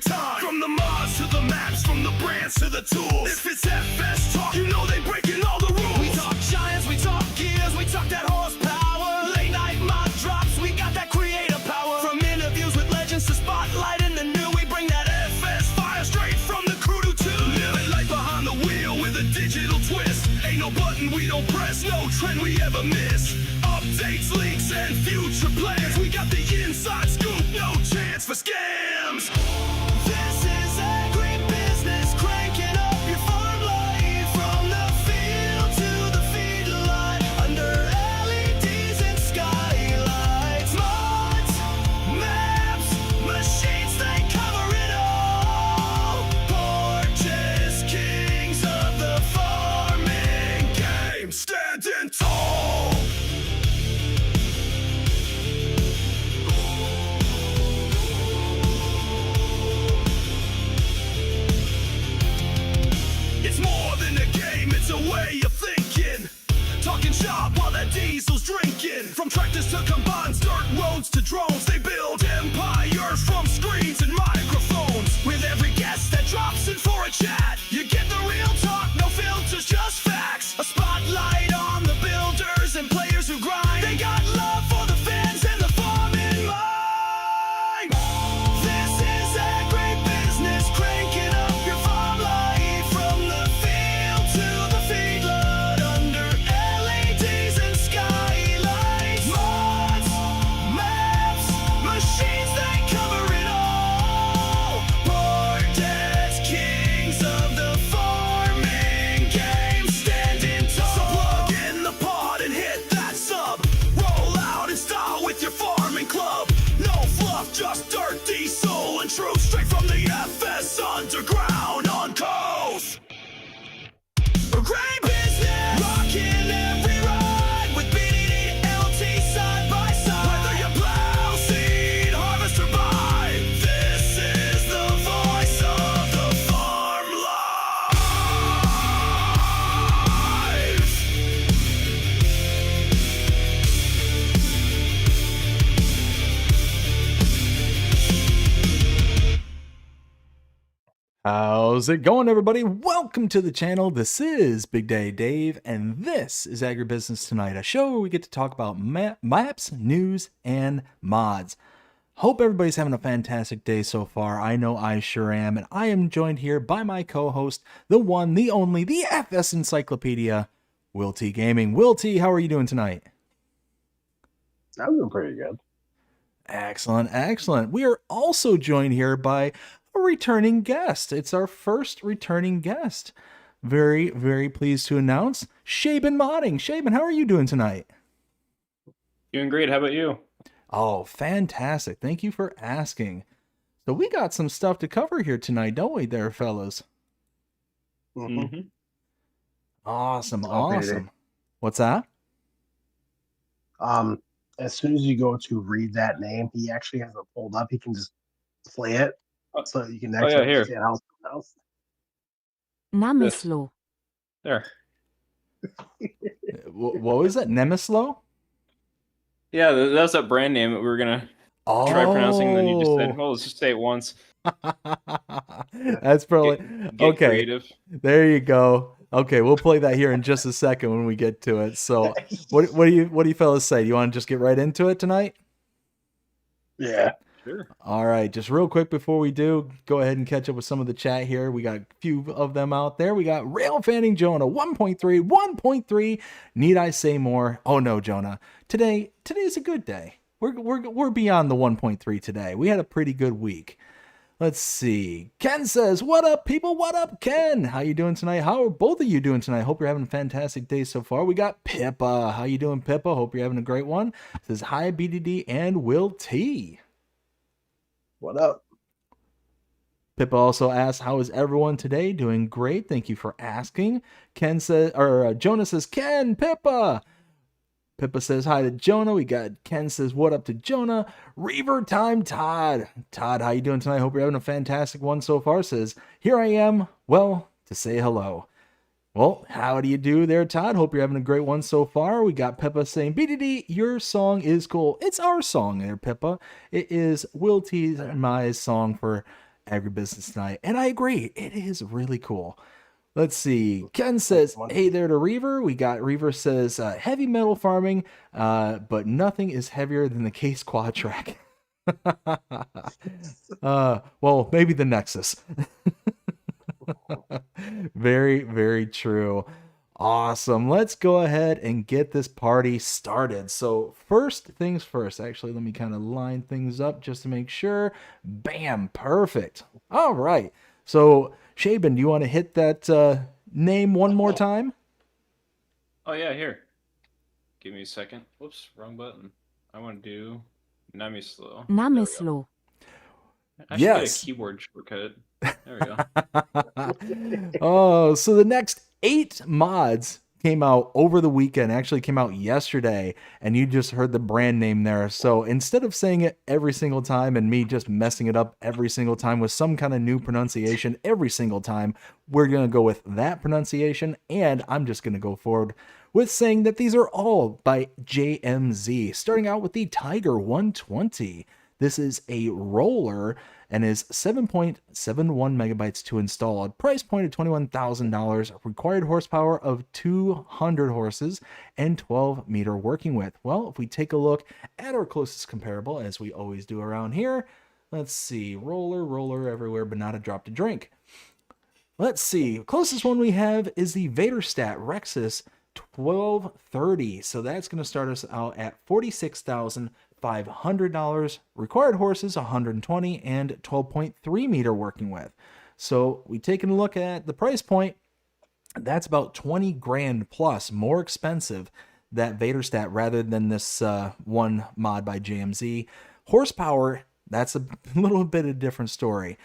time. From the mods to the maps, from the brands to the tools. If it's FS talk, you know they breaking all the rules. We talk giants, we talk gears, we talk that horsepower. Late night mod drops, we got that creative power. From interviews with legends to spotlighting the new, we bring that FS fire straight from the crew to two. Living life behind the wheel with a digital twist. Ain't no button we don't press, no trend we ever miss. Updates, leaks, and future plans. We got the inside scoop, no chance for scams. This is AgriBusiness, cranking up your farm life. From the field to the feedlot, under LEDs and skylights. Mods, maps, machines, they cover it all. Porches, kings of the farming game, standing tall. It's more than a game, it's a way of thinking. Talking shop while that diesel's drinking. From tractors to combines, dirt roads to drones, they build empires from screens and microphones. With every guest that drops in for a chat, you get the real talk, no filters, just facts. A spotlight on the builders and players who grind. They got love for the fans and the farm in mind. This is AgriBusiness, cranking up your farm life. From the field to the feedlot, under LEDs and skylights. Mods, maps, machines, they cover it all. Portets, kings of the farming game, standing tall. So plug in the pod and hit that sub. Roll out in style with your farming club. No fluff, just dirt, diesel, and truth. Straight from the FS underground on coast. AgriBusiness, rocking every ride with BDD, LT side by side. Whether you plow, seed, harvest, or buy, this is the voice of the farm life. How's it going, everybody? Welcome to the channel. This is Big Day Dave, and this is AgriBusiness Tonight, a show where we get to talk about maps, news, and mods. Hope everybody's having a fantastic day so far. I know I sure am, and I am joined here by my co-host, the one, the only, the FS Encyclopedia, WillTGaming. WillT, how are you doing tonight? I'm doing pretty good. Excellent, excellent. We are also joined here by a returning guest. It's our first returning guest. Very, very pleased to announce Shaban Modding. Shaban, how are you doing tonight? Doing great. How about you? Oh, fantastic. Thank you for asking. So we got some stuff to cover here tonight, don't we there, fellas? Mm-hmm. Awesome, Oh, awesome. baby. What's that? As soon as you go to read that name, he actually has it pulled up. He can just play it, so you can actually here. understand how it's pronounced. Namyslo. There. What was that? Nemislo? Yeah, that's that brand name that we were gonna try pronouncing. And then you just said, "Oh, let's just say it once." That's probably Get okay. creative. There you go. Okay, we'll play that here in just a second when we get to it. So, what do you fellas say? Do you want to just get right into it tonight? Yeah. Sure. All right, just real quick before we do, go ahead and catch up with some of the chat here. We got a few of them out there. We got Rail Fanning Jonah 1.3. Need I say more? Oh no, Jonah. Today's a good day. We're beyond the 1.3 today. We had a pretty good week. Let's see. Ken says, "What up, people? What up, Ken? How you doing tonight? How are both of you doing tonight? Hope you're having a fantastic day so far." We got Pippa. How you doing, Pippa? Hope you're having a great one. Says, "Hi, BDD and Will T." What up? Pippa also asks, "How is everyone today?" Doing great. Thank you for asking. Ken says, Jonah says, "Ken, Pippa." Pippa says hi to Jonah. We got Ken says, "What up to Jonah?" Reaver time, Todd. Todd, how you doing tonight? Hope you're having a fantastic one so far. Says, "Here I am, well, to say hello." Well, how do you do there, Todd? Hope you're having a great one so far. We got Pippa saying, "BDD, your song is cool." It's our song there, Pippa. It is Will T's and my song for AgriBusiness Tonight. And I agree, it is really cool. Let's see. Ken says, hey there to Reaver. We got Reaver says, heavy metal farming, but nothing is heavier than the Case Quad Track. Well, maybe the Nexus. Very, very true. Awesome. Let's go ahead and get this party started. So first things first, actually, let me kind of line things up just to make sure. Bam, perfect. All right. So Shaban, do you want to hit that name one more time? Oh yeah, here. Give me a second. Whoops, wrong button. I want to do Namislo. Namislo. I should get a keyboard shortcut. There we go. Oh, so the next 8 mods came out over the weekend, actually came out yesterday, and you just heard the brand name there. So instead of saying it every single time and me just messing it up every single time with some kind of new pronunciation every single time, we're going to go with that pronunciation, and I'm just going to go forward with saying that these are all by JMZ, starting out with the Tiger 120. This is a roller and is 7.71 megabytes to install. A price point of $21,000. Required horsepower of 200 horses and 12 meter working width. Well, if we take a look at our closest comparable, as we always do around here, let's see. Roller everywhere, but not a drop to drink. Let's see. Closest one we have is the Vaderstat Rexus 1230. So that's going to start us out at $46,500. Required horses 120 and 12.3 meter working width. So we taking a look at the price point. That's about 20 grand plus more expensive, that Vaderstat, rather than this one mod by JMZ. Horsepower, that's a little bit of a different story.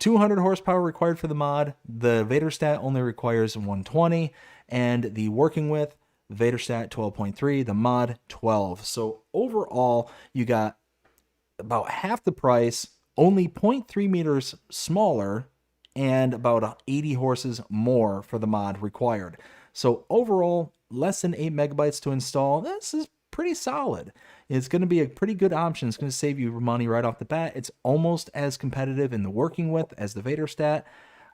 200 horsepower required for the mod. The Vaderstat only requires 120, and the working width, Vaderstat 12.3, the mod 12. So overall, you got about half the price, only 0.3 meters smaller, and about 80 horses more for the mod required. So overall, less than 8 megabytes to install. This is pretty solid. It's going to be a pretty good option. It's going to save you money right off the bat. It's almost as competitive in the working width as the Vaderstat.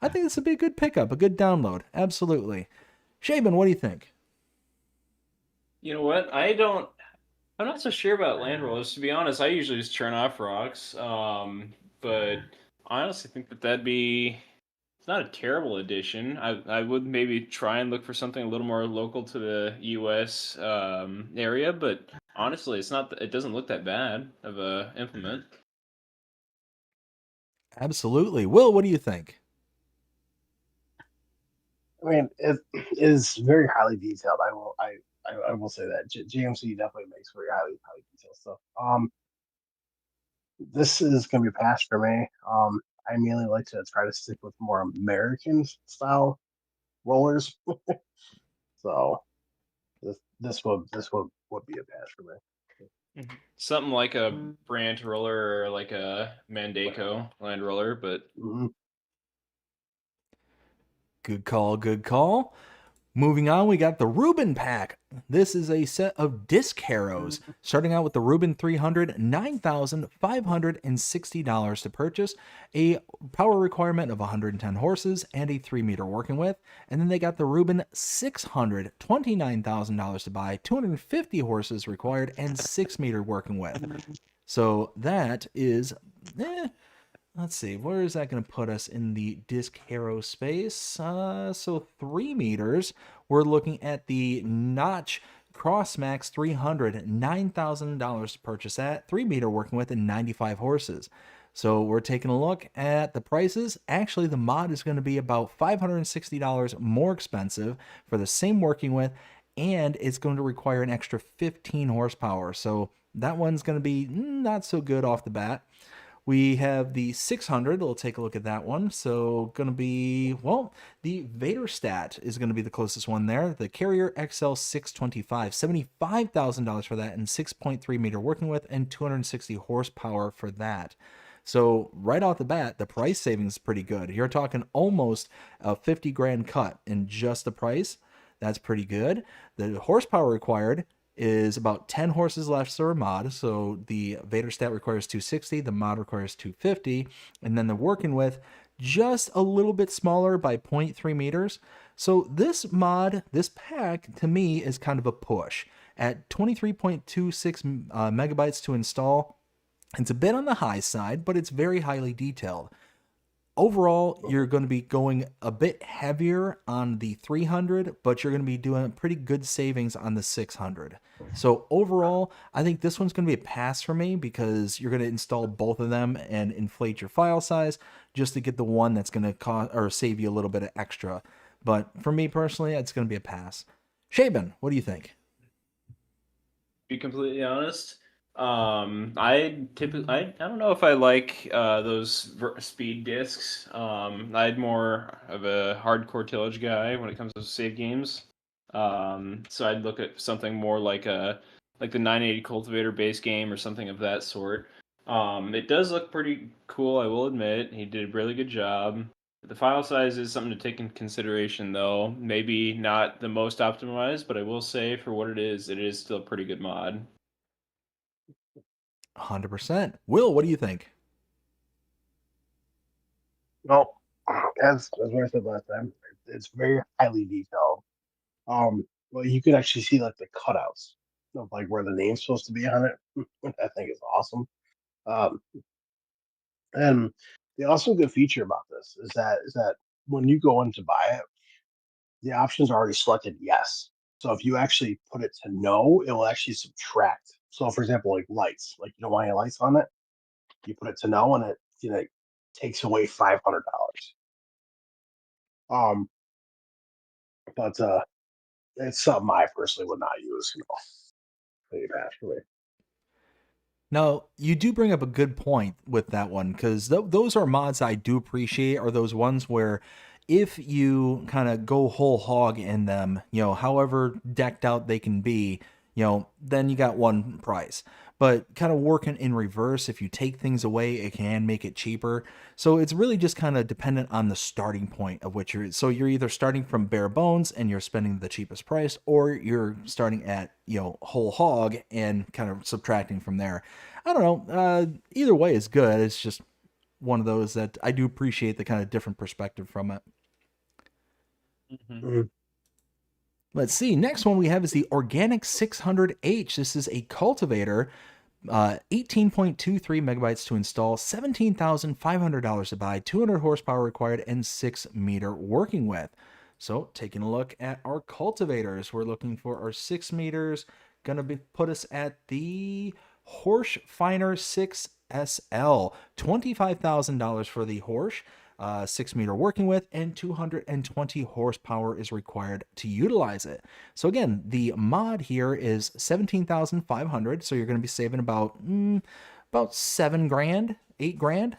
I think this would be a good pickup, a good download. Absolutely. Shaban, what do you think? You know what? I'm not so sure about land rollers. To be honest, I usually just turn off rocks. But I honestly think that'd be, it's not a terrible addition. I would maybe try and look for something a little more local to the U.S. Area, but honestly, it doesn't look that bad of a implement. Absolutely. Will, what do you think? I mean, it is very highly detailed. I will say that GMC definitely makes very highly detailed stuff. This is gonna be a pass for me. I mainly like to try to stick with more American style rollers. So this would be a pass for me. Something like a Brandt roller or like a Mandaco land roller, but Good call, good call. Moving on, we got the Rubin pack. This is a set of disc harrows. Starting out with the Rubin 300, $9,560 to purchase, a power requirement of 110 horses, and a 3 meter working width. And then they got the Rubin 600, $29,000 to buy, 250 horses required, and 6 meter working width. So that is, let's see, where is that going to put us in the disc harrow space? So 3 meters, we're looking at the Notch Crossmax 300, $9,000 to purchase that, 3 meter working width, and 95 horses. So we're taking a look at the prices. Actually, the mod is going to be about $560 more expensive for the same working width, and it's going to require an extra 15 horsepower. So that one's going to be not so good off the bat. We have the 600. We'll take a look at that one. So going to be, well, the Vaderstat is going to be the closest one there. The Carrier XL 625, $75,000 for that, and 6.3 meter working width, and 260 horsepower for that. So right off the bat, the price savings is pretty good. You're talking almost a 50 grand cut in just the price. That's pretty good. The horsepower required, is about 10 horses less for a mod. So the Vader stat requires 260, the mod requires 250, and then the working with just a little bit smaller by 0.3 meters. So this mod, this pack, to me is kind of a push. At 23.26 megabytes to install, it's a bit on the high side, but it's very highly detailed. Overall, you're going to be going a bit heavier on the 300, but you're going to be doing pretty good savings on the 600. So overall, I think this one's going to be a pass for me because you're going to install both of them and inflate your file size just to get the one that's going to cost or save you a little bit of extra. But for me personally, it's going to be a pass. Shaban, what do you think? Be completely honest, I don't know if I like those speed discs. I'm more of a hardcore tillage guy when it comes to save games. So I'd look at something more like the 980 cultivator base game or something of that sort. It does look pretty cool, I will admit. He did a really good job. The file size is something to take in consideration, though. Maybe not the most optimized, but I will say for what it is still a pretty good mod. 100%. Will, what do you think? Well, as what I said last time, it's very highly detailed. Well, you could actually see like the cutouts of like where the name's supposed to be on it. I think it's awesome. Um, and the also good feature about this is that when you go in to buy it, the options are already selected yes. So if you actually put it to no, it will actually subtract. So for example, like lights, like you don't want any lights on it, you put it to no, and it takes away $500. Um, but it's something I personally would not use. Maybe pass for me. Now, you do bring up a good point with that one because those are mods I do appreciate, are those ones where if you kind of go whole hog in them, however decked out they can be, then you got one price. But kind of working in reverse, if you take things away, it can make it cheaper. So it's really just kind of dependent on the starting point of which you're. So you're either starting from bare bones and you're spending the cheapest price, or you're starting at whole hog and kind of subtracting from there. I don't know. Either way is good. It's just one of those that I do appreciate the kind of different perspective from it. Mm-hmm. Mhm. Let's see. Next one we have is the Organic 600H. This is a cultivator, 18.23 megabytes to install, $17,500 to buy, 200 horsepower required, and 6-meter working width. So taking a look at our cultivators, we're looking for our 6 meters. Gonna put us at the Horsch Finer 6SL, $25,000 for the Horsch. 6-meter working with, and 220 horsepower is required to utilize it. So again, the mod here is 17,500. So you're going to be saving about 7 grand, 8 grand.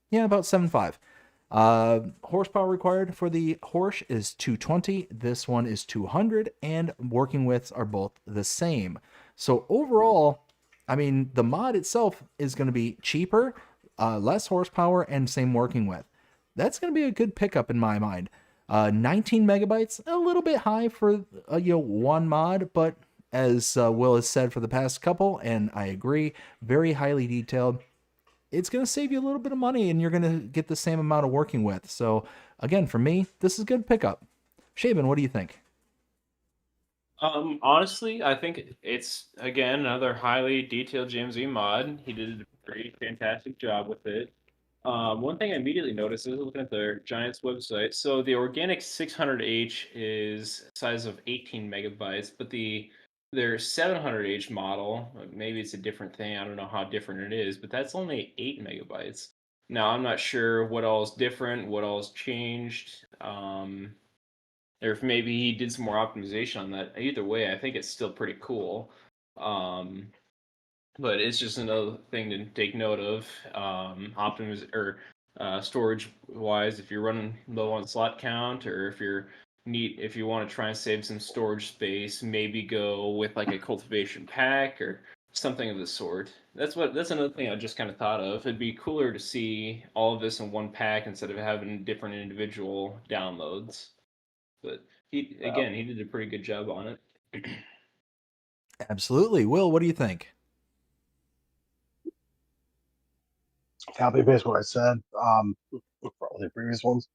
Yeah, about 7.5. Horsepower required for the Horsch is 220. This one is 200, and working widths are both the same. So overall, I mean, the mod itself is going to be cheaper, less horsepower, and same working width. That's going to be a good pickup in my mind. 19 megabytes, a little bit high for one mod, but as Will has said for the past couple, and I agree, very highly detailed. It's going to save you a little bit of money, and you're going to get the same amount of working with. So again, for me, this is a good pickup. Shaban, what do you think? Honestly, I think it's again another highly detailed GMZ mod. He did a pretty fantastic job with it. One thing I immediately noticed is looking at their Giants website. So the organic 600H is size of 18 megabytes, but their 700H model, maybe it's a different thing. I don't know how different it is, but that's only 8 megabytes. Now I'm not sure what all is different, what all has changed. Or if maybe he did some more optimization on that. Either way, I think it's still pretty cool. Um, but it's just another thing to take note of. Storage wise, if you're running low on slot count, or if you want to try and save some storage space, maybe go with like a cultivation pack or something of the sort. That's another thing I just kind of thought of. It'd be cooler to see all of this in one pack instead of having different individual downloads. But he Yeah. again, he did a pretty good job on it. Absolutely. Will, what do you think? Copy paste what I said. For all the previous ones.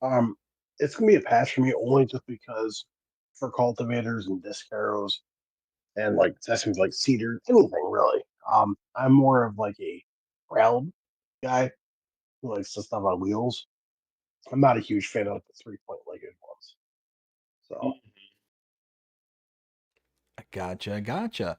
Um, it's gonna be a pass for me only just because for cultivators and disc harrows and like sessions like cedar, anything really. I'm more of like a proud guy who likes to stuff on wheels. I'm not a huge fan of the 3 point legged ones. So Gotcha, gotcha.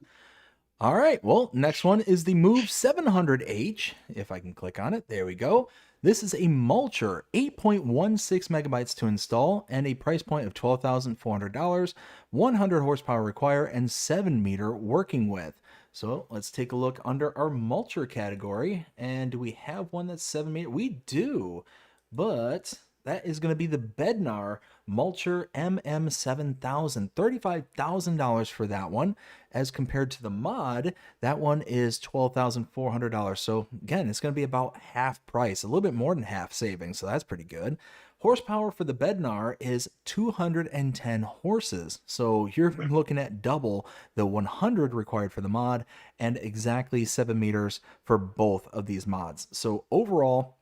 All right. Well, next one is the Move 700H. If I can click on it, there we go. This is a mulcher, 8.16 megabytes to install, and a price point of $12,400, 100 horsepower require, and 7-meter working width. So let's take a look under our mulcher category. And do we have one that's 7 meter? We do, but that is going to be the Bednar Mulcher MM7000, $35,000 for that one. As compared to the mod, that one is $12,400. So again, it's going to be about half price, a little bit more than half savings. So that's pretty good. Horsepower for the Bednar is 210 horses. So you're looking at double the 100 required for the mod and exactly 7 meters for both of these mods. So overall,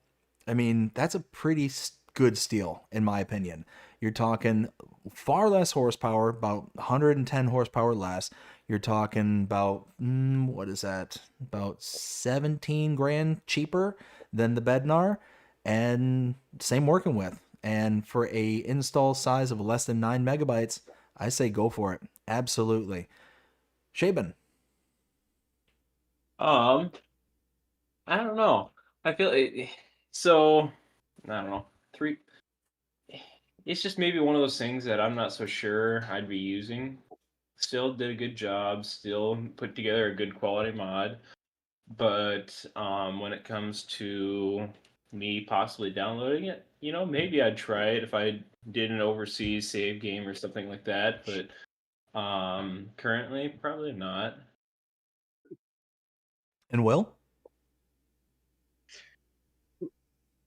I mean, that's a pretty good steal in my opinion. You're talking far less horsepower, about 110 horsepower less. You're talking about, what is that? About 17 grand cheaper than the Bednar, and same working with. And for a install size of less than 9 megabytes, I say go for it. Absolutely. Shaban. Um, I don't know. I feel so. I don't know. Three. It's just maybe one of those things that I'm not so sure I'd be using. Still did a good job. Still put together a good quality mod. But when it comes to me possibly downloading it, maybe I'd try it if I did an overseas save game or something like that. But currently, probably not. And Will?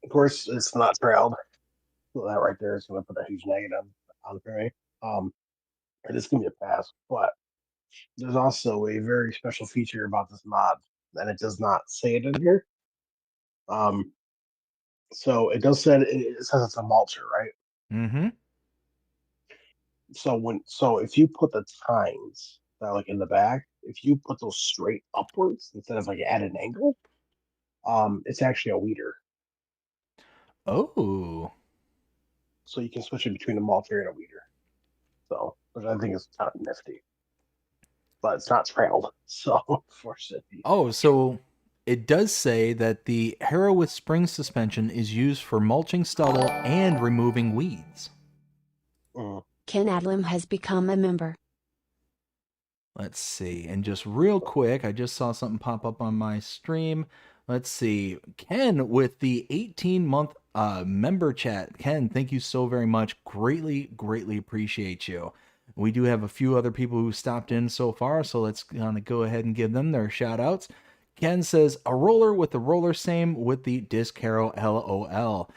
of course it's not proud. So that right there is gonna put a huge negative on for me. It is gonna be a pass, but there's also a very special feature about this mod, and it does not say it in here. Um, so it does say it says it's a mulcher, right? Mm-hmm. So if you put the tines that are like in the back, if you put those straight upwards instead of like at an angle, it's actually a weeder. Oh. So you can switch it between a mulcher and a weeder. So which I think is kind of nifty. But it's not trailed, so unfortunately. Oh, so it does say that the harrow with spring suspension is used for mulching stubble and removing weeds. Ken Adlam has become a member. Let's see. And just real quick, I just saw something pop up on my stream. Let's see. Ken with the 18-month member chat. Ken, thank you so very much. Greatly, greatly appreciate you. We do have a few other people who stopped in so far, so let's kind of go ahead and give them their shout outs. Ken says, a roller with the roller same with the disc harrow, LOL.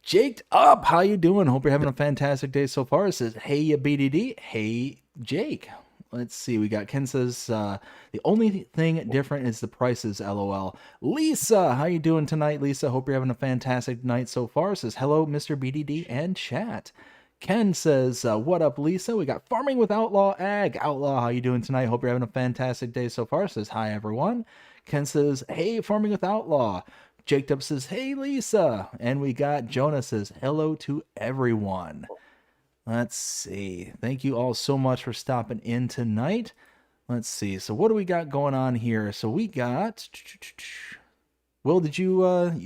Jaked up, how you doing? Hope you're having a fantastic day so far. It says, hey, ya BDD. Hey, Jake. Let's see. We got Ken says, the only thing different is the prices, LOL. Lisa, how you doing tonight, Lisa? Hope you're having a fantastic night so far. Says, hello, Mr. BDD and chat. Ken says, what up, Lisa? We got Farming with Outlaw Ag. Outlaw, how you doing tonight? Hope you're having a fantastic day so far. Says, hi, everyone. Ken says, hey, Farming with Outlaw. Jacob says, hey, Lisa. And we got Jonah says, hello to everyone. Let's see. Thank you all so much for stopping in tonight. Let's see. So what do we got going on here? So we got... Will, did you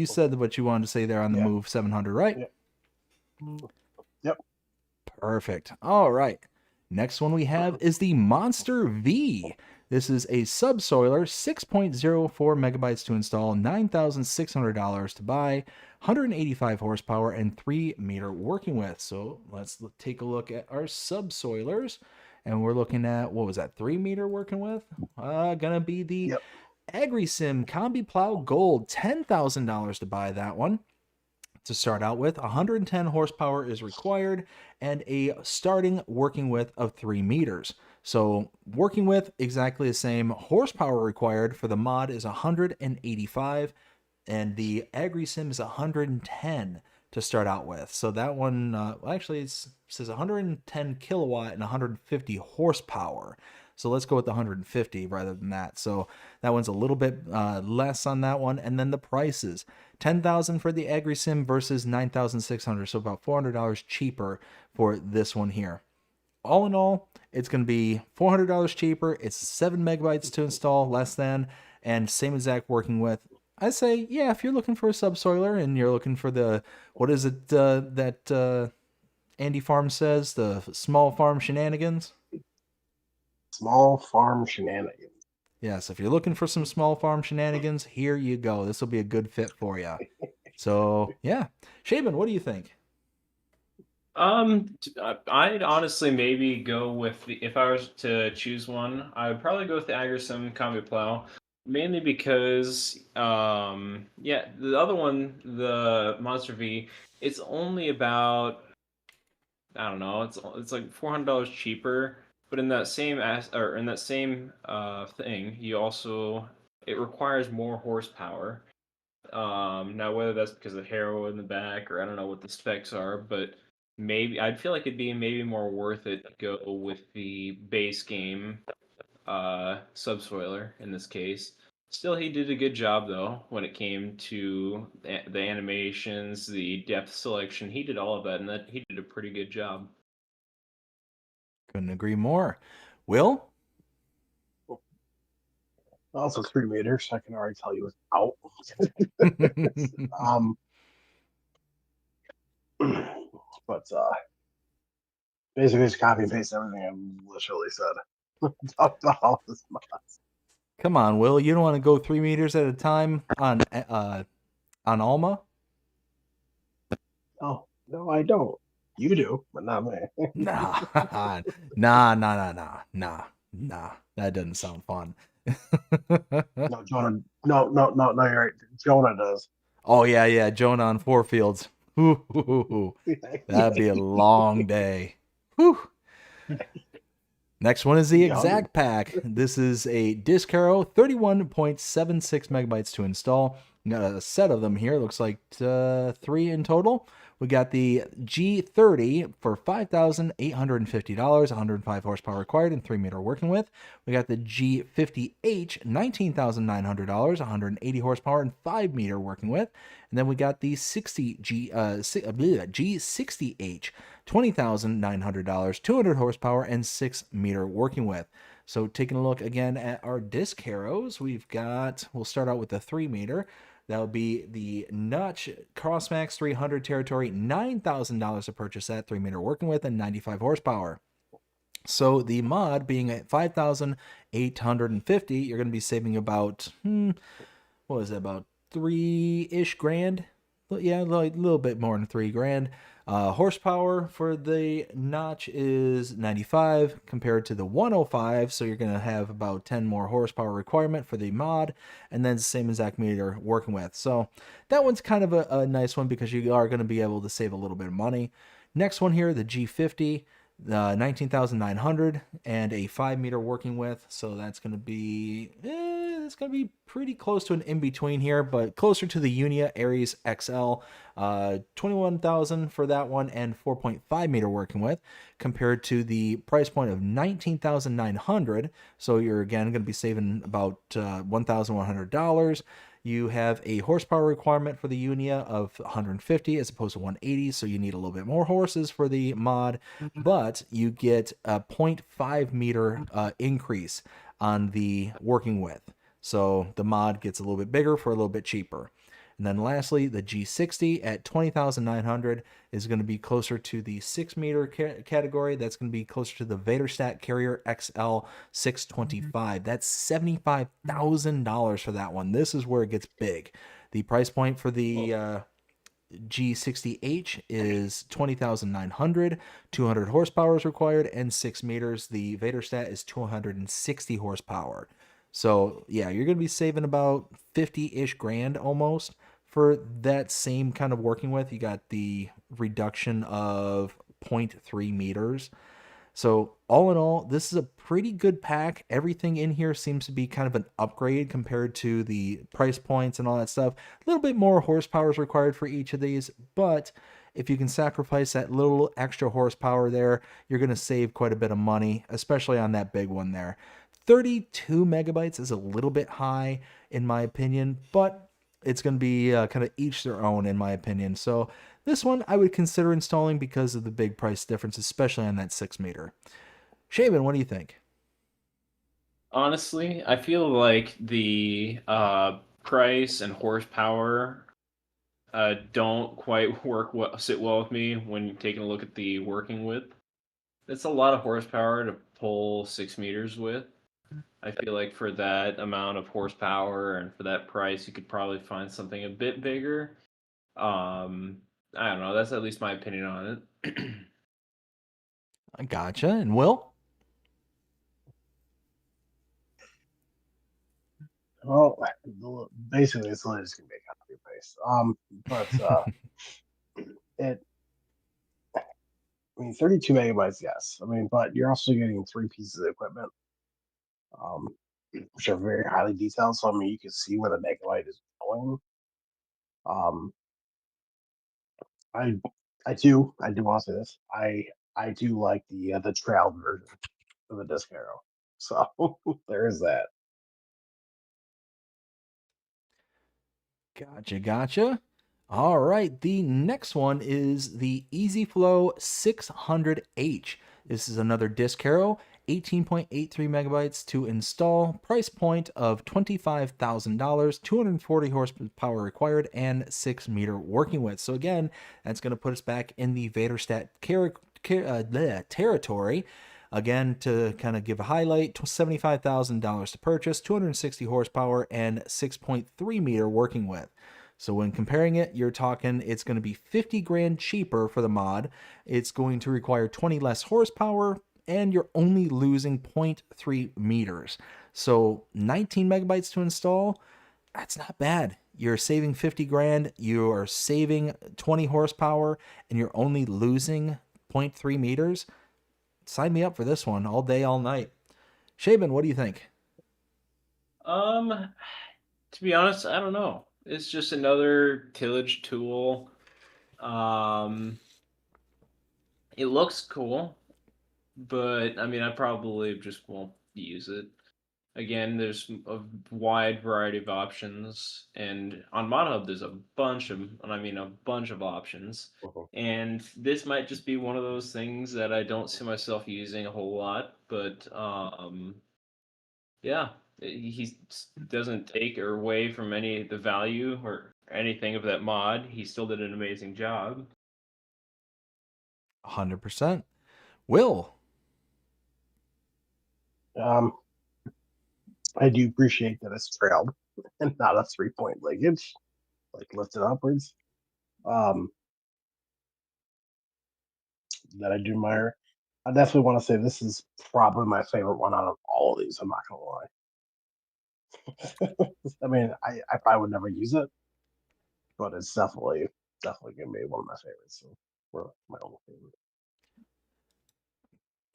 said what you wanted to say there on the Move 700, right? Yep. Perfect. All right. Next one we have is the Monster V. This is a subsoiler, 6.04 megabytes to install, $9,600 to buy, 185 horsepower, and 3-meter working width. So let's take a look at our subsoilers. And we're looking at, what was that, 3-meter working width? Gonna be the AgriSim Combi Plow Gold, $10,000 to buy that one. to start out with. 110 horsepower is required and a starting working width of 3 meters. So working width, exactly the same. Horsepower required for the mod is 185 and the AgriSim is 110 to start out with. So that one, actually it says 110 kilowatt and 150 horsepower. So let's go with the 150 rather than that. So that one's a little bit less on that one. And then the prices, $10,000 for the AgriSim versus $9,600. So about $400 cheaper for this one here. All in all, it's going to be $400 cheaper. It's 7 megabytes to install, less than, and same exact working with. I say, yeah, if you're looking for a subsoiler and you're looking for the, what is it that Andy Farm says, the small farm shenanigans? Small farm shenanigans. Yes, if you're looking for some small farm shenanigans, here you go. This will be a good fit for you. So, yeah. Shaban, what do you think? I'd honestly maybe go with if I was to choose one, I would probably go with the AgriSim Combi Plow, mainly because, yeah, the other one, the Monster V, it's only about, I don't know, it's like $400 cheaper, but in that same thing, you also it requires more horsepower. Now whether that's because of Harrow in the back or I don't know what the specs are, but maybe I'd feel like it'd be maybe more worth it to go with the base game subsoiler in this case. Still, he did a good job though when it came to the animations, the depth selection. He did all of that, and that he did a pretty good job. Couldn't agree more. Will? Also 3 meters. I can already tell you it's out. But basically just copy and paste everything I literally said. All this mods. Come on, Will. You don't want to go 3 meters at a time on Alma? Oh, no, I don't. You do, but not me. Nah. Nah. That doesn't sound fun. No, Jonah. No, you're right. Jonah does. Oh, yeah. Jonah on 4 fields. That'd be a long day. Whew. Next one is the Exact Pack. This is a Disc Arrow, 31.76 megabytes to install. Got a set of them here. Looks like 3 in total. We got the G30 for $5,850, 105 horsepower required, and 3 meter working width. We got the G50H, $19,900, 180 horsepower, and 5 meter working width. And then we got the G60H, $20,900, 200 horsepower, and 6 meter working width. So taking a look again at our disc arrows, we'll start out with the 3 meter. That'll be the Notch Crossmax 300 Territory, $9,000 to purchase that, 3 meter working width, and 95 horsepower. So the mod being at $5,850, you're going to be saving about, what is it, about 3-ish grand? Yeah, a little bit more than 3 grand. Horsepower for the Notch is 95 compared to the 105, so you're going to have about 10 more horsepower requirement for the mod, and then same exact meter working with. So that one's kind of a nice one because you are going to be able to save a little bit of money. Next one here, the G50, 19,900 and a 5 meter working width, so that's going to be it's going to be pretty close to an in-between here, but closer to the Unia Aries XL. 21,000 for that one and 4.5 meter working width compared to the price point of 19,900. So you're again going to be saving about $1,100. You have a horsepower requirement for the Unia of 150 as opposed to 180, so you need a little bit more horses for the mod, but you get a 0.5 meter increase on the working width. So the mod gets a little bit bigger for a little bit cheaper. And then lastly, the G60 at 20,900 is going to be closer to the 6 meter category. That's going to be closer to the Vaderstat Carrier XL 625. That's $75,000 for that one. This is where it gets big. The price point for the G60H is 20,900, 200 horsepower is required, and 6 meters. The Vaderstat is 260 horsepower. So yeah, you're going to be saving about 50-ish grand almost for that same kind of working with. You got the reduction of 0.3 meters. So all in all, this is a pretty good pack. Everything in here seems to be kind of an upgrade compared to the price points and all that stuff. A little bit more horsepower is required for each of these, but if you can sacrifice that little extra horsepower there, you're going to save quite a bit of money, especially on that big one there. 32 megabytes is a little bit high in my opinion, but it's going to be kind of each their own in my opinion. So this one I would consider installing because of the big price difference, especially on that 6 meter. Shaven, what do you think? Honestly, I feel like the price and horsepower don't quite sit well with me when you're taking a look at the working with. It's a lot of horsepower to pull 6 meters with. I feel like for that amount of horsepower and for that price, you could probably find something a bit bigger. Um, I don't know. That's at least my opinion on it. I gotcha. And Will? Well, basically, it's literally just gonna be a copy paste. But it. I mean, 32 megabytes, yes. I mean, but you're also getting 3 pieces of equipment, um, which are very highly detailed. So I mean, you can see where the megabyte is going. Um, I I do want to say this. I do like the trailed version of the disc arrow. So there is that. Gotcha. All right, the next one is the EasyFlow 600H. This is another disc arrow, 18.83 megabytes to install, price point of $25,000, 240 horsepower required, and 6 meter working width. So again, that's going to put us back in the Vaderstat territory. Again, to kind of give a highlight, $75,000 to purchase, 260 horsepower, and 6.3 meter working width. So when comparing it, you're talking it's going to be 50 grand cheaper for the mod. It's going to require 20 less horsepower, and you're only losing 0.3 meters. So 19 megabytes to install, that's not bad. You're saving 50 grand, you are saving 20 horsepower, and you're only losing 0.3 meters. Sign me up for this one all day, all night. Shaban, what do you think? To be honest, I don't know. It's just another tillage tool. Um, it looks cool, but I mean, I probably just won't use it. Again, there's a wide variety of options, and on ModHub, there's a bunch of, and I mean a bunch of options. Mhm. And this might just be one of those things that I don't see myself using a whole lot, but yeah, he doesn't take or away from any of the value or anything of that mod. He still did an amazing job. 100%. Will. Um, I do appreciate that it's trailed and not a 3-point linkage, like lifted upwards. Um, that I do admire. I definitely want to say this is probably my favorite one out of all of these. I'm not gonna lie. I mean, I probably would never use it, but it's definitely gonna be one of my favorites. So we're my own favorite.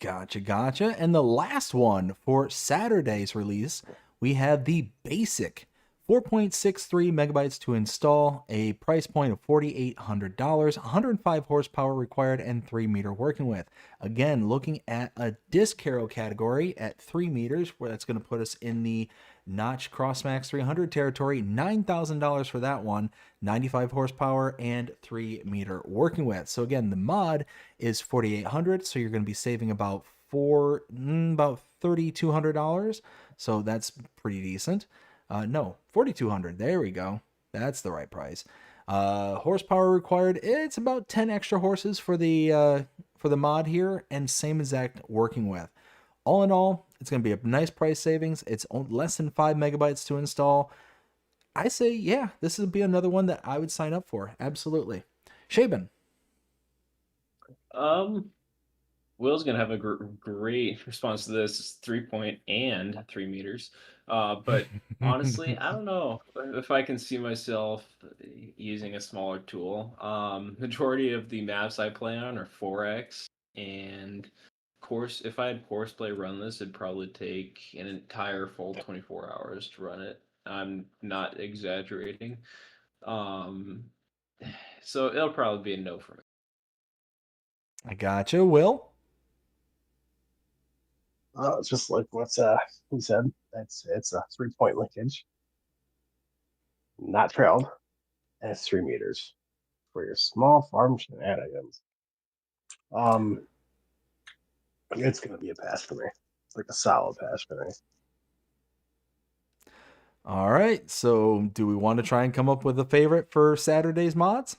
Gotcha. And the last one for Saturday's release, we have the basic 4.63 megabytes to install, a price point of $4,800, 105 horsepower required, and 3 meter working width. Again, looking at a disc arrow category at 3 meters, where that's going to put us in the Notch Crossmax 300 territory, $9,000 for that one, 95 horsepower, and 3 meter working width. So again, the mod is $4,800, so you're going to be saving about $3,200. So that's pretty decent. No, 4,200. There we go. That's the right price. Horsepower required, it's about 10 extra horses for the mod here, and same exact working with. All in all, it's going to be a nice price savings. It's less than 5 megabytes to install. I say, yeah, this would be another one that I would sign up for. Absolutely. Shaban. Will's gonna have a great response to this. It's 3 meters. But honestly, I don't know if I can see myself using a smaller tool. Majority of the maps I play on are 4x, and course if I had Courseplay run this, it'd probably take an entire full 24 hours to run it. I'm not exaggerating. Um, so it'll probably be a no for me. I gotcha. Will? It's just like what's he said. It's a 3-point linkage, not trailed, and it's 3 meters for your small farm shenanigans. It's gonna be a pass for me. It's like a solid pass for me. All right. So, do we want to try and come up with a favorite for Saturday's mods?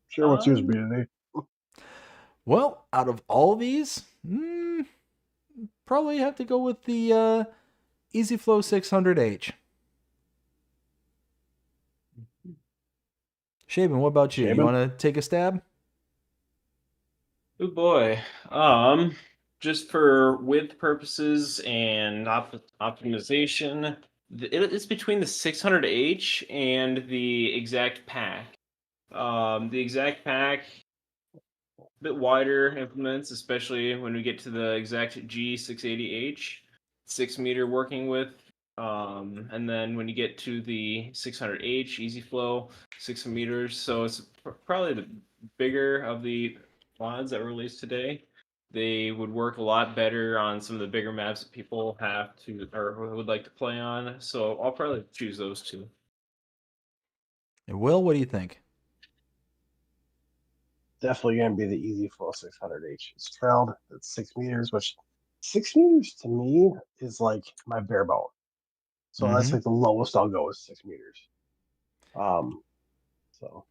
Sure, what's yours, BDD? Well, out of all these, probably have to go with the EasyFlow 600H. Shaven, what about you? You Shaven? want to take a stab? Oh boy. Just for width purposes and optimization, it's between the 600H and the exact pack. The exact pack, a bit wider implements, especially when we get to the exact G680H, 6 meter working width. And then when you get to the 600H, easy flow, 6 meters. So it's probably the bigger of the mods that were released today. They would work a lot better on some of the bigger maps that people have to or would like to play on. So I'll probably choose those two. And Will, what do you think? Definitely gonna be the easy flow 600H. It's trailed. It's 6 meters, which 6 meters to me is like my bare bone. So that's Mhm. like the lowest I'll go is 6 meters. So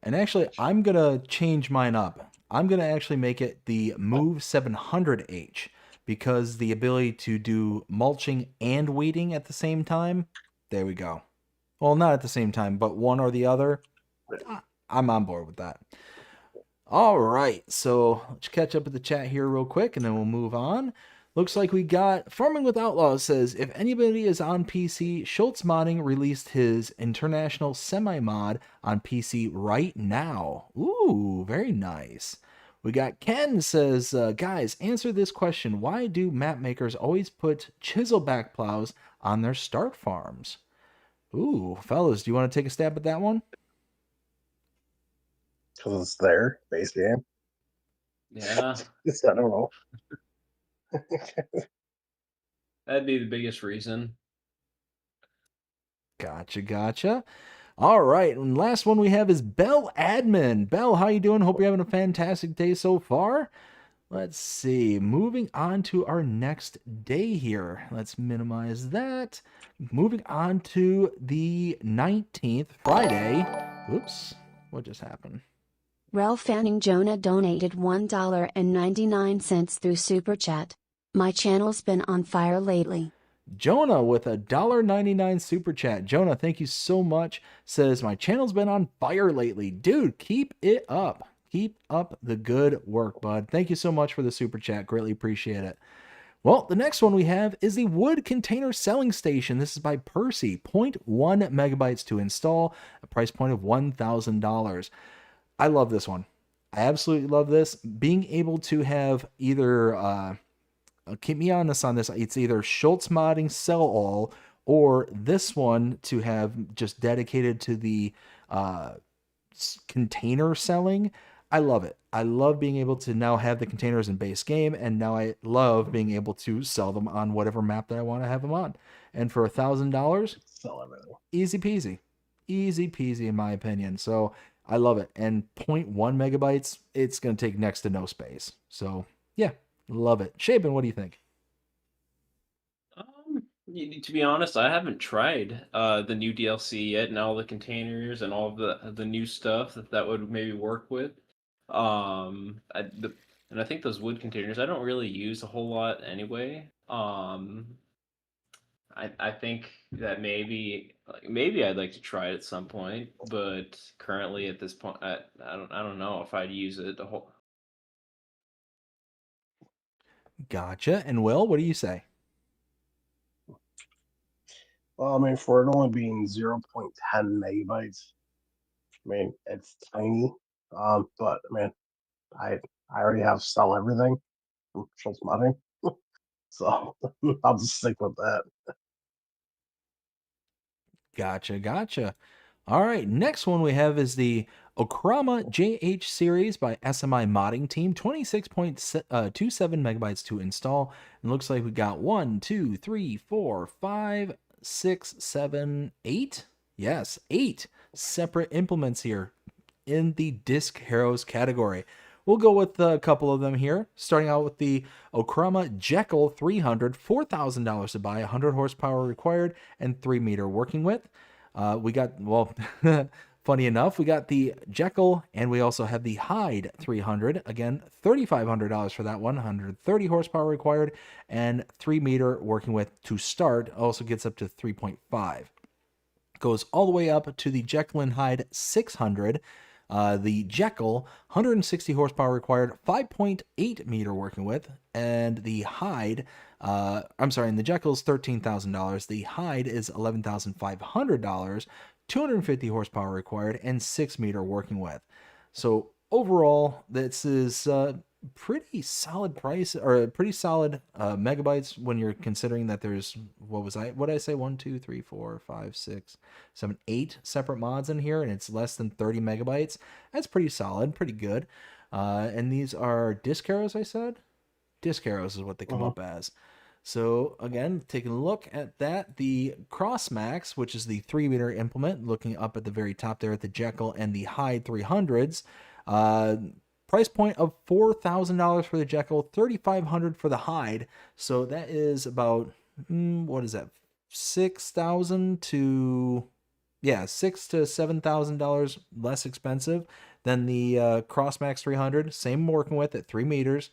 And actually, I'm going to change mine up. I'm going to actually make it the Move 700H because the ability to do mulching and weeding at the same time. There we go. Well, not at the same time, but one or the other. I'm on board with that. All right, so let's catch up with the chat here real quick, and then we'll move on. Looks like we got Farming with Outlaws says, if anybody is on PC, Schultz Modding released his international semi-mod on PC right now. Ooh, very nice. We got Ken says, guys, answer this question. Why do map makers always put chiselback plows on their start farms? Ooh, fellas, do you want to take a stab at that one? because it's there, base game. Yeah, I don't know. that'd be the biggest reason. Gotcha. All right, and last one we have is Bell Admin. Bell, how you doing? Hope you're having a fantastic day so far. Let's see. Moving on to our next day here. Let's minimize that. Moving on to the 19th, Friday. Oops, what just happened? Ralph Fanning Jonah donated $1.99 through Super Chat. My channel's been on fire lately. Jonah with a $1.99 super chat. Jonah, thank you so much. Says, my channel's been on fire lately. Dude, keep it up. Keep up the good work, bud. Thank you so much for the super chat. Greatly appreciate it. Well, the next one we have is the wood container selling station. This is by Percy. 0.1 megabytes to install, a price point of $1,000. I love this one. I absolutely love this. Being able to have either keep me honest on this. It's either Schultz modding sell all or this one to have just dedicated to the container selling. I love it. I love being able to now have the containers in base game, and now I love being able to sell them on whatever map that I want to have them on. And for $1,000, Sell everything. easy peasy in my opinion. So I love it. And 0.1 megabytes, it's going to take next to no space. So yeah, love it. Shapen, what do you think? To be honest, I haven't tried the new DLC yet, and all the containers and all of the new stuff that would maybe work with. And I think those wood containers I don't really use a whole lot anyway. I think that maybe I'd like to try it at some point, but currently at this point, I don't know if I'd use it a whole Gotcha. And Will, what do you say? Well, I mean, for it only being 0.10 megabytes, I mean, it's tiny. But I mean, I already have sell everything from Schultz Modding, so I'll just stick with that. Gotcha, gotcha. All right, next one we have is the Okrama JH series by SMI Modding Team, 26.27 megabytes to install. It looks like we got 1, 2, 3, 4, 5, 6, 7, 8. Yes, 8 separate implements here in the Disk Heroes category. We'll go with a couple of them here, starting out with the Okrama Jekyll 300, $4,000 to buy, 100 horsepower required, and 3 meter working width. We got, well, funny enough, we got the Jekyll, and we also have the Hyde 300. Again, $3,500 for that one, 130 horsepower required, and 3 meter working width to start. Also gets up to 3.5. Goes all the way up to the Jekyll and Hyde 600. The Jekyll, 160 horsepower required, 5.8 meter working width, and the Hyde, and the Jekyll is $13,000. The Hyde is $11,500, 250 horsepower required, and 6 meter working width. So overall, this is pretty solid price, or pretty solid megabytes when you're considering that there's, what did I say, 1, 2, 3, 4, 5, 6, 7, 8 separate mods in here, and it's less than 30 megabytes. That's pretty solid, pretty good. And these are disk arrows, I said? Disk arrows is what they come up as. So again, taking a look at that, the Crossmax, which is the 3 meter implement, looking up at the very top there at the Jekyll and the Hyde 300s, price point of $4,000 for the Jekyll, $3,500 for the Hyde. So that is about, what is that? $6,000 to, yeah, $6,000 to $7,000 less expensive than the Crossmax 300. Same working width at 3 meters.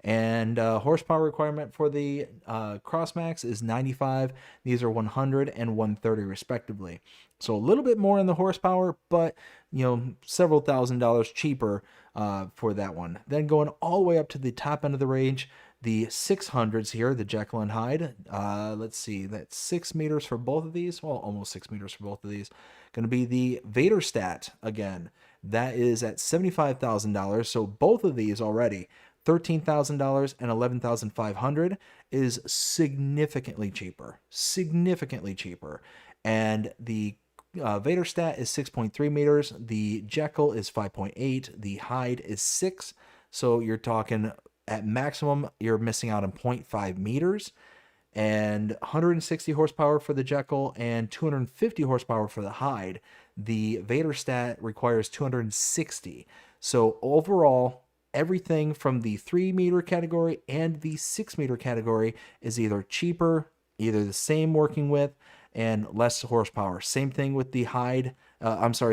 And horsepower requirement for the Crossmax is 95. These are 100 and 130 respectively. So a little bit more in the horsepower, but several $1,000s cheaper for that one. Then going all the way up to the top end of the range, the 600s here, the Jekyll and Hyde. Let's see, that's 6 meters for both of these. Well, almost 6 meters for both of these. Going to be the Vaderstat again. That is at $75,000. So both of these already, $13,000 and $11,500, is significantly cheaper. And the Vaderstat is 6.3 meters. The Jekyll is 5.8. The Hyde is 6. So you're talking at maximum, you're missing out on 0.5 meters. And 160 horsepower for the Jekyll and 250 horsepower for the Hyde. The Vaderstat requires 260. So overall, everything from the 3 meter category and the 6 meter category is either cheaper, either the same working width, and less horsepower. Same thing with the Hyde.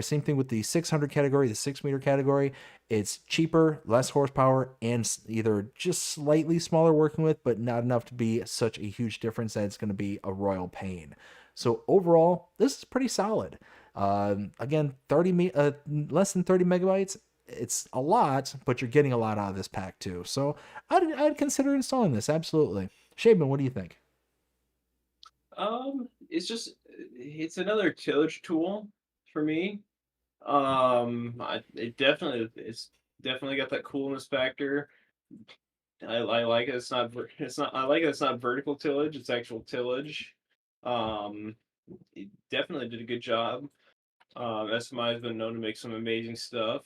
Same thing with the 600 category, the 6 meter category. It's cheaper, less horsepower, and either just slightly smaller working width, but not enough to be such a huge difference that it's going to be a royal pain. So overall, this is pretty solid. Again, less than 30 megabytes. It's a lot, but you're getting a lot out of this pack too. So I'd consider installing this. Absolutely. Shaban, what do you think? It's another tillage tool for me. It's definitely got that coolness factor. I like it. I like it. It's not vertical tillage. It's actual tillage. It definitely did a good job. SMI has been known to make some amazing stuff.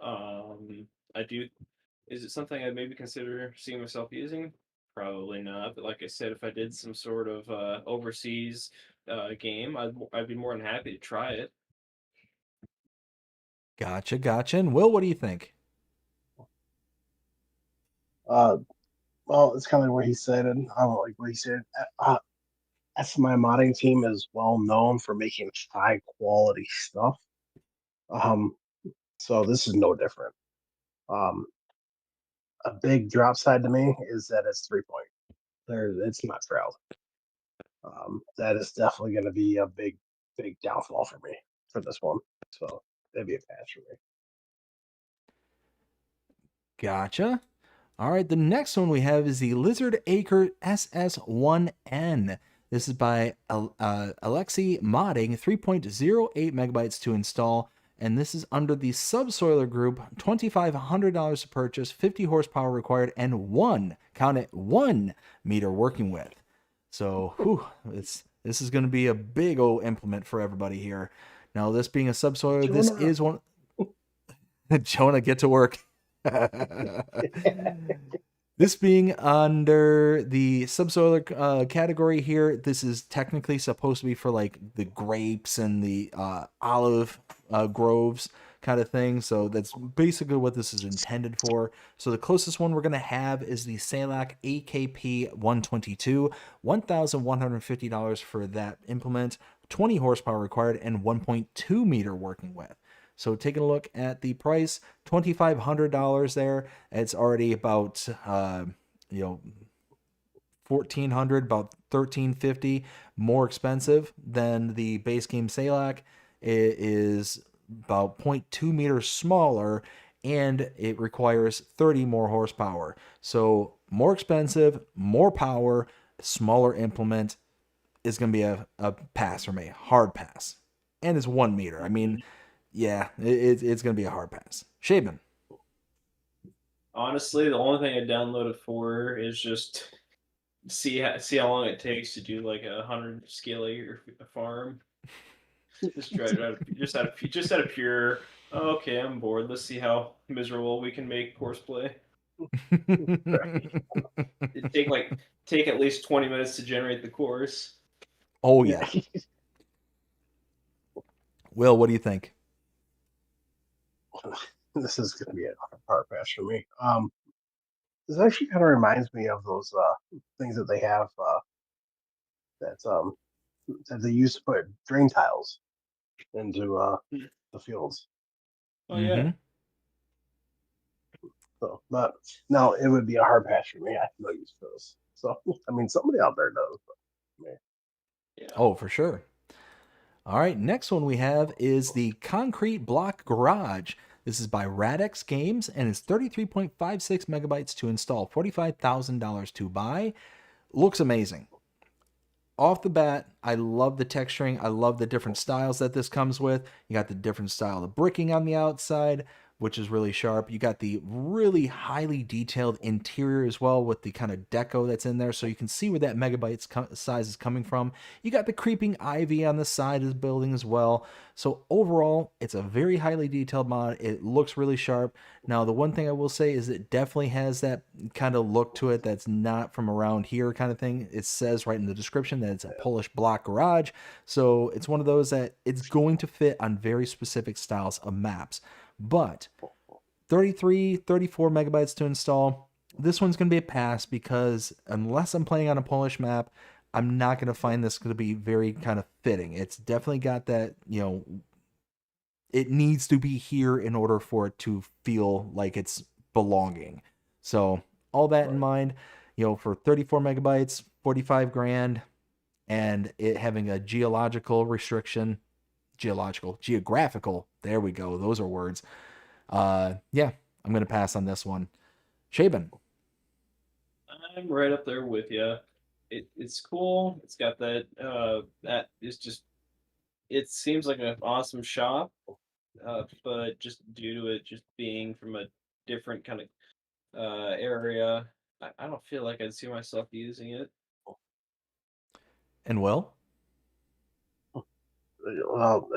I do. Is it something I'd maybe consider seeing myself using? Probably not. But like I said, if I did some sort of overseas game, I'd be more than happy to try it. Gotcha. And Will, what do you think? Well, it's kind of what he said, and I don't like what he said. SMI Modding Team is well known for making high quality stuff. So this is no different. A big drop side to me is that it's 3 point. It's not trailed. That is definitely going to be a big downfall for me for this one. So that'd be a pass for me. Gotcha. All right, the next one we have is the Lizard Acre SS1N. This is by Alexi Modding, 3.08 megabytes to install, and this is under the Subsoiler group, $2,500 to purchase, 50 horsepower required, and count it, 1 meter working width. So, this is going to be a big old implement for everybody here. Now, this being a subsoiler, Jonah. this is one. Jonah, get to work. This being under the subsoiler category here, this is technically supposed to be for like the grapes and the olive groves kind of thing. So that's basically what this is intended for. So the closest one we're going to have is the Salac AKP 122, $1,150 for that implement, 20 horsepower required, and 1.2 meter working width. So taking a look at the price, $2,500 there. It's already about $1,400, about $1,350 more expensive than the base game Salac. It is about 0.2 meters smaller, and it requires 30 more horsepower. So more expensive, more power, smaller implement is going to be a pass for me, hard pass. And it's 1 meter. I mean, yeah, it's going to be a hard pass. Shaban. Honestly, the only thing I downloaded for is just see how long it takes to do like 100 scale acre farm. Just try it out. Just out of pure. Oh, okay, I'm bored. Let's see how miserable we can make horseplay. It take at least 20 minutes to generate the course. Oh yeah. Will, what do you think? This is going to be a hard pass for me. This actually kind of reminds me of those things that they have that they used to put drain tiles into the fields. Oh yeah. So, but no, it would be a hard pass for me. I have no use for those. So, I mean, somebody out there does. But, Yeah. Oh, for sure. All right, next one we have is the Concrete Block Garage. This is by Radix Games, and it's 33.56 megabytes to install, $45,000 to buy. Looks amazing. Off the bat, I love the texturing. I love the different styles that this comes with. You got the different style of bricking on the outside, which is really sharp. You got the really highly detailed interior as well with the kind of deco that's in there, so you can see where that megabyte size is coming from. You got the creeping ivy on the side of the building as well. So overall, it's a very highly detailed mod. It looks really sharp. Now, the one thing I will say is it definitely has that kind of look to it that's not from around here kind of thing. It says right in the description that it's a Polish block garage. So it's one of those that it's going to fit on very specific styles of maps. But 33, 34 megabytes to install. This one's going to be a pass because unless I'm playing on a Polish map, I'm not going to find this going to be very kind of fitting. It's definitely got that, it needs to be here in order for it to feel like it's belonging. So all that in mind, for 34 megabytes, 45 grand, and it having a geographical, there we go. Those are words. Yeah, I'm going to pass on this one. Shaban. I'm right up there with you. It's cool. It's got that. That is just. It seems like an awesome shop, but just due to it just being from a different kind of area, I don't feel like I'd see myself using it. And Will? well,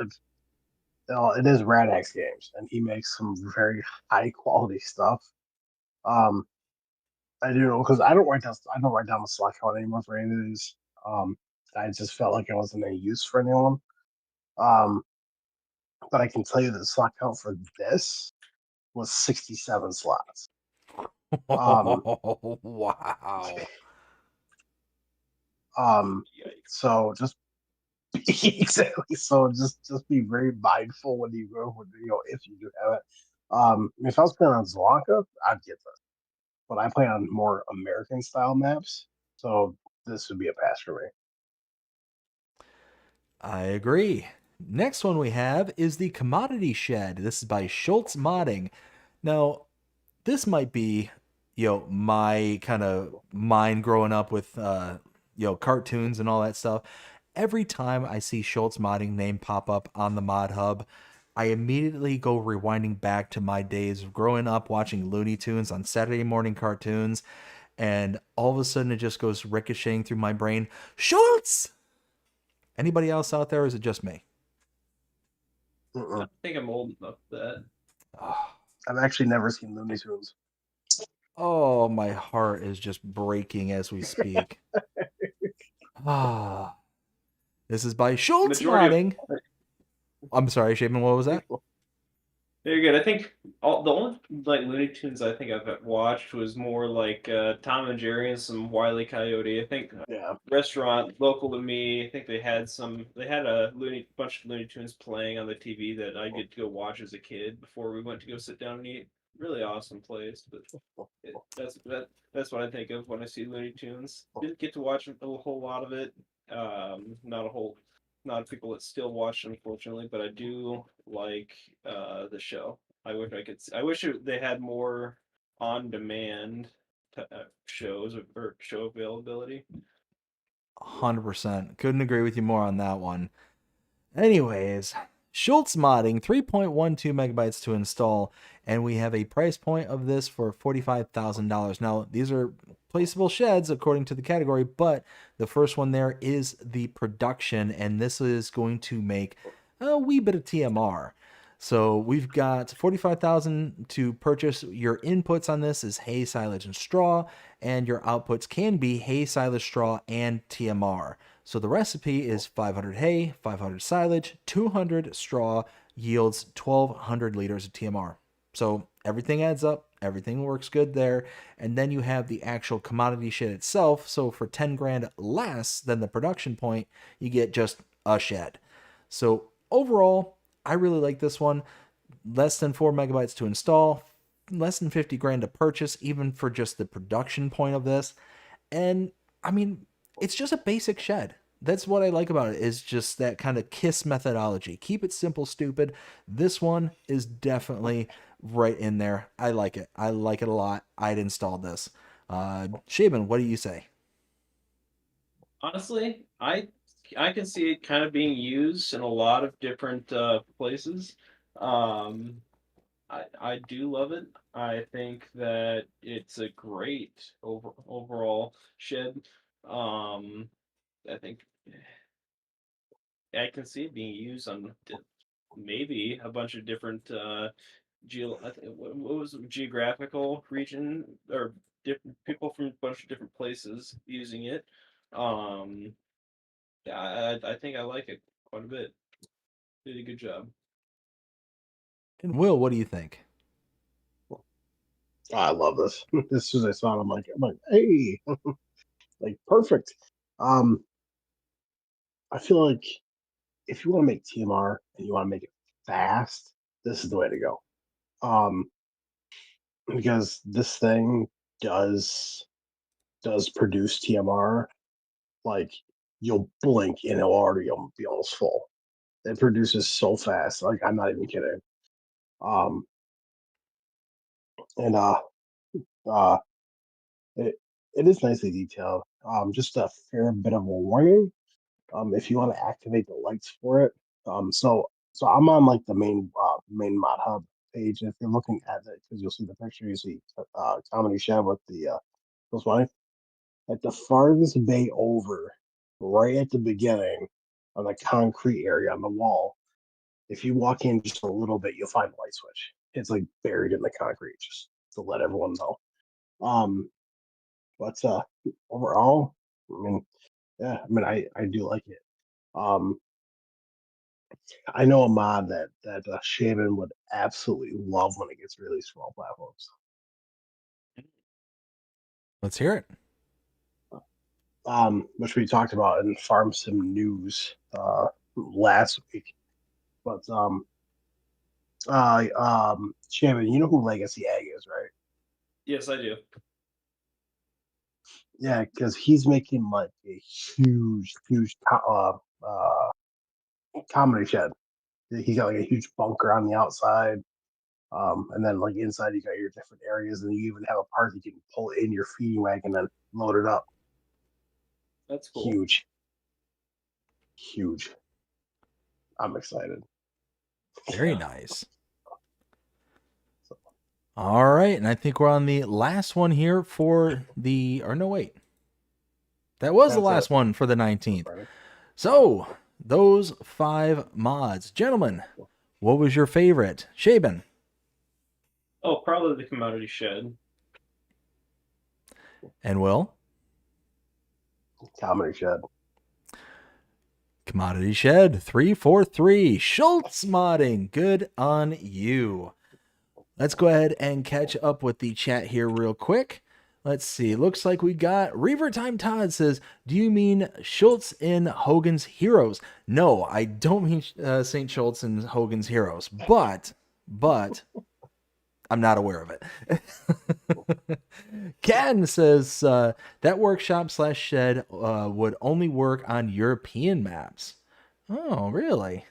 it is Radix Games, and he makes some very high quality stuff. I do know because I don't write down the Slack count anymore for any of these. I just felt like I wasn't any use for anyone. But I can tell you that the slot count for this was 67 slots. Wow. So just exactly. So just be very mindful when you go, if you do have it. If I was playing on Zlanka, I'd get this. But I play on more American style maps, so this would be a pass for me. I agree. Next one we have is the Commodity Shed. This is by Schultz Modding. Now, this might be my kind of mind growing up with cartoons and all that stuff. Every time I see Schultz modding name pop up on the mod hub, I immediately go rewinding back to my days of growing up watching Looney Tunes on Saturday morning cartoons, and all of a sudden it just goes ricocheting through my brain. Schultz! Anybody else out there, or is it just me? I think I'm old enough for that. I've actually never seen Looney Tunes. Oh, my heart is just breaking as we speak. This is by Schultz modding. I'm sorry, Shaman, what was that? Very good. I think the only like Looney Tunes I think I've watched was more like Tom and Jerry and some Wile E. Coyote. I think restaurant local to me. I think they had a bunch of Looney Tunes playing on the TV that I get to go watch as a kid before we went to go sit down and eat. Really awesome place, but that's what I think of when I see Looney Tunes. Didn't get to watch a whole lot of it. Not people that still watch, unfortunately, but I do like the show. I wish they had more on-demand shows or show availability. 100%. Couldn't agree with you more on that one. Anyways, Schultz modding 3.12 megabytes to install, and we have a price point of this for $45,000. Now, these are placeable sheds according to the category, but the first one there is the production, and this is going to make a wee bit of TMR. So we've got $45,000 to purchase. Your inputs on this is hay, silage, and straw, and your outputs can be hay, silage, straw, and TMR. So the recipe is 500 hay, 500 silage, 200 straw, yields 1,200 liters of TMR. So everything adds up, everything works good there. And then you have the actual commodity shed itself. So for 10 grand less than the production point, you get just a shed. So overall, I really like this one. Less than 4 megabytes to install, less than 50 grand to purchase, even for just the production point of this. And I mean, it's just a basic shed. That's what I like about it, is just that kind of KISS methodology. Keep it simple, stupid. This one is definitely right in there. I like it. I like it a lot. I'd install this. Shaban, what do you say? Honestly, I can see it kind of being used in a lot of different places. Um, I do love it. I think that it's a great overall shed. I think I can see it being used on maybe a bunch of different what was it, geographical region or different people from a bunch of different places using it. Um, yeah, I think I like it quite a bit. Did a good job. And Will, what do you think? I love this. As soon as I saw it, I'm like, hey, like perfect. I feel like if you want to make TMR and you want to make it fast, this is the way to go. Because this thing does produce TMR, like you'll blink and it'll already be almost full. It produces so fast, like I'm not even kidding. Um, and uh, it it is nicely detailed. Just a fair bit of a warning. If you want to activate the lights for it. So I'm on like the main mod hub page. If you're looking at it, because you'll see the picture, you see comedy shed with the those money at the farthest bay over, right at the beginning on the concrete area on the wall. If you walk in just a little bit, you'll find the light switch. It's like buried in the concrete, just to let everyone know. Um, but overall, I mean, yeah, I mean, I do like it. Um, I know a mod that Shaman would absolutely love when it gets released from all platforms. Let's hear it. Which we talked about in Farm Sim News last week. But Shaman, you know who Legacy Ag is, right? Yes, I do. Yeah, because he's making like a huge comedy shed. He's got like a huge bunker on the outside. And then like inside you got your different areas, and you even have a part that you can pull in your feeding wagon and load it up. That's cool. Huge. Huge. I'm excited. Very nice. All right, and I think we're on the last one here for the, or no, wait. That was the last one for the 19th. So, those 5 mods. Gentlemen, what was your favorite? Shaben. Oh, probably the commodity shed. And Will? Commodity shed. Commodity Shed 343. Schultz modding. Good on you. Let's go ahead and catch up with the chat here real quick. Let's see. Looks like we got Reaver Time Todd says, do you mean Schultz in Hogan's Heroes? No, I don't mean St. Schultz in Hogan's Heroes, but I'm not aware of it. Ken says that workshop/shed would only work on European maps. Oh, really?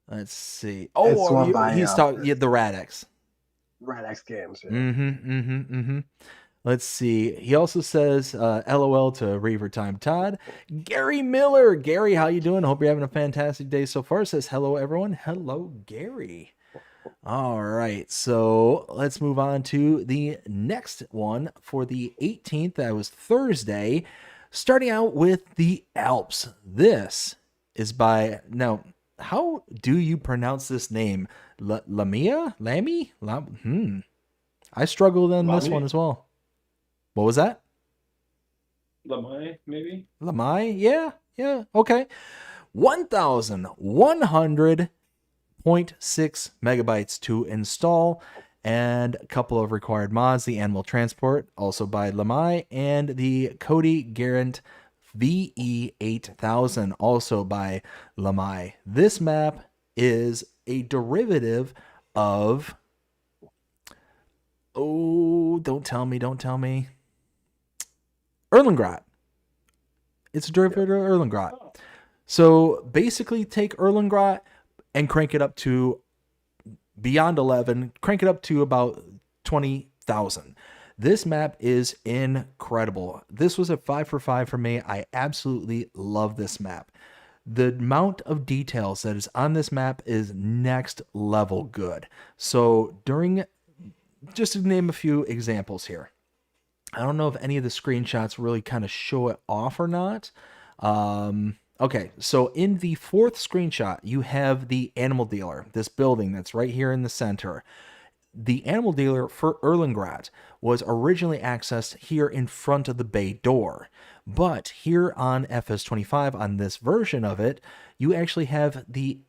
Let's see. Oh, he's talking the Radix. Radix games. Yeah. Let's see. He also says, LOL to Reaver Time Todd. Gary Miller. Gary, how you doing? Hope you're having a fantastic day so far. Says hello, everyone. Hello, Gary. All right, so let's move on to the next one for the 18th. That was Thursday. Starting out with the Alps. This is by, now, how do you pronounce this name? Lamia? Lamy? I struggled on this one as well. What was that? Lamai, maybe? Lamai? Yeah, okay. 1,100.6 megabytes to install, and a couple of required mods. The Animal Transport, also by Lamai, and the Cody Garant VE8000, also by Lamai. This map is a derivative of, don't tell me, Erlengrad. It's a derivative of Erlengrad. So basically take Erlengrad and crank it up to beyond 11, crank it up to about 20,000. This map is incredible. This was a 5 for 5 for me. I absolutely love this map. The amount of details that is on this map is next level good. So just to name a few examples here. I don't know if any of the screenshots really kind of show it off or not. Okay, so in the 4th screenshot, you have the animal dealer, this building that's right here in the center. The animal dealer for Erlengrad was originally accessed here in front of the bay door. But here on FS25, on this version of it, you actually have the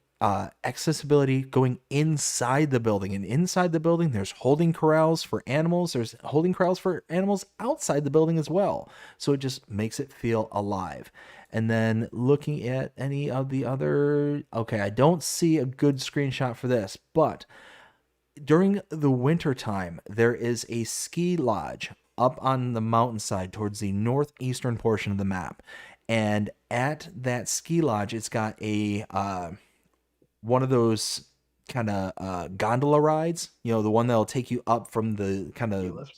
accessibility going inside the building. And inside the building, there's holding corrals for animals. There's holding corrals for animals outside the building as well. So it just makes it feel alive. And then looking at any of the other, okay, I don't see a good screenshot for this, but during the winter time, there is a ski lodge up on the mountainside towards the northeastern portion of the map. And at that ski lodge, it's got a one of those kind of gondola rides, the one that'll take you up from the kind of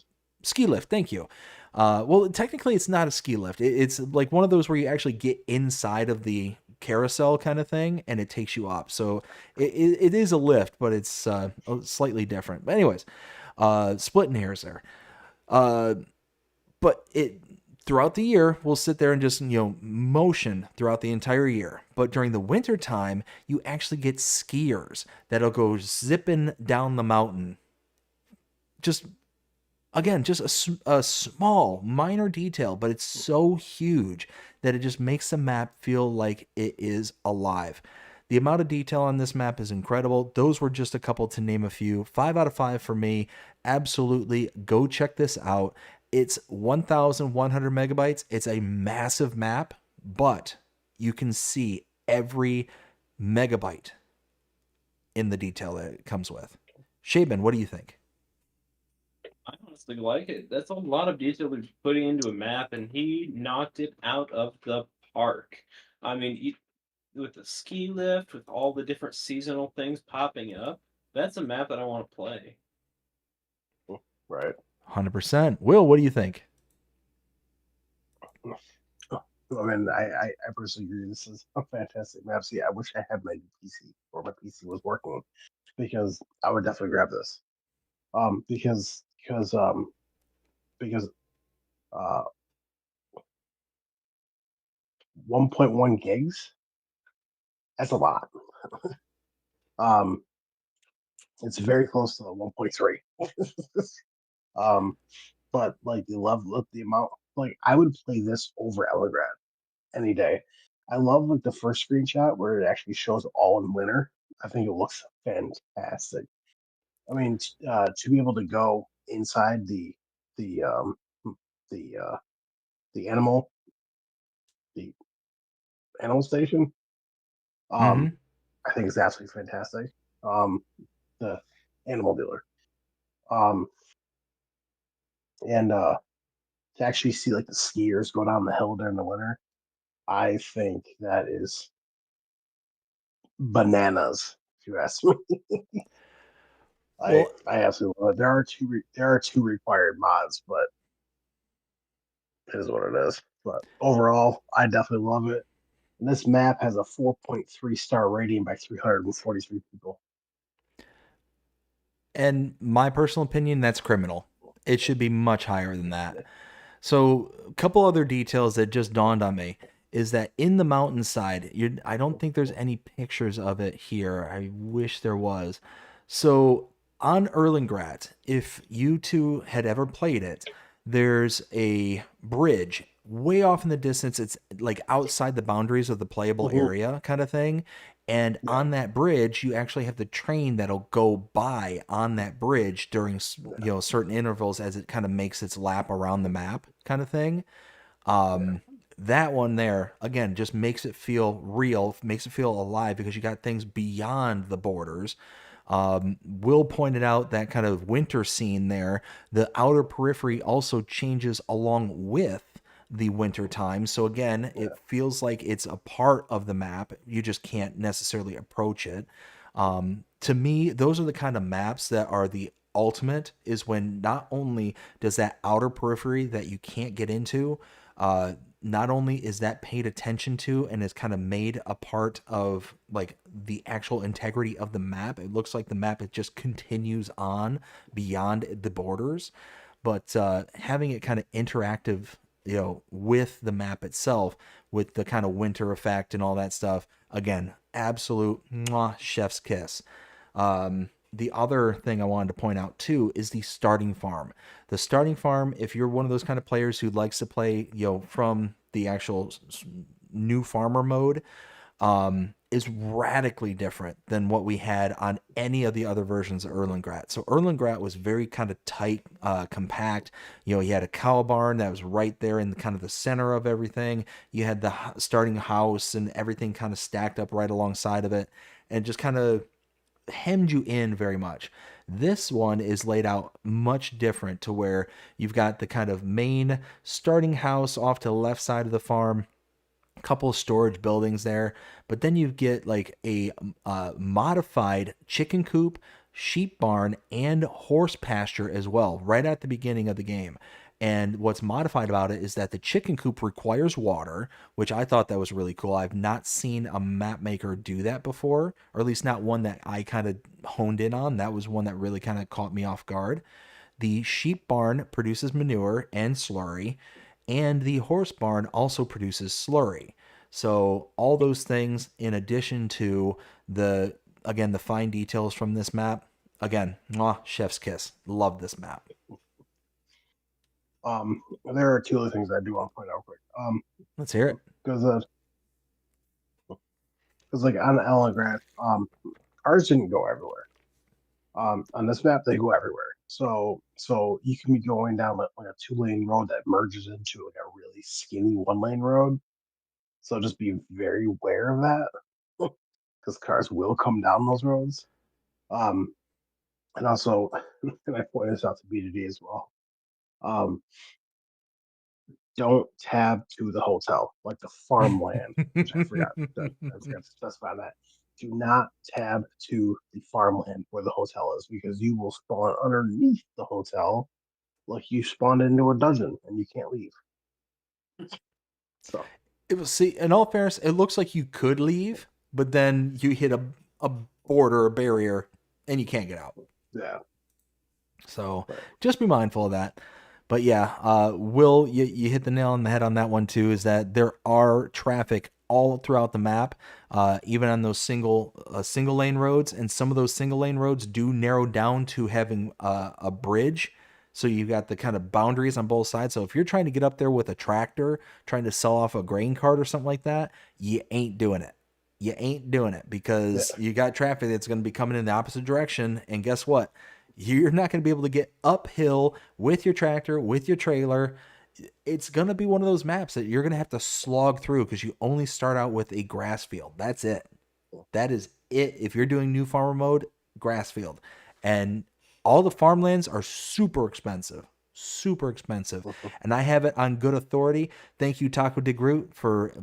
ski lift. Thank you. Well, technically it's not a ski lift. It's like one of those where you actually get inside of the carousel kind of thing and it takes you up. So it is a lift, but it's slightly different. But anyways, splitting hairs there. But throughout the year, we'll sit there and just, motion throughout the entire year. But during the winter time, you actually get skiers that'll go zipping down the mountain. Just a small, minor detail, but it's so huge that it just makes the map feel like it is alive. The amount of detail on this map is incredible. Those were just a couple to name a few. 5 out of 5 for me. Absolutely, go check this out. It's 1,100 megabytes. It's a massive map, but you can see every megabyte in the detail that it comes with. Shaben, what do you think? I honestly like it. That's a lot of detail he's putting into a map, and he knocked it out of the park. I mean, with the ski lift, with all the different seasonal things popping up, That's a map that I want to play. Right. 100%. Will, what do you think? I mean, I personally agree. This is a fantastic map. See, I wish I had my PC or my PC was working because I would definitely grab this. Because 1.1 gigs. That's a lot. Um, it's very close to the 1.3. But like the level of the amount, like I would play this over Elgrad any day. I love like the first screenshot where it actually shows all in winter. I think it looks fantastic. I mean, to be able to go inside the the uh, the the animal station, Mm-hmm. I think it's absolutely fantastic. The animal dealer, um, and to actually see like the skiers go down the hill during the winter, I think that is bananas. If you ask me, I Well, I absolutely love it. There are two required mods, but it is what it is. But overall, I definitely love it. And this map has a 4.3 star rating by 343 people. and my personal opinion, that's criminal. It should be much higher than that. So, a couple other details that just dawned on me is that in the mountainside, I don't think there's any pictures of it here. I wish there was. So, on Erlengrat, if you two had ever played it, there's a bridge way off in the distance. It's like outside the boundaries of the playable area, kind of thing. And Yeah, on that bridge, you actually have the train that'll go by on that bridge during certain intervals as it kind of makes its lap around the map, kind of thing. yeah, That one there again just makes it feel real, makes it feel alive because you got things beyond the borders. Will pointed out that kind of winter scene there. The outer periphery also changes along with the winter time. So again, yeah, it feels like it's a part of the map. You just can't necessarily approach it. To me, those are the kind of maps that are the ultimate, is when not only does that outer periphery that you can't get into, not only is that paid attention to and is kind of made a part of like the actual integrity of the map. It looks like the map, it just continues on beyond the borders, but having it kind of interactive, with the map itself, with the kind of winter effect and all that stuff. Again, absolute mwah, chef's kiss. The other thing I wanted to point out too is the starting farm. The starting farm, if you're one of those kind of players who likes to play, from the actual new farmer mode, is radically different than what we had on any of the other versions of Erlengrat. So Erlengrat was very kind of tight, compact. You had a cow barn that was right there in kind of the center of everything. You had the starting house and everything kind of stacked up right alongside of it, and just kind of hemmed you in very much. This one is laid out much different, to where you've got the kind of main starting house off to the left side of the farm, a couple of storage buildings there, but then you get like a modified chicken coop, sheep barn, and horse pasture as well, right at the beginning of the game. And what's modified about it is that the chicken coop requires water, which I thought that was really cool. I've not seen a map maker do that before, or at least not one that I kind of honed in on. That was one that really kind of caught me off guard. The sheep barn produces manure and slurry, and the horse barn also produces slurry. So all those things, in addition to the fine details from this map. Again, mwah, chef's kiss. Love this map. there are two other things I do want to point out quick. Let's hear it. Because like on Elgrad, cars didn't go everywhere. On this map, they go everywhere. So you can be going down like a 2-lane road that merges into like a really skinny 1-lane road. So just be very aware of that, because cars will come down those roads. Um, and also, and I point this out to BDD as well. Um, don't tab to the hotel, like the farmland, which I forgot to specify that. do not tab to the farmland where the hotel is, because you will spawn underneath the hotel like you spawned into a dungeon and you can't leave. So It was, see, in all fairness, it looks like you could leave, but then you hit a border, a barrier, and you can't get out. yeah, So just be mindful of that. But yeah, Will, you hit the nail on the head on that one too, is that there are traffic all throughout the map, even on those single lane roads. And some of those single lane roads do narrow down to having a bridge. So you've got the kind of boundaries on both sides. So if you're trying to get up there with a tractor, trying to sell off a grain cart or something like that, you ain't doing it. You ain't doing it, because you got traffic that's going to be coming in the opposite direction. And guess what? You're not going to be able to get uphill with your tractor, with your trailer. It's going to be one of those maps that you're going to have to slog through, because you only start out with a grass field. That's it. That is it. If you're doing new farmer mode, grass field. And all the farmlands are super expensive. Super expensive. And I have it on good authority. Thank you, Taco de Groot, for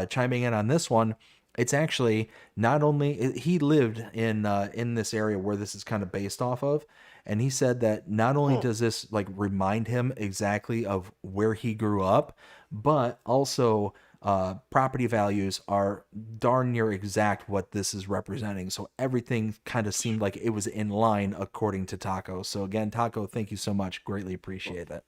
chiming in on this one. It's actually not only, he lived in this area where this is kind of based off of, and he said that not only does this like remind him exactly of where he grew up, but also property values are darn near exact what this is representing. So everything kind of seemed like it was in line according to Taco. So again, Taco, thank you so much. Greatly appreciate it.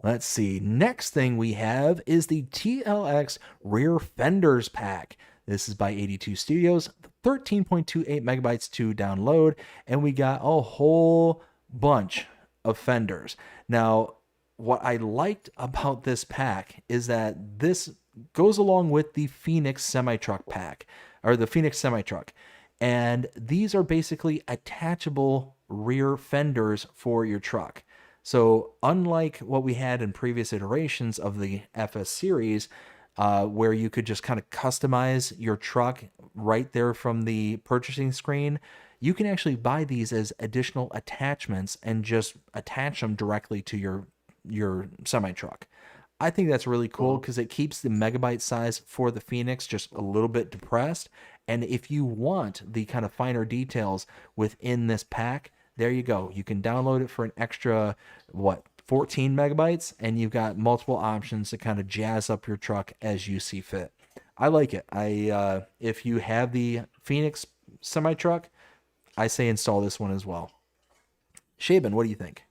Let's see. Next thing we have is the TLX Rear Fenders Pack. This is by 82 Studios, 13.28 megabytes to download, and we got a whole bunch of fenders. Now, what I liked about this pack is that this goes along with the Phoenix Semi-Truck pack, or the Phoenix Semi-Truck. And these are basically attachable rear fenders for your truck. So unlike what we had in previous iterations of the FS series, where you could just kind of customize your truck right there from the purchasing screen, you can actually buy these as additional attachments and just attach them directly to your semi-truck. I think that's really cool because it keeps the megabyte size for the Phoenix just a little bit depressed. And if you want the kind of finer details within this pack, there you go. You can download it for an extra, 14 megabytes, and you've got multiple options to kind of jazz up your truck as you see fit. I like it. If you have the Phoenix semi-truck, I say install this one as well. Shaban, what do you think?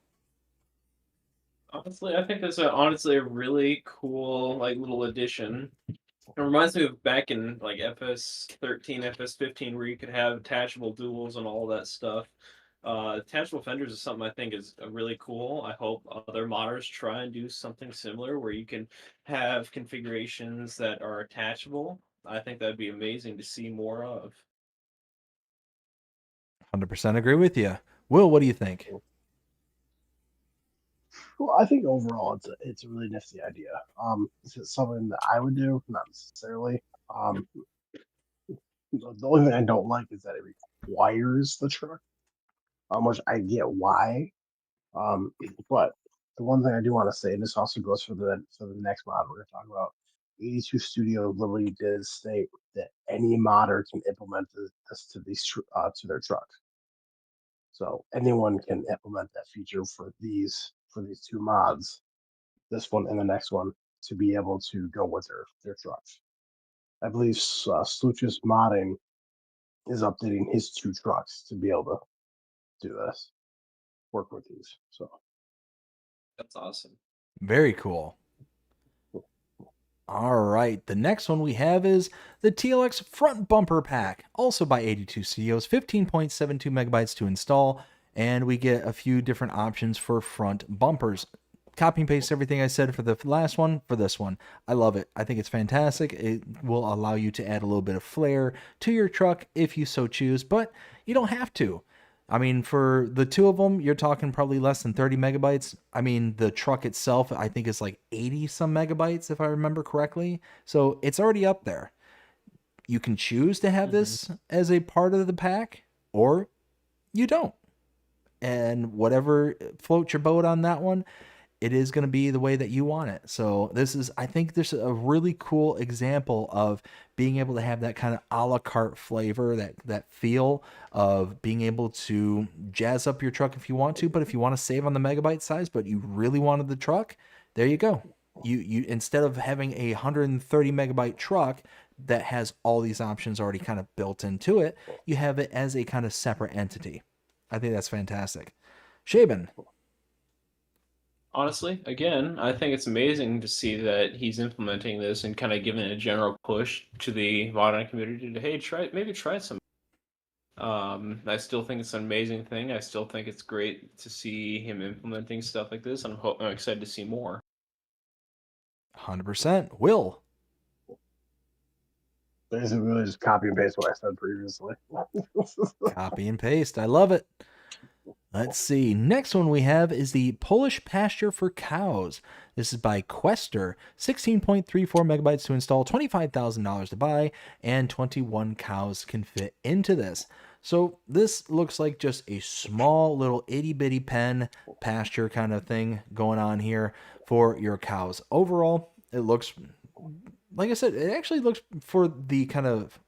Honestly, I think that's honestly a really cool little addition. It reminds me of back in FS13, FS15, where you could have attachable duals and all that stuff. Attachable fenders is something I think is really cool. I hope other modders try and do something similar where you can have configurations that are attachable. I think that'd be amazing to see more of. 100% agree with you. Will, what do you think? Well, I think overall it's a really nifty idea. Is it something that I would do? Not necessarily. The only thing I don't like is that it requires the truck, which I get why. But the one thing I do want to say, and this also goes for the next mod we're going to talk about, 82 Studio literally did state that any modder can implement this to to their truck. So anyone can implement that feature for these two mods, this one and the next one, to be able to go with their trucks. I believe Sluch's modding is updating his two trucks to be able to do this, work with these. So That's awesome. Very cool. All right, the next one we have is the TLX Front Bumper Pack, also by 82 Studios, 15.72 megabytes to install, and we get a few different options for front bumpers. Copy and paste everything I said for the last one for this one. I love it. I think it's fantastic. It will allow you to add a little bit of flair to your truck if you so choose, but you don't have to. I mean, for the two of them, you're talking probably less than 30 megabytes. I mean, the truck itself, I think, is like 80 some megabytes, if I remember correctly. So it's already up there. You can choose to have this as a part of the pack, or you don't. And whatever floats your boat on that one. it is going to be the way that you want it. So I think this is a really cool example of being able to have that kind of a la carte flavor, that feel of being able to jazz up your truck if you want to, but if you want to save on the megabyte size, but you really wanted the truck, there you go. You instead of having a 130 megabyte truck that has all these options already kind of built into it, you have it as a kind of separate entity. I think that's fantastic. Shaben. Honestly, again, I think it's amazing to see that he's implementing this and kind of giving a general push to the modern community to, hey, try some. I still think it's an amazing thing. I still think it's great to see him implementing stuff like this. I'm excited to see more. 100%. Will. Basically, really just copy and paste what I said previously. Copy and paste. I love it. Let's see. Next one we have is the Polish pasture for cows. This is by Quester. 16.34 megabytes to install, $25,000 to buy, and 21 cows can fit into this. So this looks like just a small little itty bitty pen pasture kind of thing going on here for your cows. Overall, it looks, like I said, it actually looks, for the kind of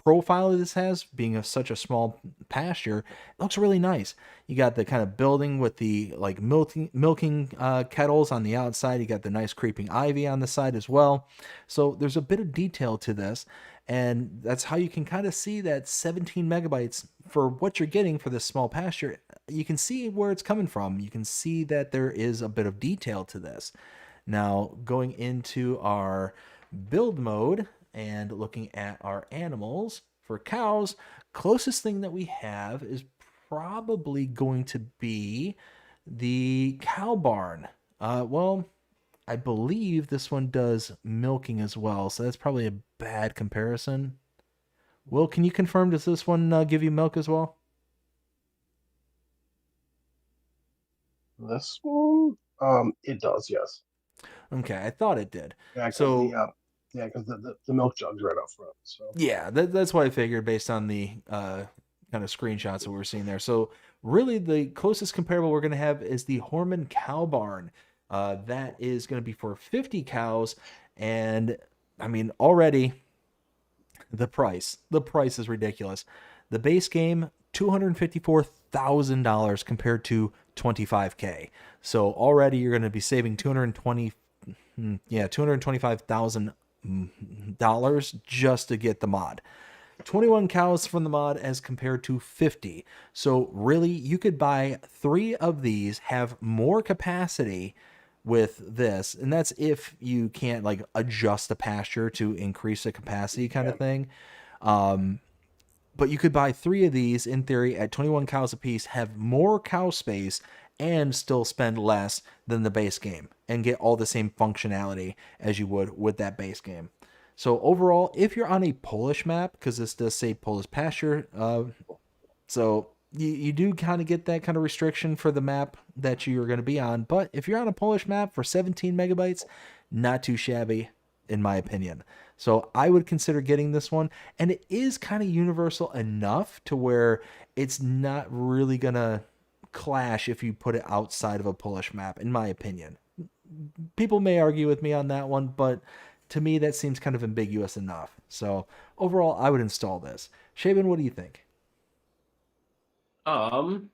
profile that this has, being such a small pasture, it looks really nice. You got the kind of building with the like milking kettles on the outside. You got the nice creeping ivy on the side as well. So there's a bit of detail to this, and that's how you can kind of see that 17 megabytes for what you're getting for this small pasture. You can see where it's coming from. You can see that there is a bit of detail to this. Now, going into our build mode and looking at our animals for cows, closest thing that we have is probably going to be the cow barn. Well, I believe this one does milking as well, so that's probably a bad comparison. Will, can you confirm, does this one give you milk as well? This one, it does, yes. Okay, I thought it did. Yeah, because So the milk jug's right up front. So yeah, that's what I figured based on the kind of screenshots that we're seeing there. So really, the closest comparable we're going to have is the Horman Cow Barn. That is going to be for 50 cows, and I mean already the price is ridiculous. The base game, $254,000 compared to 25K. So already you're going to be saving $225,000 just to get the mod. 21 cows from the mod as compared to 50. So really, you could buy 3 of these, have more capacity with this, and that's if you can't like adjust the pasture to increase the capacity kind of thing. But you could buy 3 of these in theory at 21 cows a piece, have more cow space, and still spend less than the base game and get all the same functionality as you would with that base game. So overall, if you're on a Polish map, because this does say Polish pasture, so you do kind of get that kind of restriction for the map that you're going to be on. But if you're on a Polish map for 17 megabytes, not too shabby, in my opinion. So I would consider getting this one. And it is kind of universal enough to where it's not really going to clash if you put it outside of a Polish map, in my opinion. People may argue with me on that one, but to me, that seems kind of ambiguous enough. So overall, I would install this. Shaven, what do you think? I don't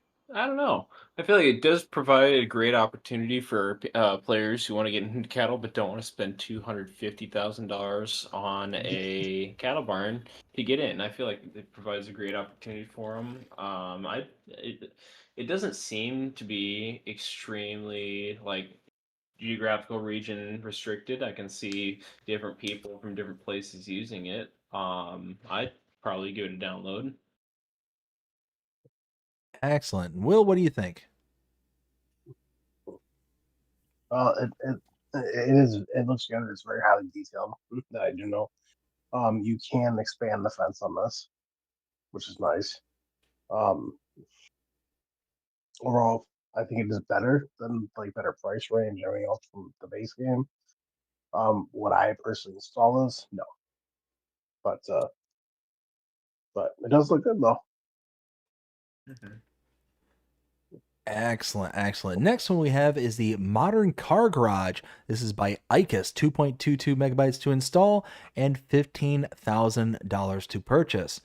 know. I feel like it does provide a great opportunity for players who want to get into cattle but don't want to spend $250,000 on a cattle barn to get in. I feel like it provides a great opportunity for them. It doesn't seem to be extremely like geographical region restricted. I can see different people from different places using it. I'd probably give it a download. Excellent. Will, what do you think? it looks good. It's very highly detailed. That I do know. You can expand the fence on this, which is nice. Overall, I think it is better than like better price range, everything else from the base game. Would I personally install this? No, but it does look good though. Excellent, excellent. Next one we have is the Modern Car Garage. This is by ICUS, 2.22 megabytes to install and $15,000 to purchase.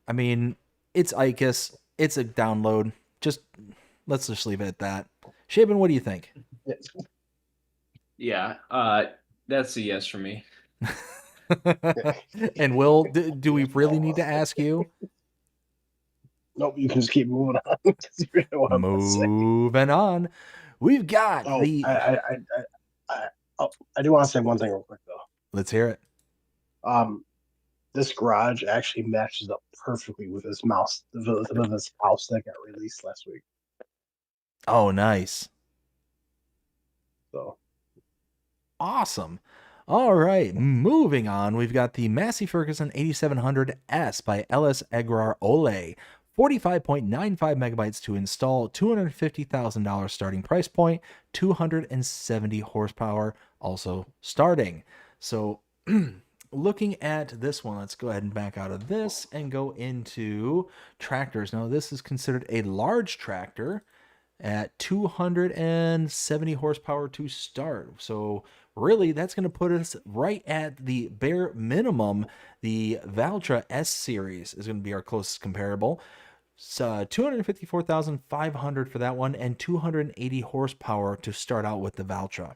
I mean, it's ICUS, it's a download. Let's just leave it at that. Shaban, what do you think? Yeah, that's a yes for me. And Will, do we really need to ask you? Nope, you can just keep moving on. 'Cause you know what I'm gonna say. Moving on, we've got Oh, the. I do want to say one thing real quick though. Let's hear it. This garage actually matches up perfectly with this mouse, with this house that got released last week. Oh, nice. So Awesome. All right, moving on. We've got the Massey Ferguson 8700S by LS Egrar Ole. 45.95 megabytes to install, $250,000 starting price point, 270 horsepower also starting. So looking at this one, let's go ahead and back out of this and go into tractors. Now, this is considered a large tractor at 270 horsepower to start. So really, that's going to put us right at the bare minimum. The Valtra S series is going to be our closest comparable. So 254,500 for that one, and 280 horsepower to start out with the Valtra.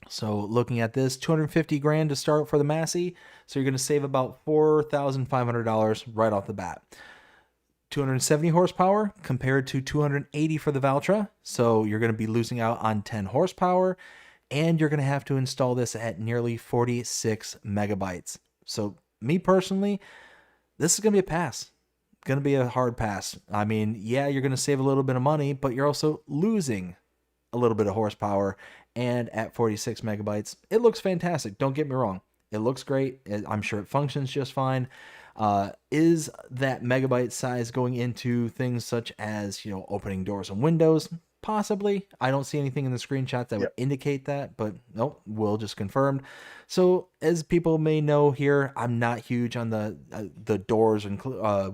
So looking at this, 250 grand to start for the Massey. So you're going to save about $4,500 right off the bat. 270 horsepower compared to 280 for the Valtra. So you're going to be losing out on 10 horsepower, and you're going to have to install this at nearly 46 megabytes. So me personally, this is going to be a pass. Going to be a hard pass. I mean, yeah, you're going to save a little bit of money, but you're also losing a little bit of horsepower. And at 46 megabytes, it looks fantastic. Don't get me wrong. It looks great. I'm sure it functions just fine. Is that megabyte size going into things such as, opening doors and windows? Possibly. I don't see anything in the screenshots that would indicate that, but nope, Will just confirmed. So as people may know here, I'm not huge on the doors and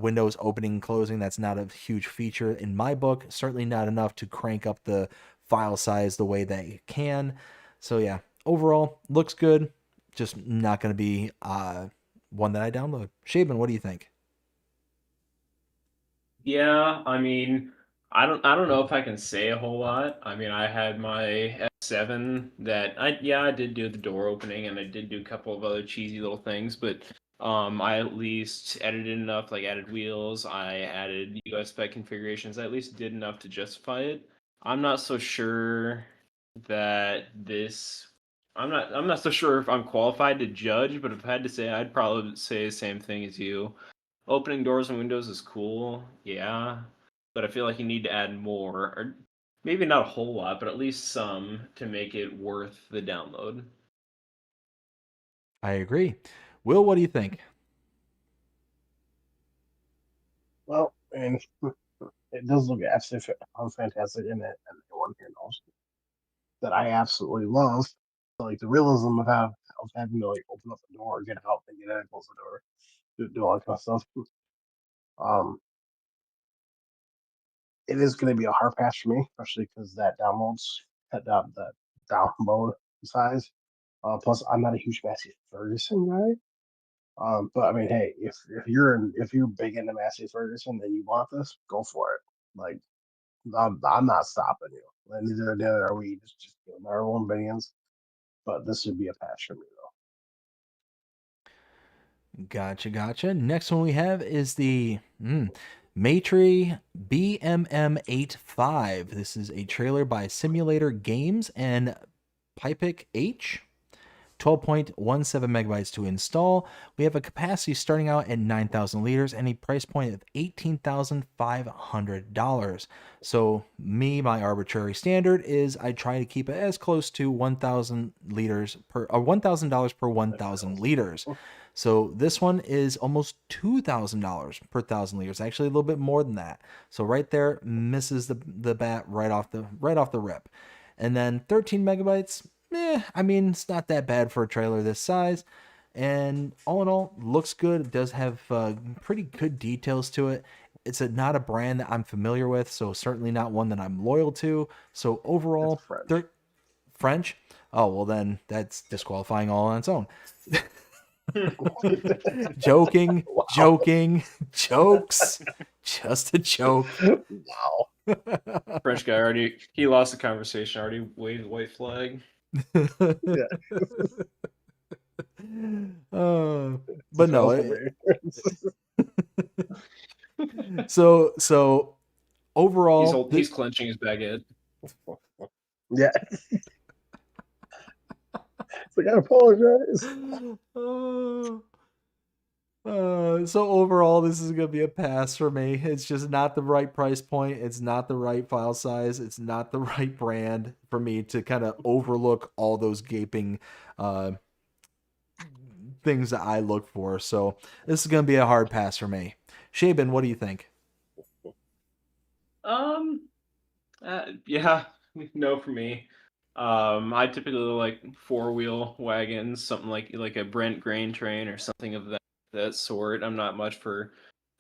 windows opening and closing. That's not a huge feature in my book. Certainly not enough to crank up the file size the way that it can. So yeah, overall looks good. Just not going to be one that I download. Shaban, what do you think? Yeah, I mean, I don't know if I can say a whole lot. I mean, I had my S7 that I did do the door opening, and I did do a couple of other cheesy little things, but I at least edited enough, like added wheels, I added US spec configurations. I at least did enough to justify it. I'm not so sure that this I'm not so sure if I'm qualified to judge, but if I had to say, I'd probably say the same thing as you. Opening doors and windows is cool, yeah, but I feel like you need to add more, or maybe not a whole lot, but at least some to make it worth the download. I agree. Will, what do you think? well, and it does look absolutely fantastic in it, and one here knows that I absolutely love. Like the realism of having to like open up the door, get out, and get in, close the door, do all that kind of stuff. Um, it is going to be a hard pass for me, especially because that that download size. Plus, I'm not a huge Massey Ferguson guy. But I mean, hey, if you're big into Massey Ferguson and you want this, go for it. Like, I'm not stopping you. And neither are we. Just our own opinions. But this would be a pass for me, though. Gotcha. Next one we have is the Matry BMM85. This is a trailer by Simulator Games and Pipic H. 12.17 megabytes to install. We have a capacity starting out at 9,000 liters and a price point of $18,500. So my arbitrary standard is I try to keep it as close to 1,000 liters per, or $1,000 per 1,000 liters. So this one is almost $2,000 per 1,000 liters. Actually, a little bit more than that. So right there misses the bat right off the rip. And then 13 megabytes. I mean, it's not that bad for a trailer this size. And all in all, looks good. It does have pretty good details to it. it's not a brand that I'm familiar with, so certainly not one that I'm loyal to. So overall, It's French. they're French. Oh, well then that's disqualifying all on its own. Joking, Wow. joking, jokes. Just a joke. Wow. French guy already he lost the conversation. Already waved white flag. Yeah. But no. So overall, He's clenching his baguette. Yeah. It's like, I apologize. So overall, this is gonna be a pass for me. It's just not the right price point. It's not the right file size. It's not the right brand for me to kind of overlook all those gaping things that I look for. So this is gonna be a hard pass for me. Shaben, what do you think? Yeah, no for me. I typically like 4-wheel wagons, something like a Brent grain train or something of that sort. I'm not much for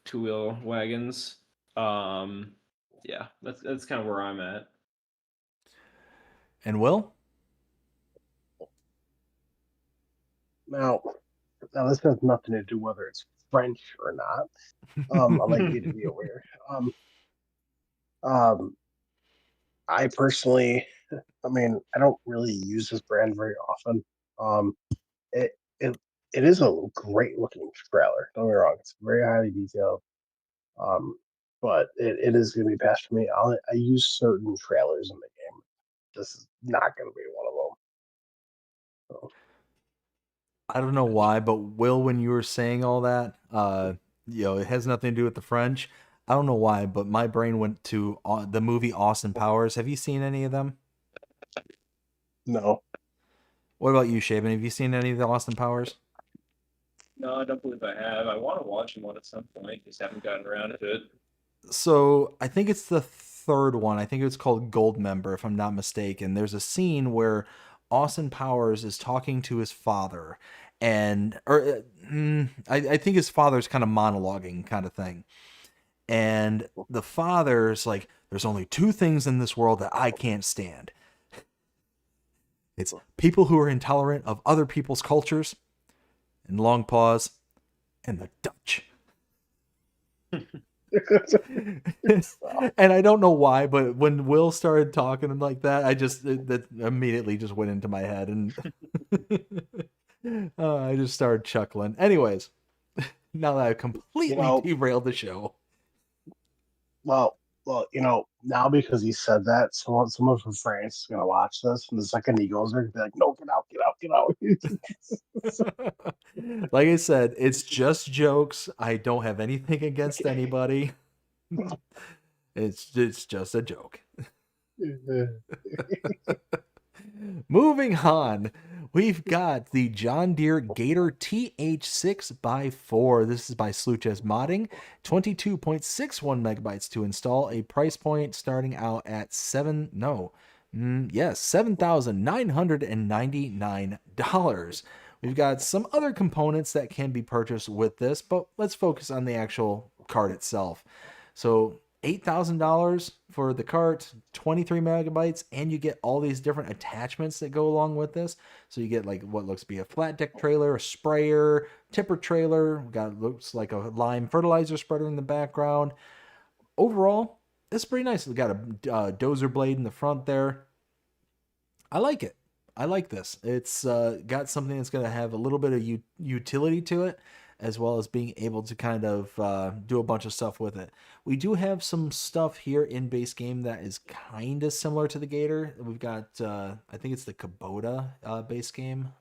2-wheel wagons. Yeah, that's kind of where I'm at. And Will? Now this has nothing to do whether it's French or not. I'd like you to be aware. I personally, I mean, I don't really use this brand very often. Um, it it it is a great looking trailer. Don't get me wrong; it's very highly detailed. Um, but it is going to be passed for me. I use certain trailers in the game. This is not going to be one of them. So, I don't know why, but Will, when you were saying all that, it has nothing to do with the French. I don't know why, but my brain went to the movie Austin Powers. Have you seen any of them? no, What about you, Shaven? Have you seen any of the Austin Powers? No, I don't believe I have. I want to watch one at some point. Just haven't gotten around to it. So I think it's the third one. I think it's called Gold Member, if I'm not mistaken. There's a scene where Austin Powers is talking to his father, I think his father's kind of monologuing kind of thing. And the father's like, there's only two things in this world that I can't stand. It's people who are intolerant of other people's cultures, and long pause, and the Dutch. And I don't know why, but when Will started talking like that, that immediately just went into my head, and I just started chuckling. Anyways, now that I've completely derailed the show. Well, now because he said that, someone from France is gonna watch this, and the second he goes there, he'll be like, "No, get out, get out, get out." Like I said, it's just jokes. I don't have anything against anybody. It's just a joke. Moving on, we've got the John Deere Gator TH6x4. This is by Sluches Modding. 22.61 megabytes to install. A price point starting out at $7,999. We've got some other components that can be purchased with this, but let's focus on the actual card itself. So $8,000 for the cart, 23 megabytes, and you get all these different attachments that go along with this. So you get like what looks to be a flat deck trailer, a sprayer, tipper trailer. We got looks like a lime fertilizer spreader in the background. Overall, it's pretty nice. We got a dozer blade in the front there. I like it. I like this. It's got something that's going to have a little bit of utility to it, as well as being able to kind of do a bunch of stuff with it. We do have some stuff here in base game that is kind of similar to the Gator. We've got, I think it's the Kubota base game.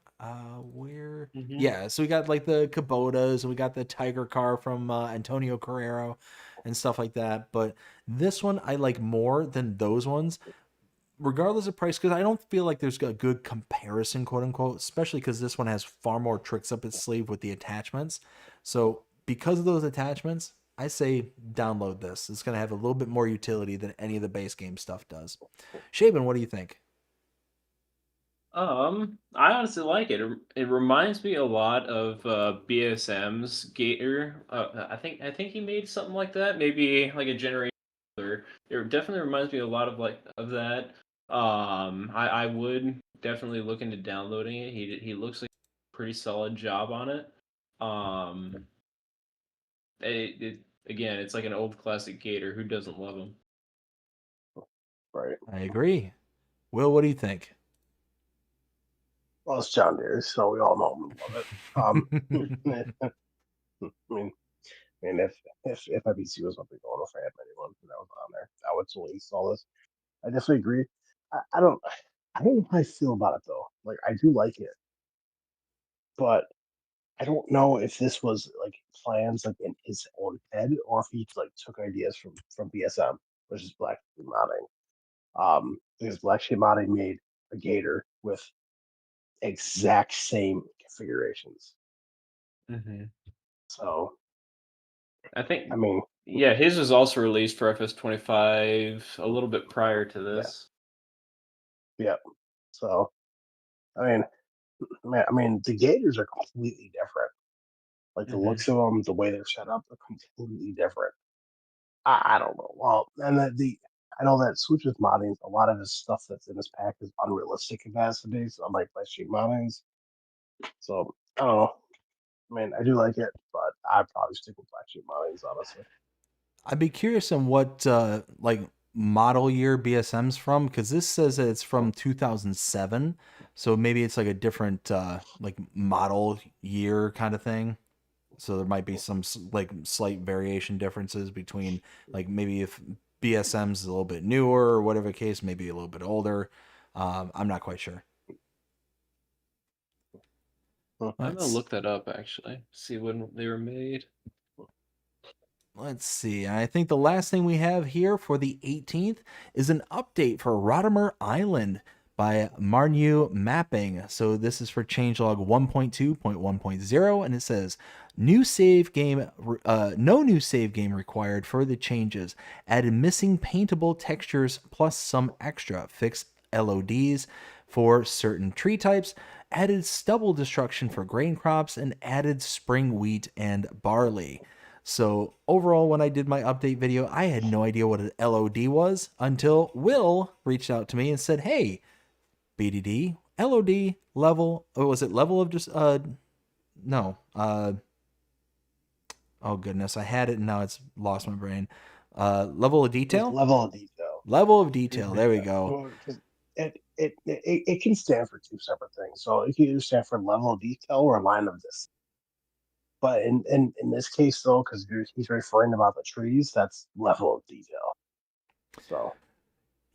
Yeah, so we got like the Kubotas, and we got the Tiger car from Antonio Carrero and stuff like that. But this one I like more than those ones, regardless of price, because I don't feel like there's a good comparison, quote unquote, especially because this one has far more tricks up its sleeve with the attachments. So because of those attachments, I say download this. It's going to have a little bit more utility than any of the base game stuff does. Shaben, what do you think? I honestly like it. It reminds me a lot of BSM's Gator. I think he made something like that, maybe like a generation older. It definitely reminds me a lot of that. I would definitely look into downloading it. He looks like a pretty solid job on it. Um, it again, it's like an old classic Gator. Who doesn't love him? Right. I agree. Will, what do you think? Well, it's John Deere, so we all know him and love it. I mean, if FBC was something going, if I had anyone that was on there, I would totally install this. I definitely agree. I don't know how I feel about it though. Like I do like it, but I don't know if this was like plans like in his own head or if he like took ideas from BSM, which is Black Sheep Modding. Because Black Sheep Modding made a Gator with exact same configurations. Mm-hmm. So I think I mean, Yeah, his was also released for FS25 a little bit prior to yeah, this. yeah. So I mean, the Gators are completely different. Like the Hmm. looks of them, the way they're set up, are completely different. I don't know. Well, and I know that Switch's modding, a lot of his stuff that's in his pack is unrealistic capacities, unlike Flash Sheet moddings. So I don't know. I mean, I do like it, but I'd probably stick with Black Sheep moddings, honestly. I'd be curious on what like model year BSM's from, because this says that it's from 2007, so maybe it's like a different like model year kind of thing. So there might be some like slight variation differences between like maybe if BSM's is a little bit newer or whatever the case, maybe a little bit older. I'm not quite sure. Hmm. I'm gonna Let's look that up actually. See when they were made. let's see. I think the last thing we have here for the 18th is an update for Rodimer Island by Marnew Mapping. So this is for changelog 1.2.1.0, and it says no new save game required for the changes. Added missing paintable textures plus some extra. Fixed LODs for certain tree types. Added stubble destruction for grain crops and added spring wheat and barley. So overall, when I did my update video, I had no idea what an LOD was until Will reached out to me and said, "Hey, BDD, LOD level. Oh, was it level of just no. Oh goodness, I had it and now it's lost my brain. Level of Just detail? level of detail. Level of detail. Mhm. There we Yeah, go. well, 'cause it can stand for two separate things. So it can either stand for level of detail or line of distance. But in this case, though, because he's referring about the trees, that's level of detail. So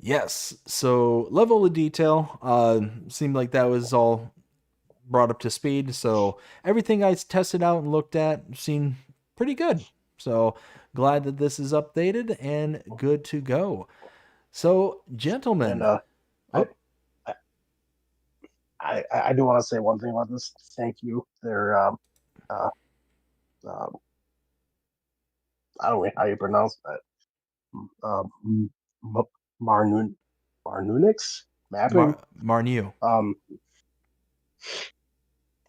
Yes. So level of detail seemed like that was all brought up to speed. So everything I tested out and looked at seemed pretty good. So glad that this is updated and good to go. So, and gentlemen, I, oh, I I do want to say one thing about this. Thank you. They're uh, um, I don't know how you pronounce that. Um, Marnun Marnunix mapping. Marnew. Um,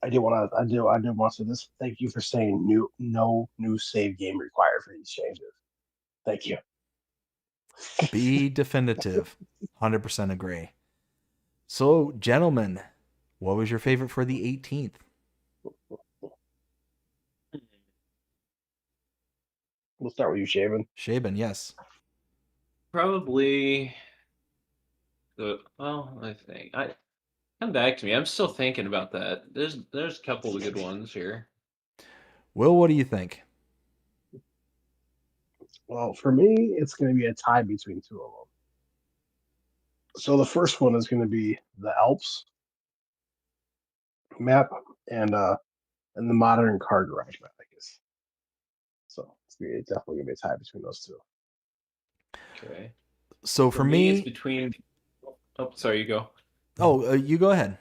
I do want to say this. Thank you for saying no new save game required for these changes. Thank you. Be definitive. 100% agree. So, gentlemen, what was your favorite for the 18th? We'll start with you, Shaven. Shaban, yes. Probably I think I come back to me. I'm still thinking about that. There's a couple of good ones here. Will, what do you think? Well, for me, it's going to be a tie between two of them. So the first one is going to be the Alps map and the modern car garage map, I guess. So it's definitely going to be a tie between those two. Okay. So For for me, it's me, between. Oh, sorry, you go. you go ahead.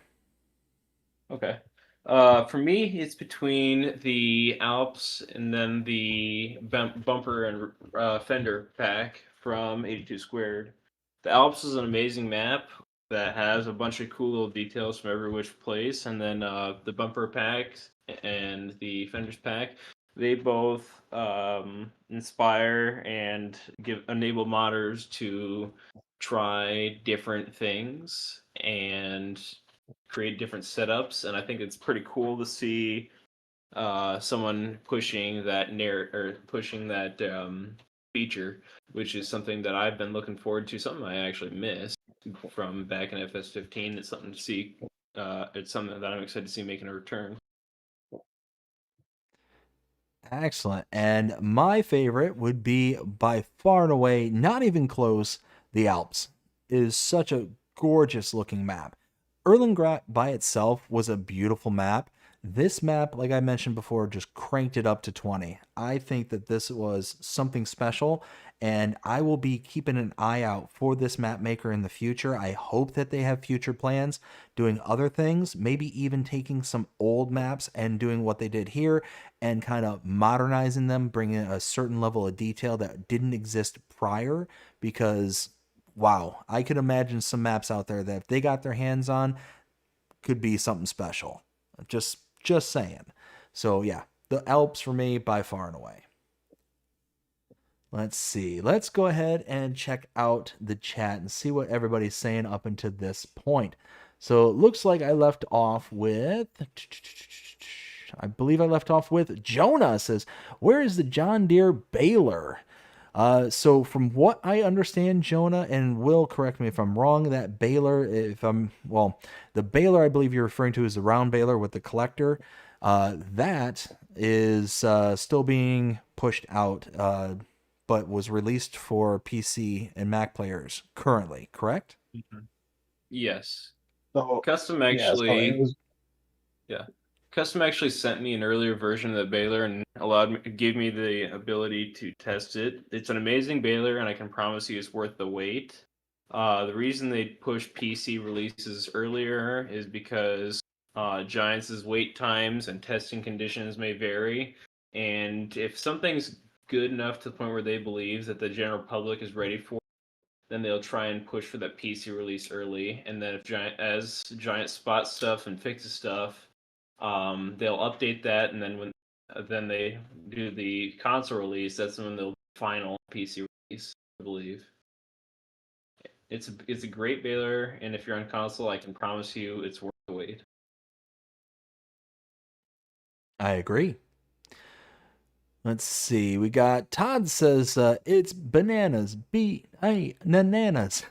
Okay. For me, it's between the Alps and then the bumper and fender pack from 82 Squared. The Alps is an amazing map. that has a bunch of cool little details from every which place, and then the bumper pack and the fenders pack, they both inspire and enable modders to try different things and create different setups. And I think it's pretty cool to see someone pushing that pushing that feature, which is something that I've been looking forward to, something I actually missed from back in FS15. It's something to see. It's something that I'm excited to see making a return. Excellent. And my favorite would be by far and away, not even close, the Alps. It is such a gorgeous looking map. Erlengrad by itself was a beautiful map. This map, like I mentioned before, just cranked it up to 20. I think that this was something special, and I will be keeping an eye out for this map maker in the future. I hope that they have future plans doing other things, maybe even taking some old maps and doing what they did here and kind of modernizing them, bringing a certain level of detail that didn't exist prior. Because wow, I could imagine some maps out there that if they got their hands on could be something special. Just saying. So yeah, the Alps for me by far and away. Let's see. Let's go ahead and check out the chat and see what everybody's saying up until this point. So it looks like I left off with, I believe I left off with Jonah says, where is the John Deere baler? So from what I understand, Jonah, and Will correct me if I'm wrong, that baler, the baler I believe you're referring to is the round baler with the collector. That is still being pushed out, but was released for PC and Mac players currently, correct? Mm-hmm. Yes. So Custom actually sent me an earlier version of the baler and gave me the ability to test it. It's an amazing baler, and I can promise you it's worth the wait. The reason they push PC releases earlier is because Giants' wait times and testing conditions may vary, and if something's good enough to the point where they believe that the general public is ready for, then they'll try and push for that PC release early. And then if Giant spots stuff and fixes stuff, they'll update that, and then then they do the console release, that's when they'll final PC release, I believe. It's a great baler, and if you're on console, I can promise you it's worth the wait. I agree. Let's see. We got Todd says it's bananas. Bananas.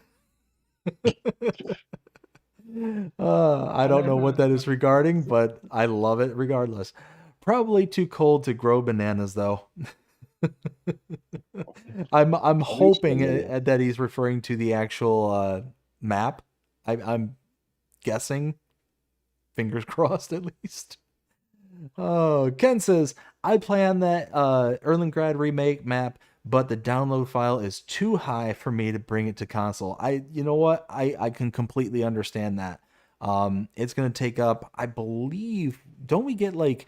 I don't know what that is regarding, but I love it regardless. Probably too cold to grow bananas though. I'm hoping that he's referring to the actual map. I'm guessing. Fingers crossed at least. Oh, Ken says, I plan that Erlengrad remake map, but the download file is too high for me to bring it to console. You know what? I can completely understand that. It's going to take up, I believe, don't we get like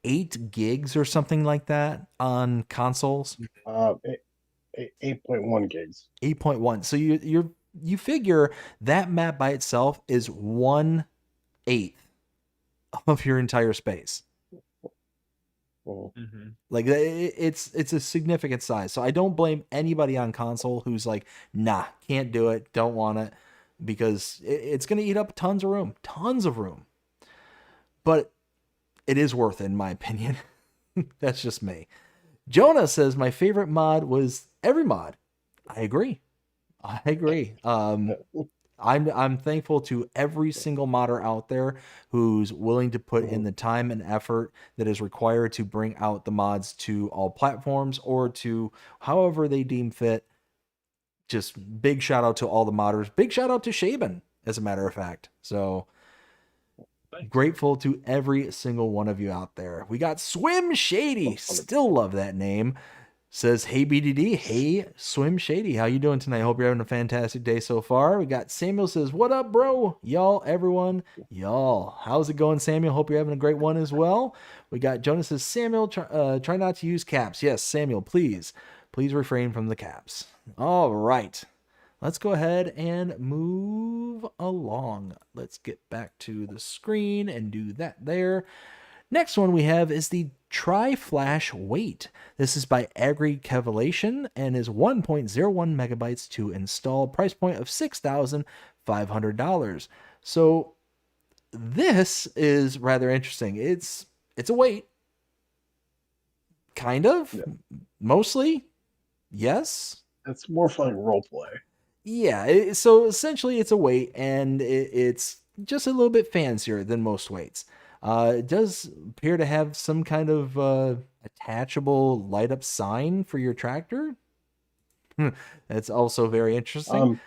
8 gigs or something like that on consoles? 8.1 gigs. 8.1. So you figure that map by itself is 1/8 of your entire space. Mm-hmm. Like it's a significant size. So I don't blame anybody on console who's like, nah, can't do it, don't want it, because it's going to eat up tons of room. But it is worth it, in my opinion. That's just me. Jonah says my favorite mod was every mod. I agree. I'm thankful to every single modder out there who's willing to put in the time and effort that is required to bring out the mods to all platforms or to however they deem fit. Just big shout out to all the modders. Big shout out to Shaban, as a matter of fact. So grateful to every single one of you out there. We got Swim Shady. Still love that name. Says, hey BDD, hey Swim Shady, how you doing tonight? Hope you're having a fantastic day so far. We got Samuel says, what up, bro? Y'all, everyone, y'all. How's it going, Samuel? Hope you're having a great one as well. We got Jonas says, Samuel, try not to use caps. Yes, Samuel, please refrain from the caps. All right, let's go ahead and move along. Let's get back to the screen and do that there. Next one we have is the Tri-Flash Weight. This is by AgriBusiness and is 1.01 megabytes to install. Price point of $6,500. So this is rather interesting. It's a weight, kind of, mostly, yes. It's more for like role play. Yeah, so essentially it's a weight, and it's just a little bit fancier than most weights. It does appear to have some kind of attachable light up sign for your tractor. That's also very interesting.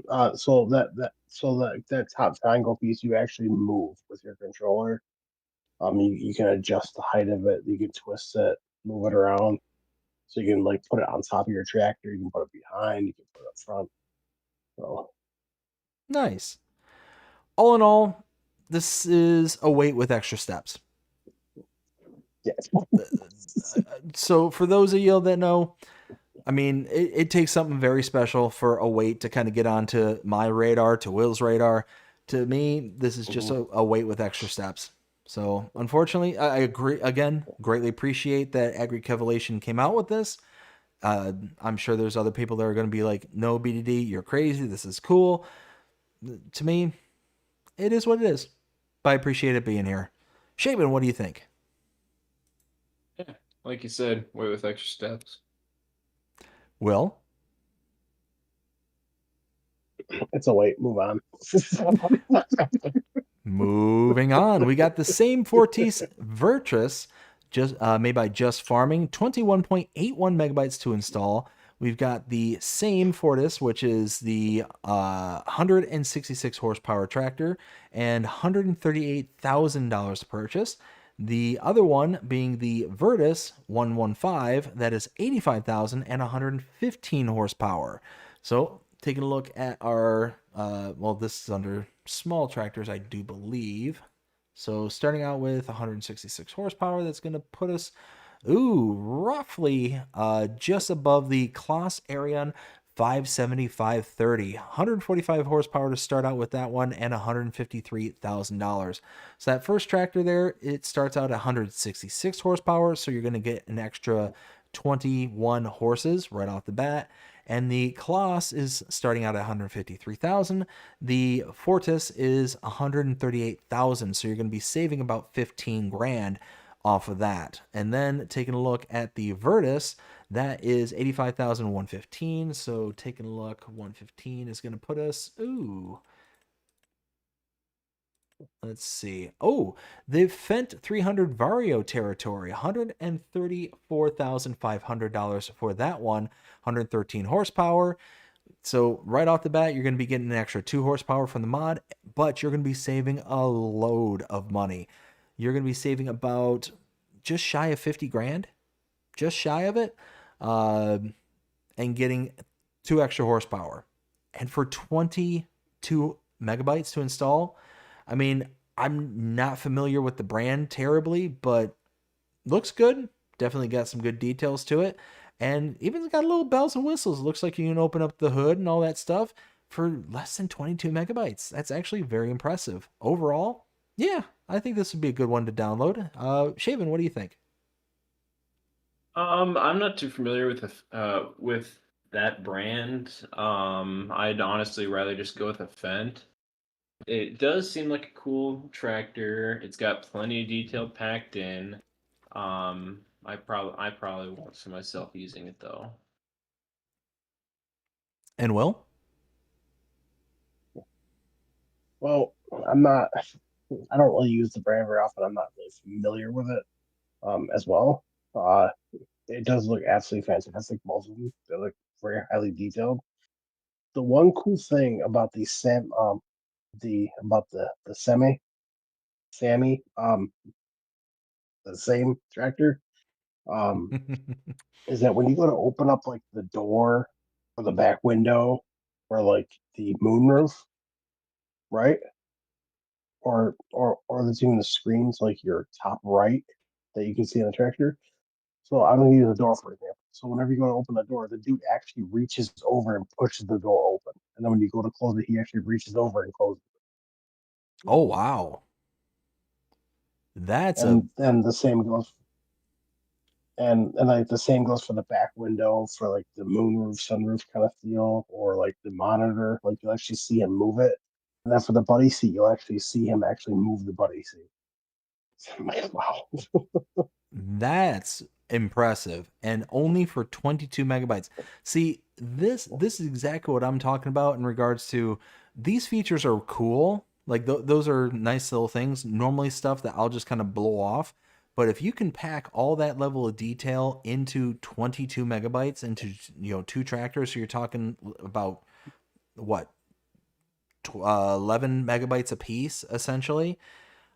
So that top triangle piece you actually move with your controller. You can adjust the height of it. You can twist it, move it around. So you can like put it on top of your tractor. You can put it behind. You can put it up front. So Nice. All in all, this is a weight with extra steps. yeah. So for those of you that know, I mean, it takes something very special for a weight to kind of get onto my radar, to Will's radar. To me, this is just a weight with extra steps. So unfortunately, I agree. Again, greatly appreciate that AgriBusiness came out with this. I'm sure there's other people that are going to be like, no, BDD, you're crazy. This is cool. To me, it is what it is. But I appreciate it being here. Shaban, what do you think? Yeah, like you said, way with extra steps. Will? It's a weight. Move on. Moving on, we got the same Fortis Virtus, just made by Just Farming, 21.81 megabytes to install. We've got the same Fortis, which is the 166 horsepower tractor and $138,000 to purchase. The other one being the Virtus 115, that is 85,000 and 115 horsepower. So taking a look at our, well, this is under small tractors, I do believe. So starting out with 166 horsepower, that's going to put us, roughly just above the Claas Arion 570/530. 145 horsepower to start out with that one, and $153,000. So that first tractor there, it starts out at 166 horsepower, so you're going to get an extra 21 horses right off the bat. And the Claas is starting out at 153,000. The Fortis is 138,000. So you're going to be saving about 15 grand off of that. And then taking a look at the Virtus, that is 85,115. So taking a look, 115 is going to put us, let's see. Oh, the Fendt 300 Vario territory, $134,500 for that one, 113 horsepower. So right off the bat, you're going to be getting an extra 2 horsepower from the mod, but you're going to be saving a load of money. You're going to be saving about just shy of 50 grand, just shy of it, and getting 2 extra horsepower. And for 22 megabytes to install, I mean, I'm not familiar with the brand terribly, but looks good. Definitely got some good details to it. And even got a little bells and whistles. Looks like you can open up the hood and all that stuff for less than 22 megabytes. That's actually very impressive. Overall, yeah, I think this would be a good one to download. Shaven, what do you think? I'm not too familiar with that brand. I'd honestly rather just go with a Fendt. It does seem like a cool tractor. It's got plenty of detail packed in. I probably won't see myself using it though. And Will? Well, I'm not. I don't really use the brand very often. I'm not really familiar with it as well. It does look absolutely fantastic. Most of them, they look very highly detailed. The one cool thing about the Sammy, the same tractor, is that when you go to open up like the door or the back window or like the moonroof, right? Or there's even the screens like your top right that you can see on the tractor. So I'm gonna use a door for example. So whenever you go to open the door, the dude actually reaches over and pushes the door open. And then when you go to close it, he actually reaches over and closes it. Oh wow. That's and then the same goes and like the same goes for the back window for like the moonroof, sunroof kind of feel, or like the monitor, like you'll actually see him move it. And then for the buddy seat, you'll actually see him actually move the buddy seat. I'm like, wow. That's impressive, and only for 22 megabytes. See, this is exactly what I'm talking about in regards to these features are cool. Like those are nice little things. Normally stuff that I'll just kind of blow off. But if you can pack all that level of detail into 22 megabytes into 2 tractors, so you're talking about what 11 megabytes a piece essentially.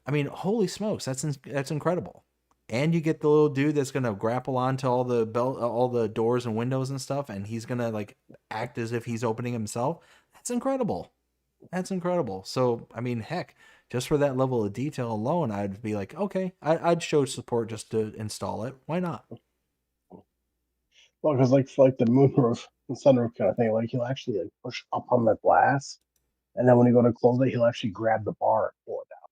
I mean, holy smokes, that's incredible. And you get the little dude that's gonna grapple onto all the doors and windows and stuff, and he's gonna like act as if he's opening himself. That's incredible. That's incredible. So I mean, heck, just for that level of detail alone, I'd be like, okay, I'd show support just to install it. Why not? Well, because like for like the moonroof and sunroof kind of thing, like he'll actually like push up on the glass, and then when you go to close it, he'll actually grab the bar and pull it down.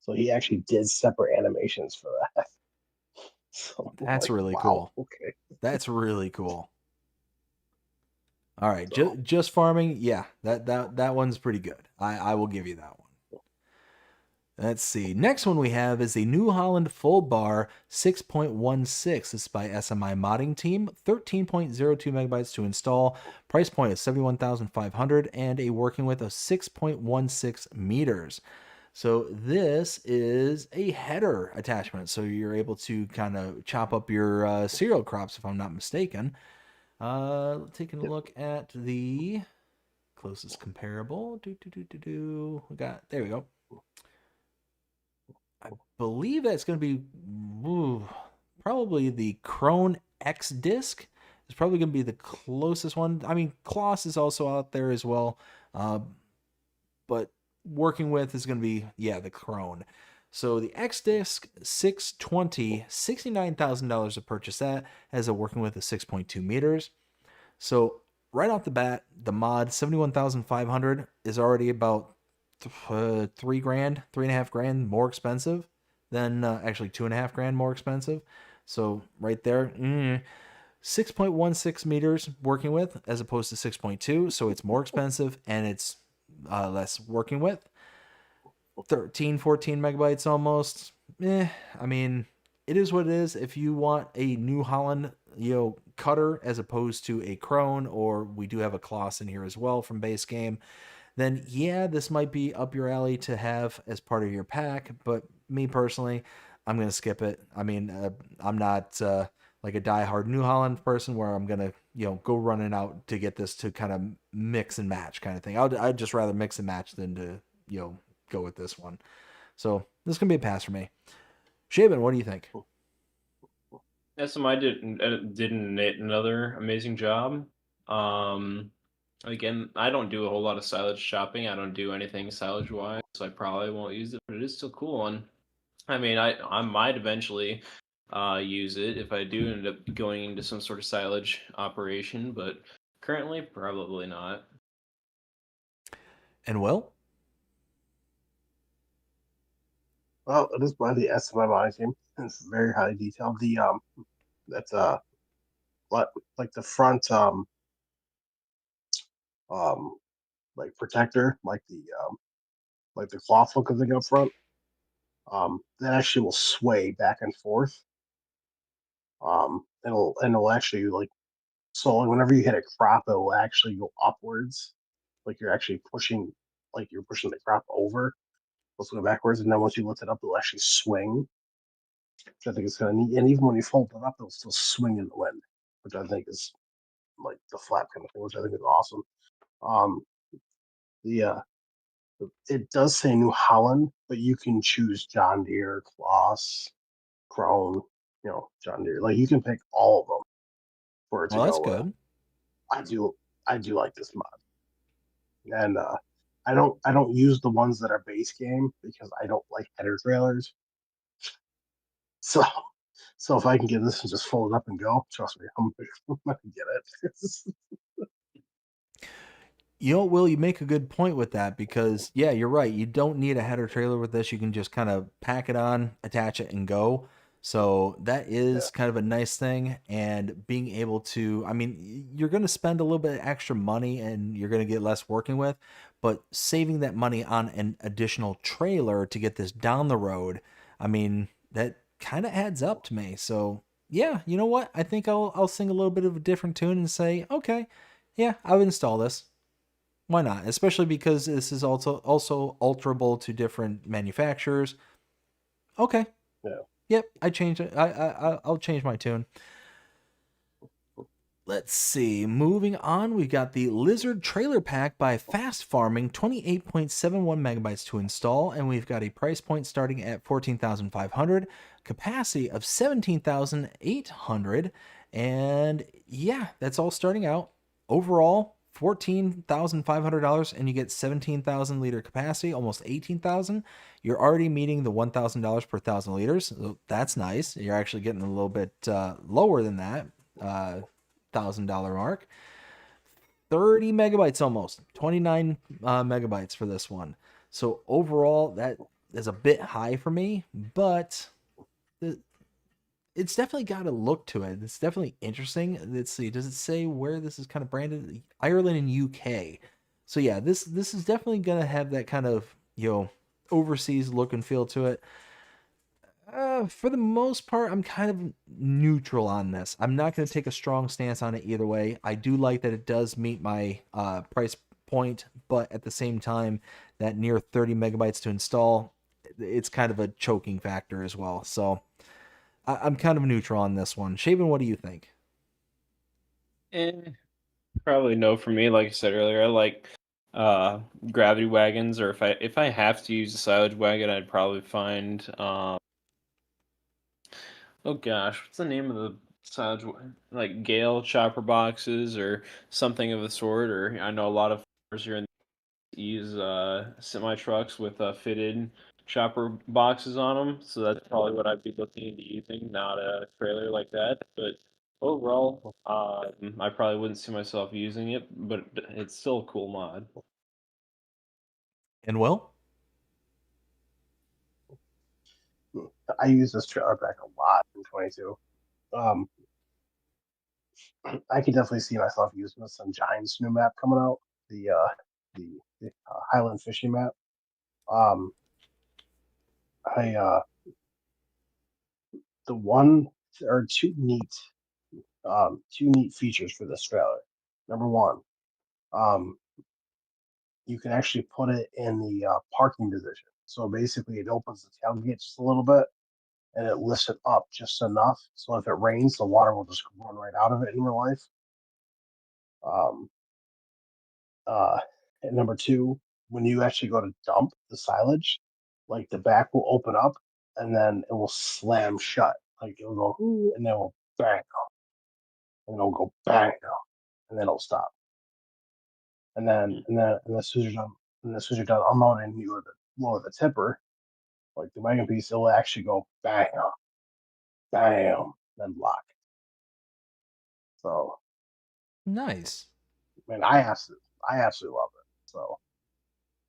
So he actually did separate animations for that. So That's like, really wow, cool. okay. That's really cool. All right, So, just farming, yeah, that one's pretty good. I will give you that one. Let's see. Next one we have is the New Holland Full Bar 6.16. This is by SMI Modding Team. 13.02 megabytes to install. Price point is 71,500 and a working width of 6.16 meters. So this is a header attachment. So you're able to kind of chop up your cereal crops, if I'm not mistaken. Taking a look at the closest comparable. We got, there we go. I believe that's going to be probably the Krone X disc. It's probably going to be the closest one. I mean, Kloss is also out there as well. But working with is going to be, yeah, the Krone. So the X disc 620, $69,000 to purchase that, has a working width of 6.2 meters. So right off the bat, the mod 71,500 is already about $3,000, $3.5 more expensive than actually $2.5 more expensive. So right there, 6.16 meters working with as opposed to 6.2. So it's more expensive and it's less working with. 13, 14 megabytes almost. I mean, it is what it is. If you want a New Holland, cutter as opposed to a Krone, or we do have a Kloss in here as well from base game, then yeah, this might be up your alley to have as part of your pack. But me personally, I'm going to skip it. I mean, I'm not like a diehard New Holland person where I'm going to, go running out to get this to kind of mix and match kind of thing. I'd just rather mix and match than to, go with this one. So this can be a pass for me. Shaban, what do you think? SMI did another amazing job. Again, I don't do a whole lot of silage shopping. I don't do anything silage wise, so I probably won't use it. But it is still cool, and I mean, I might eventually use it if I do end up going into some sort of silage operation, but currently probably not. And Will? well, it is by the SMI Modding Team. It's very highly detailed. The that's what like the front like protector, like the cloth looking thing up front, that actually will sway back and forth. It'll actually like, so whenever you hit a crop, it will actually go upwards, like you're actually pushing, like you're pushing the crop over. It'll go backwards, and then once you lift it up, it'll actually swing, which I think is kind of neat. And even when you fold it up, it'll still swing in the wind, which I think is like the flap kind of thing, which I think is awesome. Um, the it does say New Holland, but you can choose John Deere, Kloss, Krone, John Deere. Like you can pick all of them for it to Well, that's go good. I do like this mod, and I don't use the ones that are base game because I don't like header trailers. So So if I can get this and just fold it up and go, trust me, I'm gonna get it. You know, Will, you make a good point with that because, yeah, you're right. You don't need a header trailer with this. You can just kind of pack it on, attach it, and go. So that is kind of a nice thing. And being able to, I mean, you're going to spend a little bit of extra money and you're going to get less working with, but saving that money on an additional trailer to get this down the road, I mean, that kind of adds up to me. So, yeah, you know what? I think I'll sing a little bit of a different tune and say, okay, yeah, I would install this. Why not? Especially because this is also alterable to different manufacturers. Okay. Yeah. Yep. I changed it. I'll change my tune. Let's see. Moving on, we got the Lizard Trailer Pack by Fast Farming, 28.71 megabytes to install, and we've got a price point starting at 14,500, capacity of 17,800, and yeah, that's all starting out. Overall, $14,500, and you get 17,000 liter capacity, almost 18,000. You're already meeting the $1,000 per 1,000 liters. So that's nice. You're actually getting a little bit lower than that $1,000 mark. 30 megabytes almost, 29 megabytes for this one. So overall, that is a bit high for me, but it's definitely got a look to it. It's definitely interesting. Let's see. Does it say where this is kind of branded? Ireland and UK. So yeah, this is definitely gonna have that kind of, you know, overseas look and feel to it. For the most part, I'm kind of neutral on this. I'm not going to take a strong stance on it either way. I do like that it does meet my price point, but at the same time, that near 30 megabytes to install, it's kind of a choking factor as well. So I'm kind of neutral on this one. Shaven, what do you think? Probably no for me. Like I said earlier, I like gravity wagons, or if I have to use a silage wagon, I'd probably find oh gosh, what's the name of the silage like Gale chopper boxes or something of the sort. Or I know a lot of farmers here in use semi trucks with fitted chopper boxes on them, so that's probably what I'd be looking into using, not a trailer like that. But overall, I probably wouldn't see myself using it, but it's still a cool mod. And Will? I use this trailer pack a lot in 22. Um, I can definitely see myself using this on Giants' new map coming out, the Highland fishing map. Um, I the one or two neat features for this trailer. Number one, um, you can actually put it in the parking position. So basically, it opens the tailgate just a little bit and it lifts it up just enough. So if it rains, the water will just run right out of it in real life. Um, uh, and number two, when you actually go to dump the silage, like the back will open up and then it will slam shut. Like it'll go, "Ooh," and then it will bang, and it'll go bang, and then it'll stop. And as soon as you're done, unloading, you go to lower the tipper, like the wagon piece, it'll actually go bang, bam, then lock. So, Nice. man, I absolutely love it. So,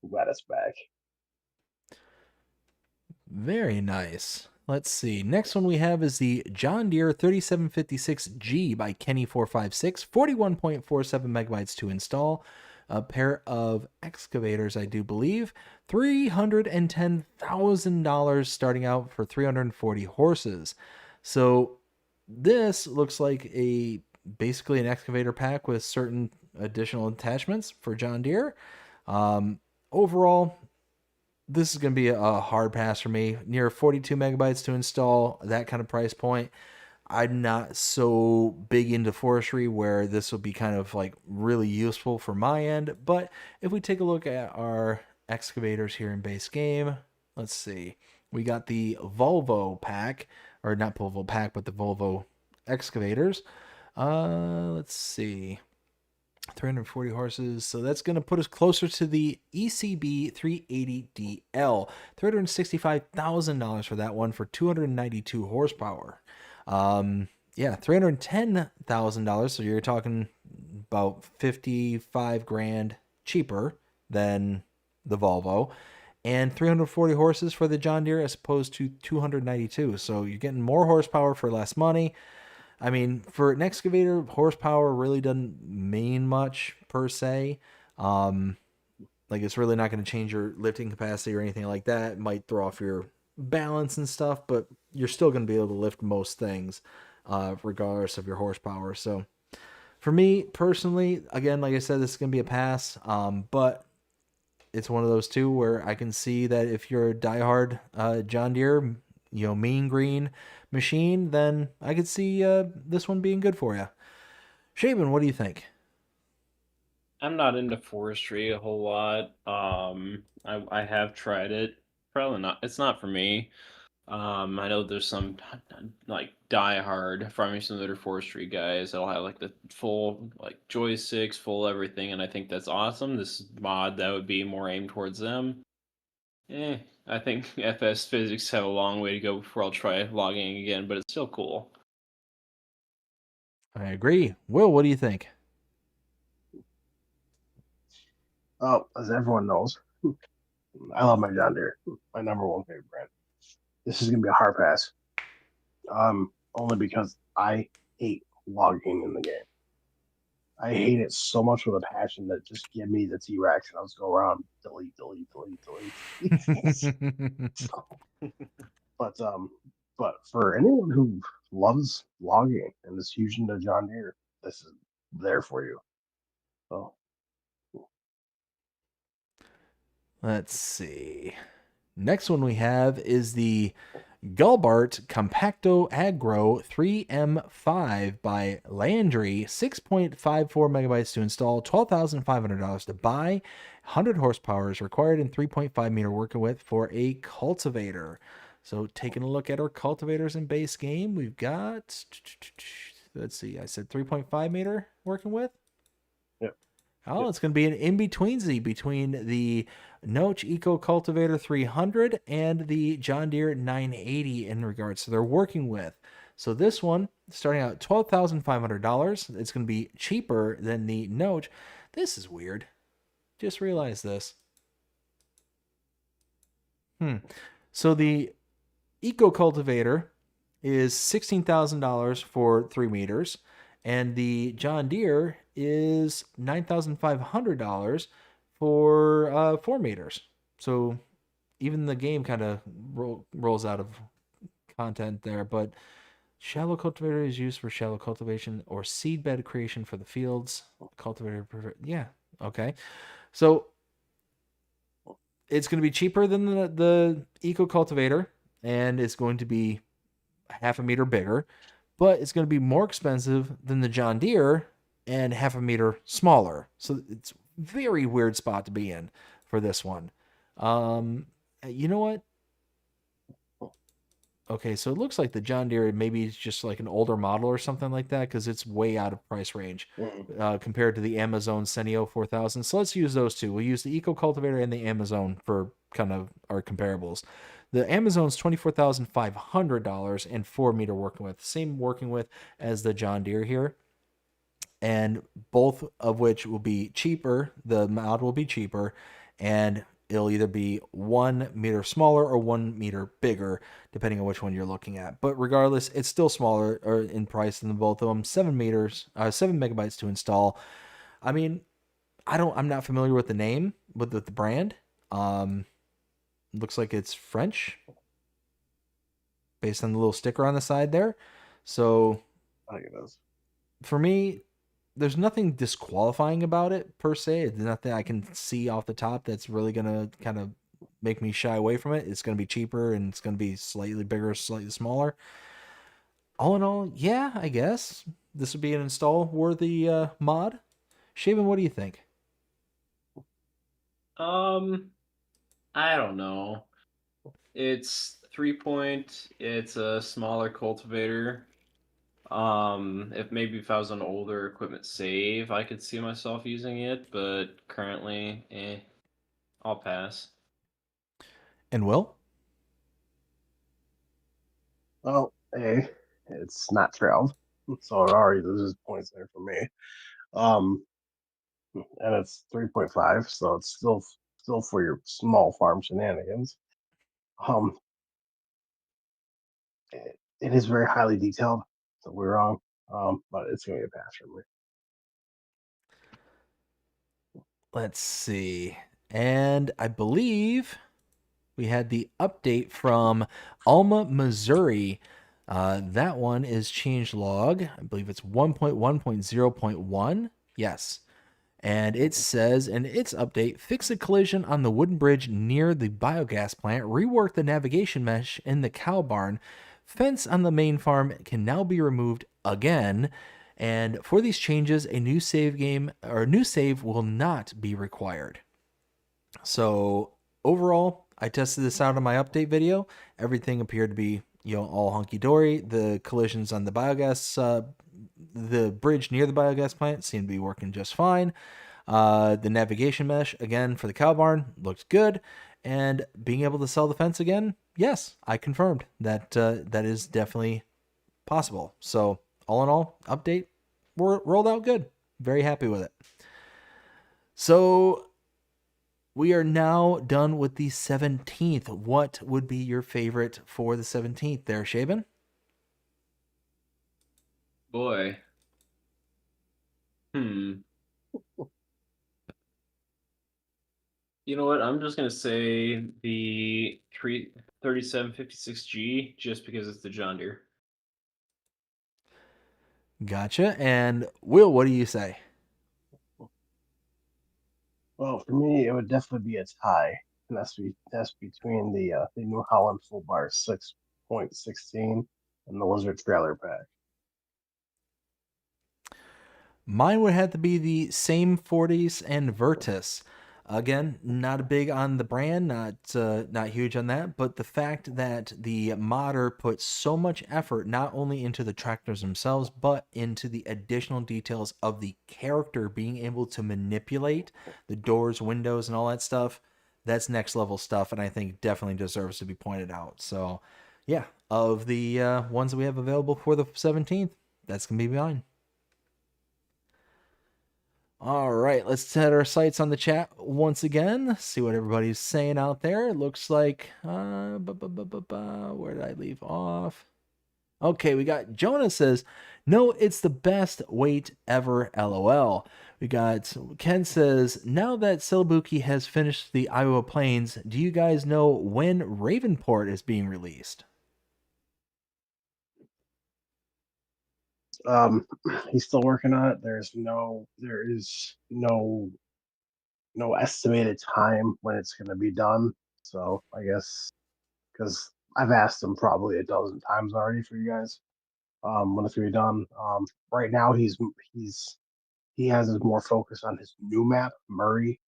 I'm glad it's back. Very nice. Let's see. Next one we have is the John Deere 3756G by Kenny456, 41.47 megabytes to install. A pair of excavators, I do believe. $310,000 starting out for 340 horses. So this looks like basically an excavator pack with certain additional attachments for John Deere. Overall, this is going to be a hard pass for me. Near 42 megabytes to install, that kind of price point. I'm not so big into forestry where this will be kind of like really useful for my end. But if we take a look at our excavators here in base game, let's see. We got the Volvo pack, or not Volvo pack, but the Volvo excavators. Let's see. 340 horses. So that's going to put us closer to the ECB 380DL. $365,000 for that one for 292 horsepower. Yeah, $310,000. So you're talking about 55 grand cheaper than the Volvo. And 340 horses for the John Deere as opposed to 292. So you're getting more horsepower for less money. I mean, for an excavator, horsepower really doesn't mean much per se. Like it's really not going to change your lifting capacity or anything like that. It might throw off your balance and stuff, but you're still going to be able to lift most things, regardless of your horsepower. So for me personally, again, like I said, this is going to be a pass. But it's one of those two where I can see that if you're a diehard John Deere, mean green machine, then I could see this one being good for you. Shaban, what do you think? I'm not into forestry a whole lot. I have tried it. Probably not. It's not for me. I know there's some like die-hard farming simulator forestry guys that'll have like the full like joysticks, full everything, and I think that's awesome. This mod that would be more aimed towards them. I think FS physics have a long way to go before I'll try logging again, but it's still cool. I agree. Will, what do you think? Oh, as everyone knows, I love my John Deere, my number one favorite brand. This is gonna be a hard pass. Only because I hate logging in the game. I hate it so much with a passion that just give me the T-Rex and I'll just go around delete, delete, delete, delete. So, but for anyone who loves logging and is huge into John Deere, this is there for you. So Let's see. Next one we have is the Gulbart Compacto Agro 3M5 by Landry. 6.54 megabytes to install, $12,500 to buy. 100 horsepower is required and 3.5 meter working width for a cultivator. So taking a look at our cultivators in base game, we've got, let's see, I said 3.5 meter working width. Oh, it's going to be an in-betweensy between the Noach Eco Cultivator 300 and the John Deere 980 in regards to their working with. So this one, starting out at $12,500, it's going to be cheaper than the Noach. This is weird. Just realized this. So the Eco Cultivator is $16,000 for 3 meters. And the John Deere is $9,500 for 4 meters. So even the game kind of rolls out of content there. But shallow cultivator is used for shallow cultivation or seedbed creation for the fields. Cultivator, yeah, okay. So it's going to be cheaper than the Eco Cultivator, and it's going to be half a meter bigger. But it's going to be more expensive than the John Deere and half a meter smaller. So it's a very weird spot to be in for this one. You know what? Okay, so it looks like the John Deere maybe is just like an older model or something like that because it's way out of price range compared to the Amazon Senio 4000. So let's use those two. We'll use the Eco Cultivator and the Amazon for kind of our comparables. The Amazon's $24,500 and 4 meter working width. Same working width as the John Deere here. And both of which will be cheaper. The mod will be cheaper. And it'll either be 1 meter smaller or 1 meter bigger, depending on which one you're looking at. But regardless, it's still smaller in price than both of them. 7 megabytes to install. I mean, I'm not familiar with the name, with the brand. Looks like it's French, based on the little sticker on the side there. So, I think it is. For me, there's nothing disqualifying about it per se. It's nothing I can see off the top that's really gonna kind of make me shy away from it. It's gonna be cheaper and it's gonna be slightly bigger, slightly smaller. All in all, yeah, I guess this would be an install worthy mod. Shaven, what do you think? I don't know. It's 3 point. It's a smaller cultivator. If I was on older equipment save, I could see myself using it, but currently, I'll pass. And Will? Well, A, it's not trailed, so it already loses points there for me. And it's 3.5, so it's still for your small farm shenanigans. Um, it is very highly detailed, so we're wrong. But it's gonna be a pass for me. Let's see. And I believe we had the update from Alma, Missouri. That one is change log. I believe it's 1.1.0.1. Yes. And it says in its update, fix a collision on the wooden bridge near the biogas plant, rework the navigation mesh in the cow barn, fence on the main farm can now be removed again. And for these changes, a new save will not be required. So overall, I tested this out in my update video. Everything appeared to be, all hunky-dory. The collisions on the biogas, the bridge near the biogas plant seemed to be working just fine. The navigation mesh, again, for the cow barn looked good. And being able to sell the fence again, yes, I confirmed that that is definitely possible. So all in all, update rolled out good. Very happy with it. So we are now done with the 17th. What would be your favorite for the 17th there, Shaban? Boy. You know what? I'm just gonna say the 3756G just because it's the John Deere. Gotcha. And Will, what do you say? Well, for me, it would definitely be a tie, and that's between the New Holland full bar 6.16 and the Lizard trailer pack. Mine would have to be the same 40s and Virtus. Again, not big on the brand, not huge on that, but the fact that the modder put so much effort not only into the tractors themselves, but into the additional details of the character being able to manipulate the doors, windows, and all that stuff, that's next level stuff, and I think definitely deserves to be pointed out. So, yeah, of the ones that we have available for the 17th, that's going to be mine. All right, let's set our sights on the chat once again. See what everybody's saying out there. It looks like, where did I leave off? Okay, we got Jonah says, no, it's the best wait ever, LOL. We got Ken says, now that Celebuki has finished the Iowa Plains, do you guys know when Ravenport is being released? He's still working on it. There is no estimated time when it's going to be done. So I guess because I've asked him probably a dozen times already for you guys when it's going to be done. Right now he has his more focus on his new map, Murray,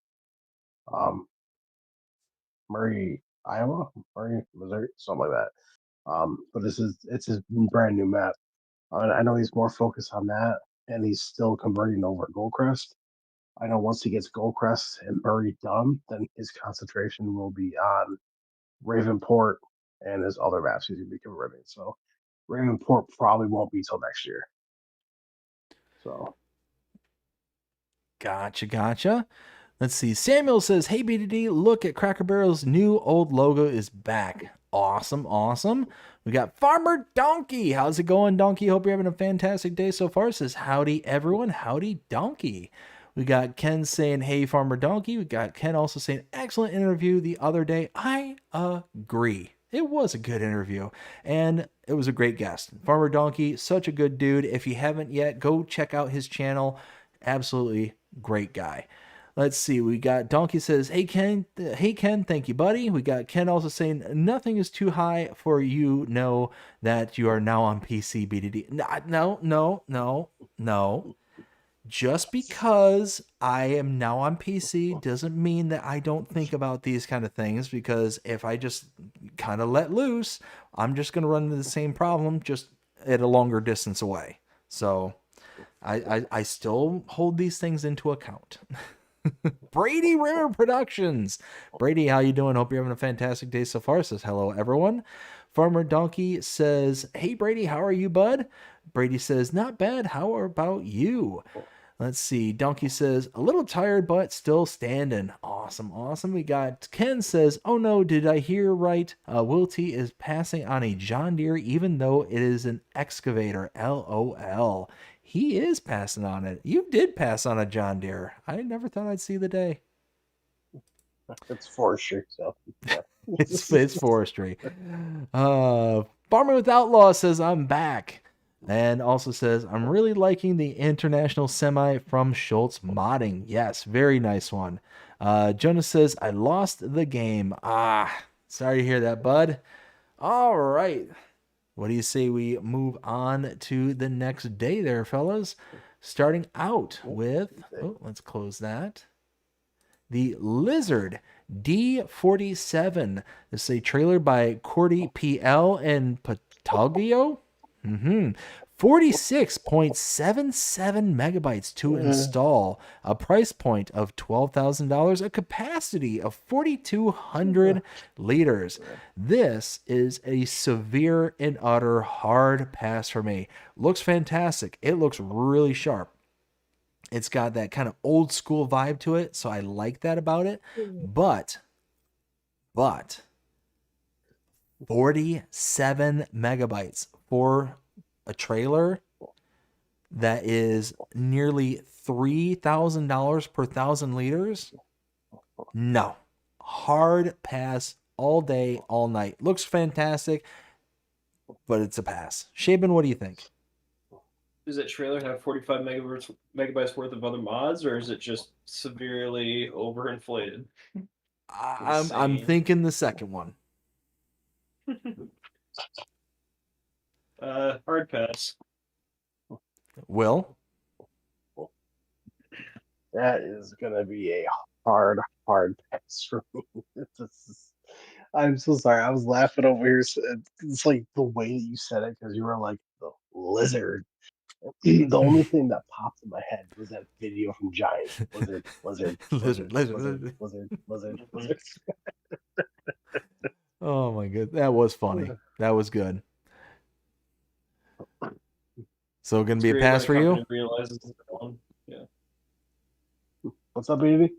Iowa, Murray, Missouri, something like that. But it's his brand new map. I know he's more focused on that, and he's still converting over at Goldcrest. I know once he gets Goldcrest and Murray done, then his concentration will be on Ravenport and his other maps he's going to be converting. So Ravenport probably won't be till next year. So Gotcha. Let's see. Samuel says, hey, BDD, look at Cracker Barrel's new old logo is back. Awesome. We got Farmer Donkey. How's it going, Donkey? Hope you're having a fantastic day so far. Says, howdy, everyone. Howdy, Donkey. We got Ken saying, hey, Farmer Donkey. We got Ken also saying, excellent interview the other day. I agree. It was a good interview, and it was a great guest. Farmer Donkey, such a good dude. If you haven't yet, go check out his channel. Absolutely great guy. Let's see. We got Donkey says, hey Ken, thank you, buddy. We got Ken also saying, nothing is too high for you. Know that you are now on PC, BDD. No. Just because I am now on PC doesn't mean that I don't think about these kind of things, because if I just kind of let loose, I'm just going to run into the same problem, just at a longer distance away. So I still hold these things into account. Brady River Productions. Brady, how you doing? Hope you're having a fantastic day so far. Says hello, everyone. Farmer Donkey says, hey, Brady, how are you, bud? Brady says, not bad. How about you? Let's see. Donkey says, a little tired, but still standing. Awesome, awesome. We got Ken says, oh no, did I hear right? WillT is passing on a John Deere, even though it is an excavator. LOL. He is passing on it. You did pass on a John Deere. I never thought I'd see the day. It's forestry, so yeah. It's forestry. Farmer with Outlaw says, I'm back. And also says, I'm really liking the international semi from Schultz Modding. Yes, very nice one. Jonas says, I lost the game. Sorry to hear that, bud. All right. What do you say we move on to the next day there, fellas? Starting out with, let's close that. The Lizard D47. This is a trailer by Cordy PL and Pataglio. 46.77 megabytes to install, a price point of $12,000, a capacity of 4,200 liters. This is a severe and utter hard pass for me. Looks fantastic. It looks really sharp. It's got that kind of old school vibe to it, so I like that about it. But 47 megabytes for a trailer that is nearly $3,000 per 1,000 liters? No. Hard pass all day, all night. Looks fantastic, but it's a pass. Shaban, what do you think? Does that trailer have 45 megabytes worth of other mods, or is it just severely overinflated? I'm thinking the second one. Hard pass. Will? That is gonna be a hard pass for me. I'm so sorry. I was laughing over here. It's like the way that you said it, because you were like the lizard. The only thing that popped in my head was that video from Giants. Lizard. Oh my god, that was funny. That was good. So gonna be a pass for you? Yeah. What's up, baby?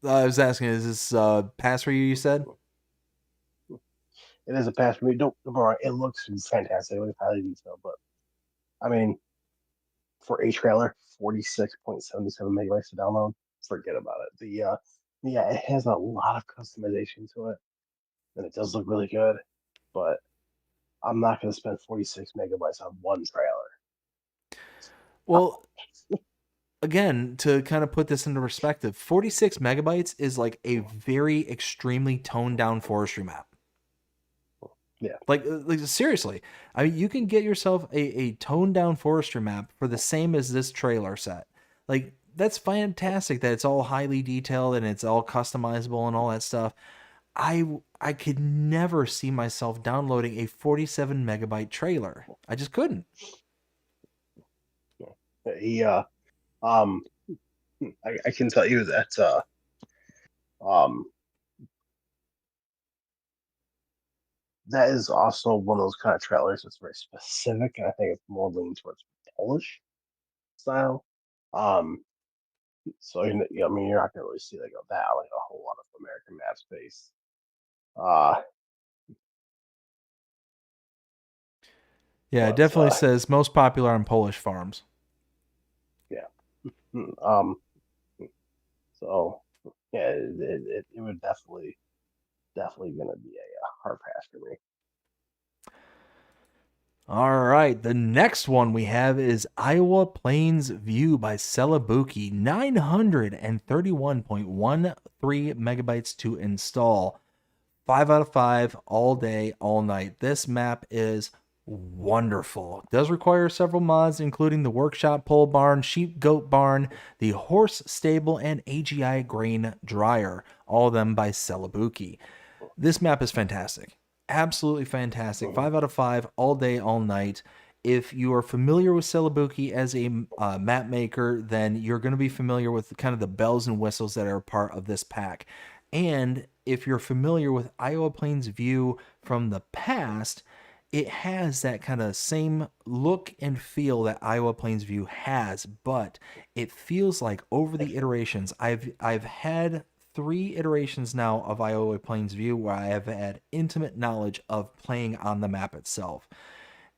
I was asking, is this pass for you? You said it is a pass for me. Don't get me wrong, it looks fantastic. It looks highly detailed, but I mean, for a trailer, 46.77 megabytes to download. Forget about it. It has a lot of customization to it, and it does look really good. But I'm not going to spend 46 megabytes on one trailer. Well, again, to kind of put this into perspective, 46 megabytes is like a very extremely toned down forestry map. Yeah. Like seriously, I mean, you can get yourself a toned down forestry map for the same as this trailer set. Like, that's fantastic that it's all highly detailed and it's all customizable and all that stuff. I could never see myself downloading a 47 megabyte trailer. I just couldn't. I can tell you that that is also one of those kind of trailers that's very specific, and I think it's more leaning towards Polish style. So I mean, you're not gonna really see like a whole lot of American map space. Yeah, it definitely says most popular on Polish farms. Yeah. So yeah, it would definitely gonna be a hard pass for me. All right, the next one we have is Iowa Plains View by Celabuki, 931.13 megabytes to install. 5 out of 5, all day, all night. This map is wonderful. It does require several mods, including the workshop pole barn, sheep goat barn, the horse stable, and AGI grain dryer. All of them by Celabuki. This map is fantastic. Absolutely fantastic. 5 out of 5, all day, all night. if you are familiar with Celebuki as a map maker, then you're going to be familiar with kind of the bells and whistles that are part of this pack. And if you're familiar with Iowa Plains View from the past, it has that kind of same look and feel that Iowa Plains View has, but it feels like over the iterations, I've had 3 iterations now of Iowa Plains View where I have had intimate knowledge of playing on the map itself.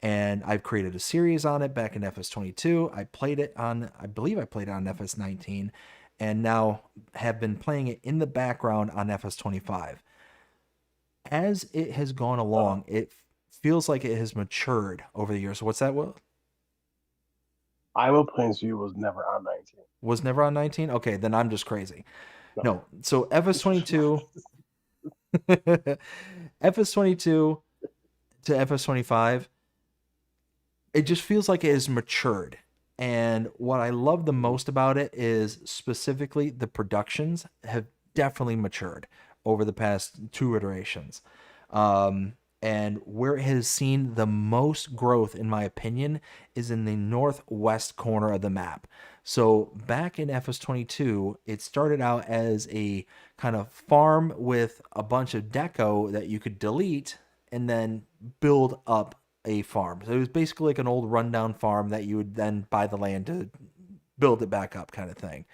And I've created a series on it back in FS22. I believe I played it on FS19, and now have been playing it in the background on FS25. As it has gone along, it feels like it has matured over the years. What's that, Will? Iowa Plains View was never on 19. Was never on 19? Okay, then I'm just crazy. No. So FS22 FS22 to FS25, it just feels like it has matured. And what I love the most about it is specifically the productions have definitely matured over the past 2 iterations. And where it has seen the most growth, in my opinion, is in the northwest corner of the map. So back in FS22, it started out as a kind of farm with a bunch of deco that you could delete and then build up a farm. So it was basically like an old rundown farm that you would then buy the land to build it back up, kind of thing.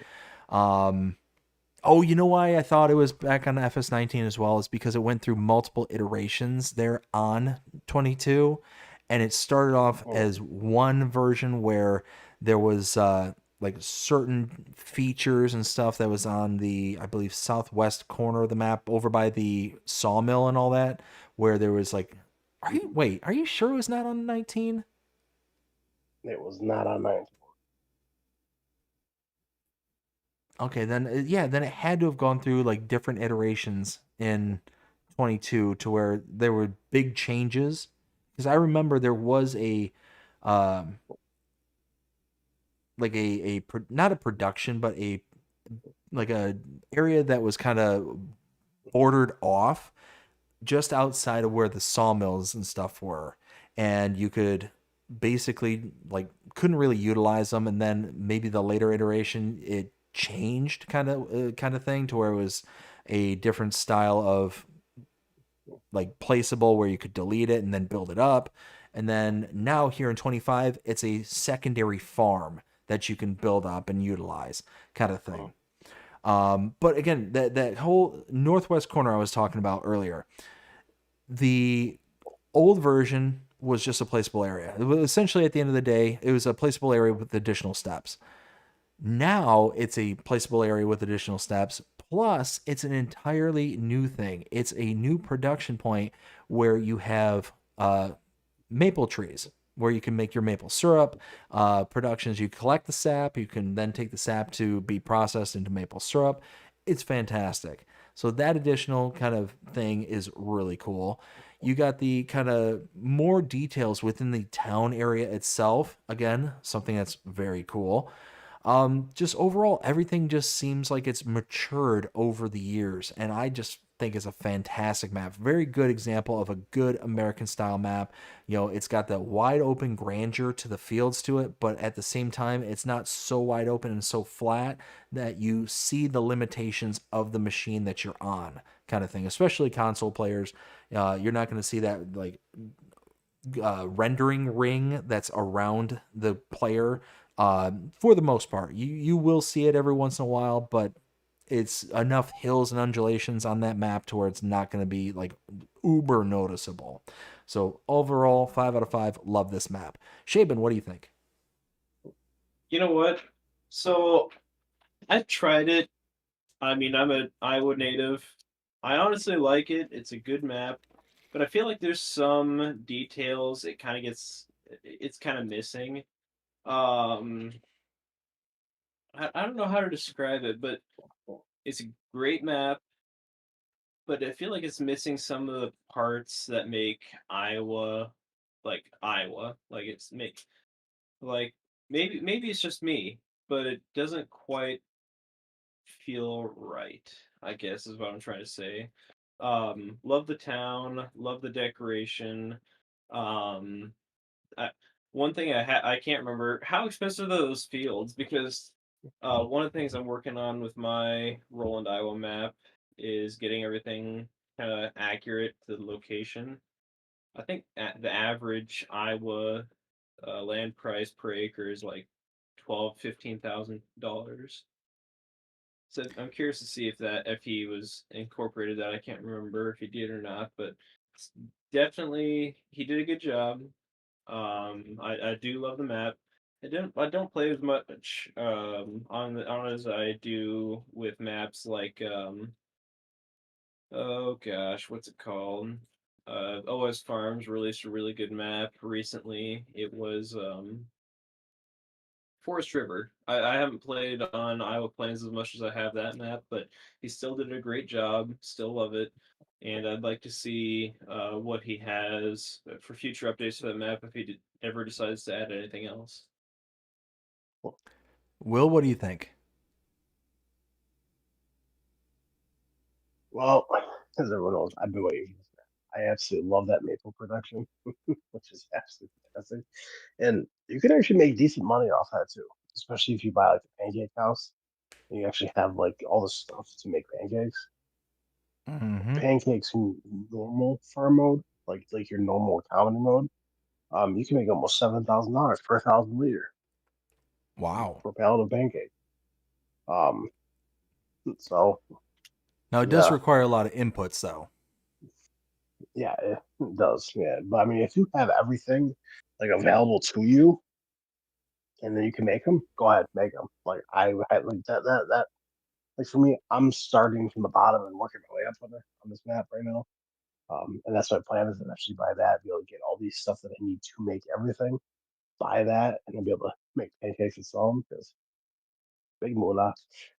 Oh, you know why I thought it was back on FS19 as well is because it went through multiple iterations there on 22, and it started off as one version where there was like certain features and stuff that was on the, I believe, southwest corner of the map over by the sawmill and all that, where there was like, are you sure it was not on 19? It was not on 19. Okay, then yeah, then it had to have gone through like different iterations in 22 to where there were big changes. Because I remember there was a like not a production, but a area that was kind of bordered off just outside of where the sawmills and stuff were, and you could basically like couldn't really utilize them. And then maybe the later iteration it changed kind of thing to where it was a different style of like placeable where you could delete it and then build it up. And then now here in 25, it's a secondary farm that you can build up and utilize kind of thing. But again, that whole northwest corner I was talking about earlier, the old version was just a placeable area. It was essentially, at the end of the day, it was a placeable area with additional steps. Now it's a placeable area with additional steps, plus it's an entirely new thing. It's a new production point where you have maple trees, where you can make your maple syrup productions. You collect the sap, you can then take the sap to be processed into maple syrup. It's fantastic. So that additional kind of thing is really cool. You got the kind of more details within the town area itself. Again, something that's very cool. Just overall, everything just seems like it's matured over the years, and I just think it's a fantastic map. Very good example of a good American style map. You know, it's got the wide open grandeur to the fields to it, but at the same time, it's not so wide open and so flat that you see the limitations of the machine that you're on, kind of thing. Especially console players, you're not going to see that like rendering ring that's around the player. For the most part, you will see it every once in a while, but it's enough hills and undulations on that map to where it's not going to be like uber noticeable. So overall, 5 out of 5. Love this map. Shaban, what do you think? You know what? So I've tried it. I mean, I'm an Iowa native. I honestly like it. It's a good map, but I feel like there's some details it's kind of missing. I don't know how to describe it, but it's a great map, but I feel like it's missing some of the parts that make Iowa like Iowa. Like it's make like maybe it's just me, but it doesn't quite feel right, I guess is what I'm trying to say. Love the town, love the decoration. Um I, one thing I can't remember how expensive are those fields, because one of the things I'm working on with my Roland, Iowa map is getting everything kind of accurate to the location. I think the average Iowa land price per acre is like $15,000. So I'm curious to see if he was incorporated that. I can't remember if he did or not, but definitely he did a good job. I do love the map. I don't play as much on as I do with maps like oh gosh, what's it called? OS Farms released a really good map recently. It was Forest River. I haven't played on Iowa Plains as much as I have that map, but he still did a great job. Still love it, and I'd like to see what he has for future updates to that map if he ever decides to add anything else. Will, what do you think? Well, as everyone knows, I've been waiting for this. I absolutely love that maple production, which is absolutely fantastic. And you can actually make decent money off that too, especially if you buy like the pancake house and you actually have like all the stuff to make pancakes. Mm-hmm. Pancakes in normal farm mode, like your normal economy mode, you can make almost $7,000 per 1,000 liter Wow. per pallet of pancake. Um, so Now it does yeah, require a lot of inputs, though. yeah, it does. Yeah, but I mean, if you have everything like available to you, and then you can make them, go ahead, make them. Like I like that. Like for me, I'm starting from the bottom and working my way up on this map right now. And that's my plan is to actually buy that, be able to get all these stuff that I need to make everything, buy that, and then be able to make pancakes and sell them because big moolah.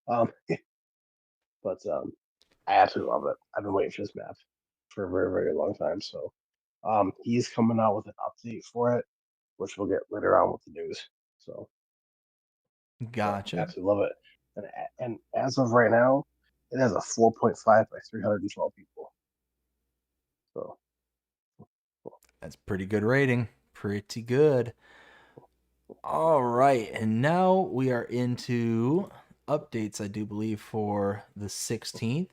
Um, but I absolutely love it. I've been waiting for this map for a very, very long time. So he's coming out with an update for it, which we'll get later on with the news. So Gotcha. absolutely love it. And as of right now, it has a 4.5 by 312 people. So That's pretty good rating. Pretty good. All right, and now we are into updates, I do believe, for the 16th.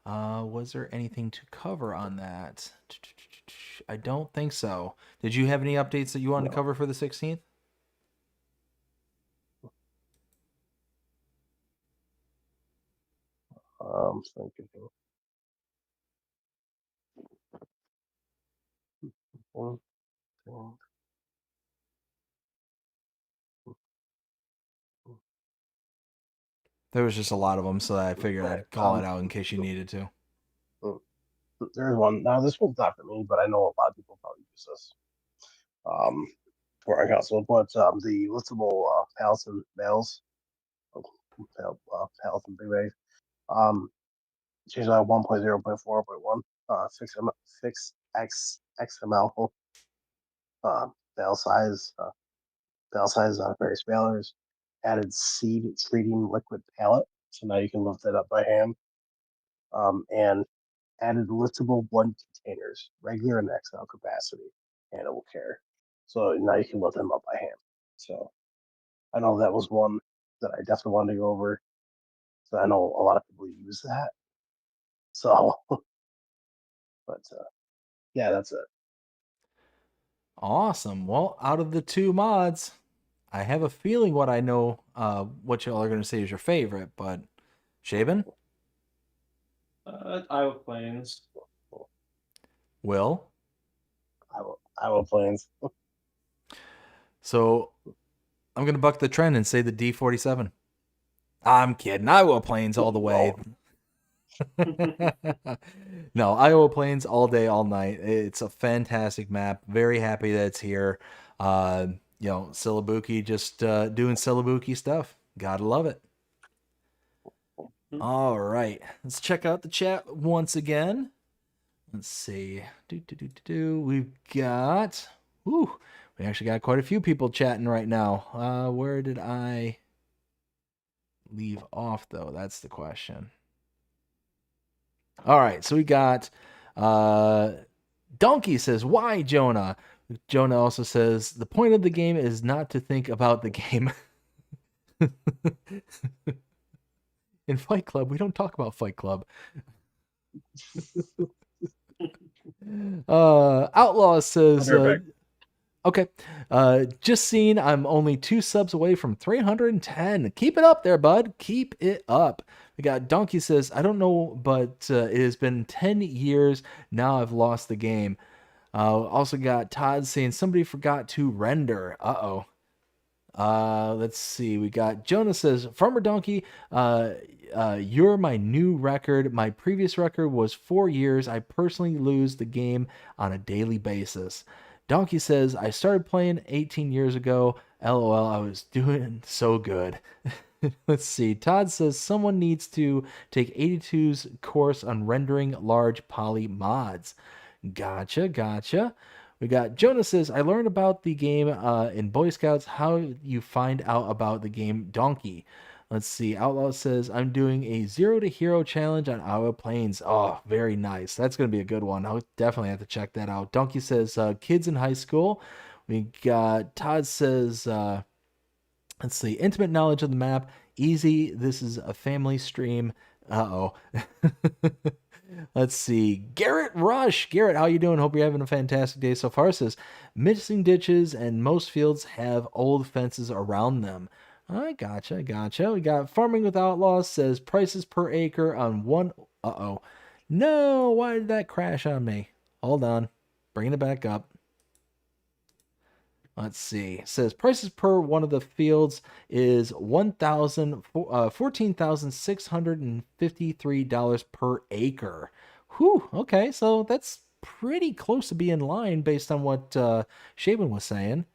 Was there anything to cover on that? I don't think so. Did you have any updates that you wanted to cover for the 16th? thinking. One, two, There was just a lot of them, so I figured right. I'd call it out in case you needed to. There's one. Now this one's not for me, but I know a lot of people probably use this. Um, for our console, but the listable pallets and bales, pallets and big bags, change out 1.0.4.1, fixed XML uh, bale size, various balers, added seed treating liquid pallet, so now you can lift that up by hand, and added liftable one containers, regular and XL capacity, and it will care. So now you can lift them up by hand. So I know that was one that I definitely wanted to go over. So I know a lot of people use that. So, but yeah, that's it. Awesome. Well, out of the two mods, I have a feeling what I know, what y'all are going to say is your favorite, but Shaben? Iowa Plains. Will? I will Plains. So I'm going to buck the trend and say the D47. I'm kidding. Iowa Plains all the way. No, Iowa Plains all day, all night. It's a fantastic map. Very happy that it's here. Silabuki just doing Silabuki stuff. Gotta love it. All right, let's check out the chat once again. Let's see. We've got. We actually got quite a few people chatting right now. Where did I leave off though? That's the question. All right, so we got Donkey says, "Why, Jonah? Jonah also says the point of the game is not to think about the game. In Fight Club, we don't talk about Fight Club. Outlaw says, okay. Just seen I'm only 2 subs away from 310. Keep it up there, bud. Keep it up. We got Donkey says, I don't know, but it has been 10 years. Now I've lost the game. Also got Todd saying somebody forgot to render. Uh-oh. Let's see. We got Jonah says, Farmer Donkey, you're my new record. My previous record was 4 years. I personally lose the game on a daily basis. Donkey says, I started playing 18 years ago. LOL, I was doing so good. Let's see. Todd says, someone needs to take 82's course on rendering large poly mods. Gotcha. We got Jonah says, I learned about the game in Boy Scouts. How you find out about the game Donkey? Let's see. Outlaw says, I'm doing a 0 to hero challenge on Iowa Plains. Oh, very nice. That's going to be a good one. I'll definitely have to check that out. Donkey says, kids in high school. We got Todd says, let's see. Intimate knowledge of the map. Easy. This is a family stream. Uh-oh. Let's see. Garrett Rush. Garrett, how you doing? Hope you're having a fantastic day so far. Says, missing ditches and most fields have old fences around them. I gotcha. We got Farming with Outlaws. Says, prices per acre on one... Uh-oh. No, why did that crash on me? Hold on. Bringing it back up. Let's see. It says prices per one of the fields is $14,653 per acre. Whew. Okay, so that's pretty close to being in line based on what Shaban was saying.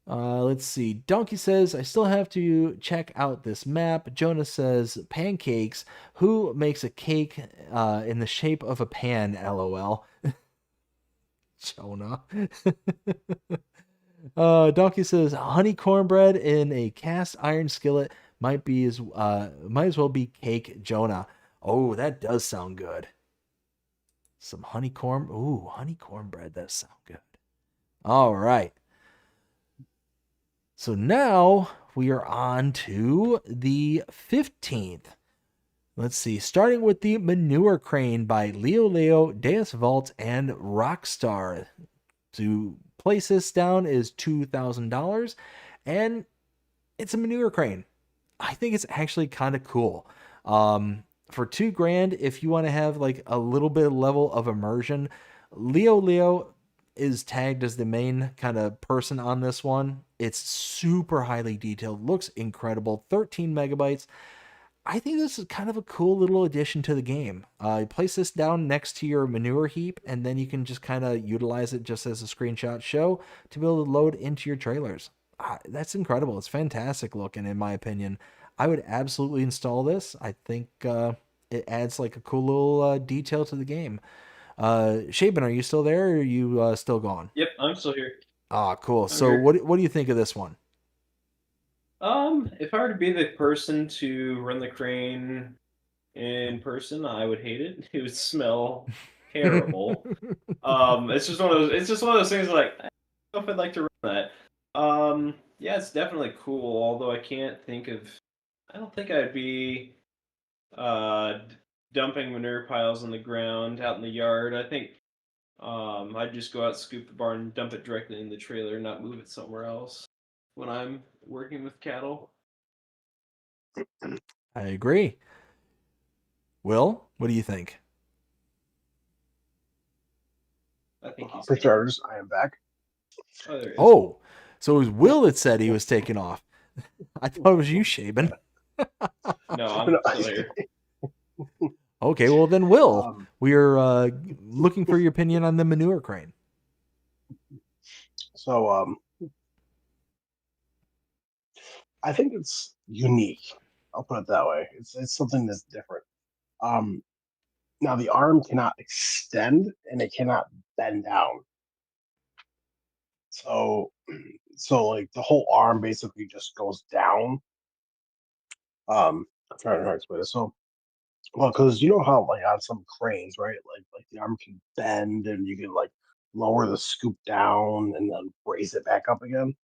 Let's see. Donkey says, I still have to check out this map. Jonah says, pancakes. Who makes a cake in the shape of a pan? LOL. Jonah. Donkey says honey cornbread in a cast iron skillet might as well be cake. Jonah. Oh, that does sound good. Some honey cornbread. That sound good. All right. So now we are on to the 15th. Let's see, starting with the Manure Crane by Leo, Deus Vault, and Rockstar. To place this down is $2,000, and it's a manure crane. I think it's actually kind of cool. For $2,000, if you want to have like a little bit of level of immersion, Leo is tagged as the main kind of person on this one. It's super highly detailed, looks incredible, 13 megabytes. I think this is kind of a cool little addition to the game. You place this down next to your manure heap, and then you can just kind of utilize it just as a screenshot show to be able to load into your trailers. That's incredible. It's fantastic looking, in my opinion. I would absolutely install this. I think it adds like a cool little detail to the game. Shaban, are you still there, or are you still gone? Yep, I'm still here. Ah, cool. I'm so here. what do you think of this one? If I were to be the person to run the crane in person, I would hate it. It would smell terrible. It's just one of those things like, I don't know if I'd like to run that. Yeah, it's definitely cool, although I don't think I'd be dumping manure piles on the ground out in the yard. I think I'd just go out, scoop the barn, and dump it directly in the trailer, not move it somewhere else when I'm working with cattle. I agree. Will, what do you think? I think he's For starters, I am back. Oh, there he is. Oh, so it was Will that said he was taking off. I thought it was you, Shaban. No, I'm still here. Okay, well then, Will, we are looking for your opinion on the manure crane. So, I think it's unique. I'll put it that way. It's something that's different. Now the arm cannot extend and it cannot bend down. So like the whole arm basically just goes down. I'm trying to explain it. So, well, because you know how like on some cranes, right? Like the arm can bend and you can like lower the scoop down and then raise it back up again.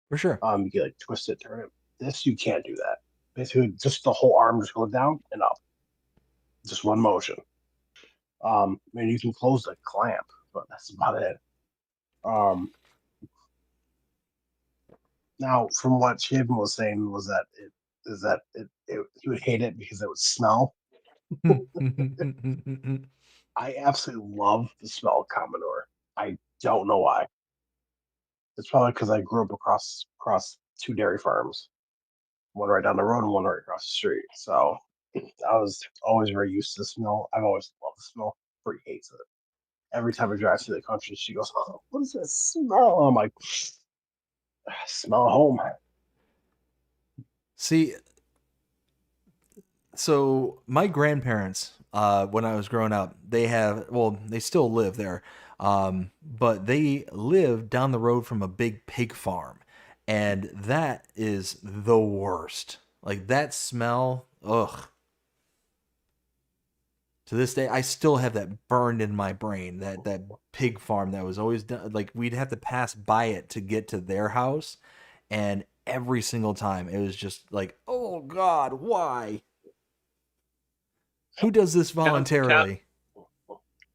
For sure. You can like twist it, turn it. This you can't do that. Basically, just the whole arm just goes down and up, just one motion. And you can close the clamp, but that's about it. Now, from what Chibin was saying, was that he would hate it because it would smell. I absolutely love the smell of Commodore. I don't know why. It's probably because I grew up across two dairy farms, one right down the road and one right across the street. So I was always very used to the smell. I've always loved the smell. Bree hates it. Every time I drive through the country, she goes, "Oh, what is that smell?" I'm like, "Smell home." See, so my grandparents, when I was growing up, they still live there, but they live down the road from a big pig farm, and that is the worst. Like that smell, ugh. To this day, I still have that burned in my brain. That pig farm that was always done. Like we'd have to pass by it to get to their house, and every single time it was just like, oh God, why? Who does this voluntarily?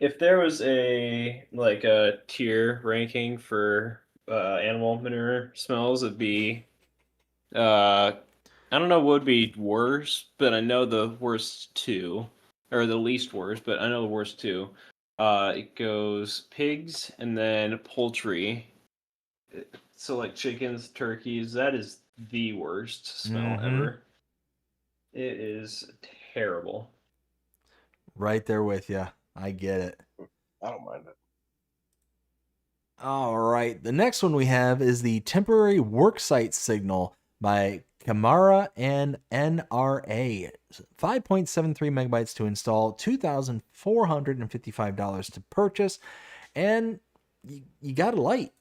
If there was a tier ranking for animal manure smells, it'd be I don't know what would be worse, but I know the worst two, or the least worst, but I know the worst two. It goes pigs and then poultry. So like chickens, turkeys, that is the worst smell ever. It is terrible. Right there with you. I get it. I don't mind it. All right. The next one we have is the temporary worksite signal by Camara and NRA. 5.73 megabytes to install, $2,455 to purchase, and you got a light.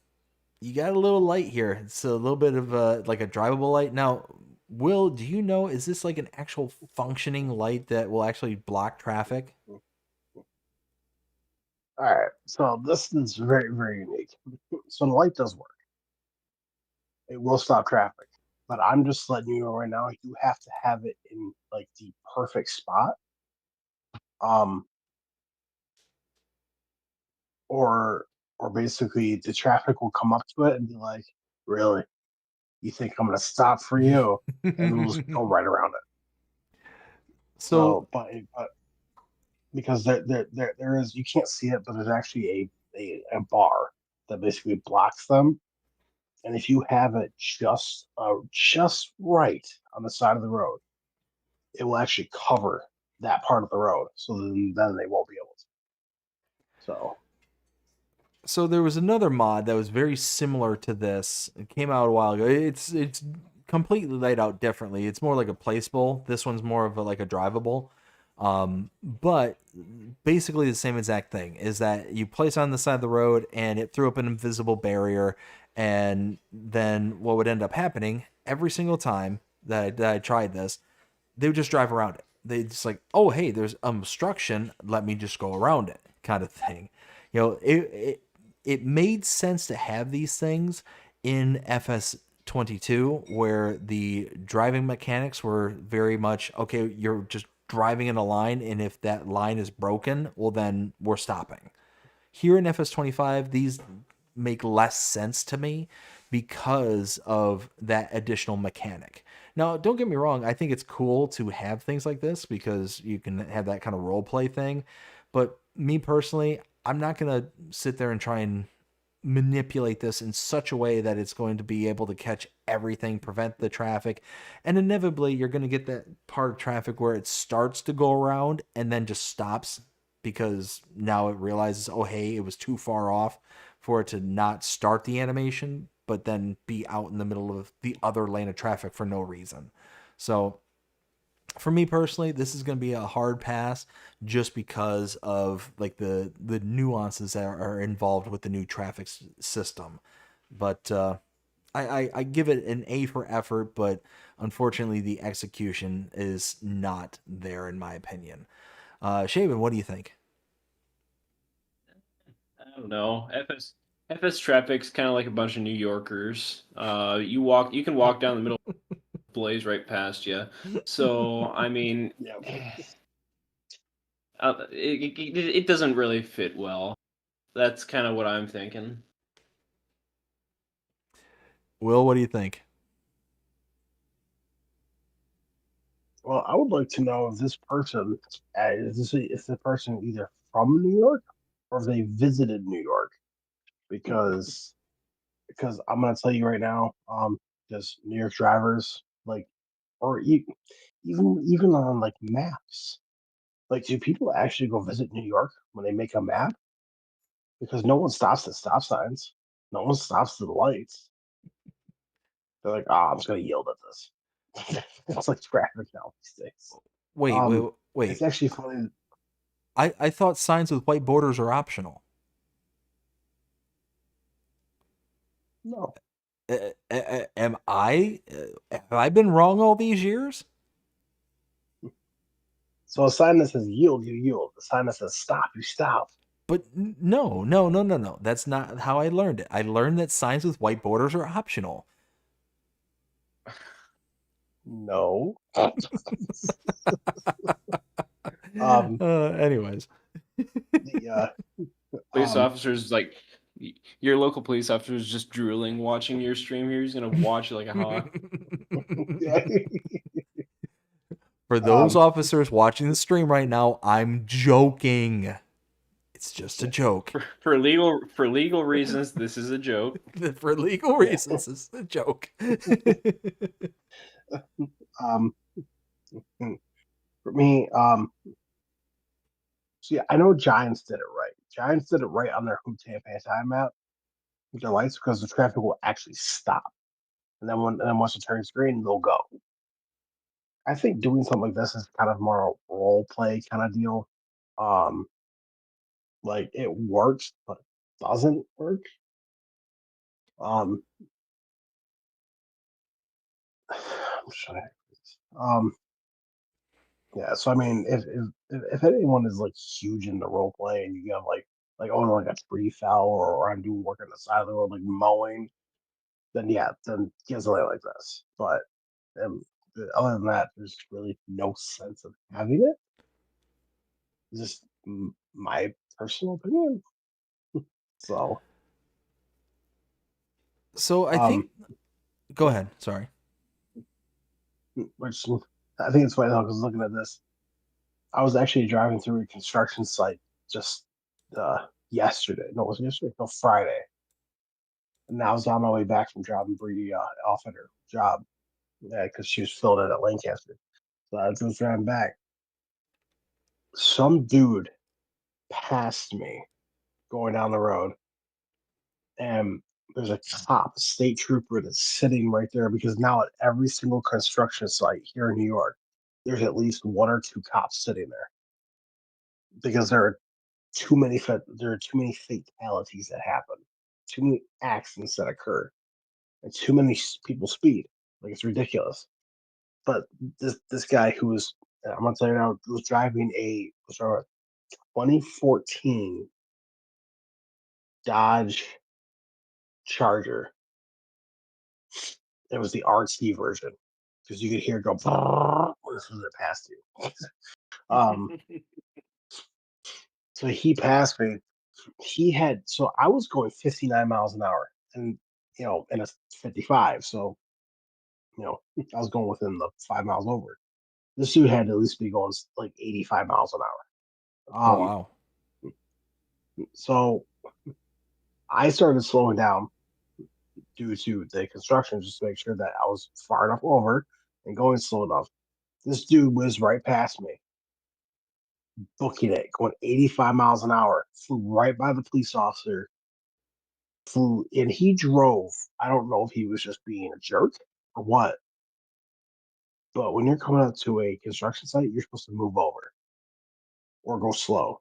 You got a little light here. It's a little bit of like a drivable light. Now, Will, do you know, is this like an actual functioning light that will actually block traffic? All right, so this is very, very unique. So the light does work. It will stop traffic, but I'm just letting you know right now. You have to have it in like the perfect spot, um, or basically the traffic will come up to it and be like, "Really? You think I'm gonna stop for you?" And we'll just go right around it. So, But because there is, you can't see it, but there's actually a bar that basically blocks them. And if you have it just right on the side of the road, it will actually cover that part of the road. So then they won't be able to. So there was another mod that was very similar to this. It came out a while ago. It's completely laid out differently. It's more like a placeable. This one's more of like a drivable. But basically the same exact thing is that you place on the side of the road and it threw up an invisible barrier. And then what would end up happening every single time that I tried this, they would just drive around it. They just like, oh, hey, there's obstruction. Let me just go around it, kind of thing. You know, it made sense to have these things in FS22 where the driving mechanics were very much, okay, you're just driving in a line, and if that line is broken, well, then we're stopping. Here in FS25, these make less sense to me because of that additional mechanic. Now, don't get me wrong, I think it's cool to have things like this because you can have that kind of role play thing. But me personally, I'm not going to sit there and try and manipulate this in such a way that it's going to be able to catch everything, prevent the traffic. And inevitably, you're going to get that part of traffic where it starts to go around and then just stops because now it realizes, oh, hey, it was too far off for it to not start the animation, but then be out in the middle of the other lane of traffic for no reason. So for me personally, this is going to be a hard pass just because of like the nuances that are involved with the new traffic system. But I give it an A for effort, but unfortunately the execution is not there in my opinion. Shaven, what do you think? don't know. FS traffic's kind of like a bunch of New Yorkers. You can walk down the middle, blaze right past you. So I mean, Yeah. it doesn't really fit well. That's kind of what I'm thinking. Will, what do you think? Well, I would like to know if this person is the person either from New York or if they visited New York, because I'm gonna tell you right now, because New York drivers like, or even on like maps, like, do people actually go visit New York when they make a map? Because no one stops at stop signs, no one stops at the lights. They're like, I'm just gonna yield at this. It's like traffic now these days. Wait, wait, Um, wait. it's actually funny. I thought signs with white borders are optional. No, Am I? Have I been wrong all these years? so a sign that says yield, you yield. A sign that says stop, you stop. But no, no, no, no, no. That's not how I learned it. I learned that signs with white borders are optional. No. um, Anyways. the Police um, officers like your local police officer is just drooling watching your stream here. He's gonna watch it like a hawk. yeah. For those um, officers watching the stream right now, I'm joking. It's just a joke. For legal reasons, this is a joke. For legal yeah. reasons, it's a joke. um, for me, so yeah, I know Giants did it right. Giants did it right on their Who Tampa time map with their lights, because the traffic will actually stop, and then once it turns green, they'll go. I think doing something like this is kind of more a role play kind of deal. Um, like, it works, but doesn't work. Um, I'm trying yeah. So I mean, if anyone is like huge into role play and you have like, oh, like a tree fell, or I'm doing work on the side of the road like mowing, then yeah, then get something like this. But um, other than that, there's really no sense of having it. Just my personal opinion. So, So I think. um, Go ahead. Sorry. which I think it's funny though, because looking at this, I was actually driving through a construction site just yesterday. No, it wasn't yesterday. No, Friday. And I was on my way back from dropping Bree off at her job, because she was filled in at Lancaster. So I was driving back. Some dude passed me going down the road, and there's a cop, a state trooper, that's sitting right there, because now at every single construction site here in New York, there's at least one or two cops sitting there, because there are too many fatalities that happen, too many accidents that occur, and too many people speed. Like, it's ridiculous. But this guy who was, I'm gonna tell you now, was driving a 2014 Dodge Charger. It was the RT version, because you could hear it go when this was it passed you. Um, so he passed me. So I was going 59 miles an hour, and in a 55. So I was going within the 5 miles over. This dude had to at least be going like 85 miles an hour. Oh wow. So I started slowing down due to the construction, just to make sure that I was far enough over and going slow enough. This dude was right past me, booking it, going 85 miles an hour, flew right by the police officer, and he drove. I don't know if he was just being a jerk or what, but when you're coming up to a construction site, you're supposed to move over or go slow.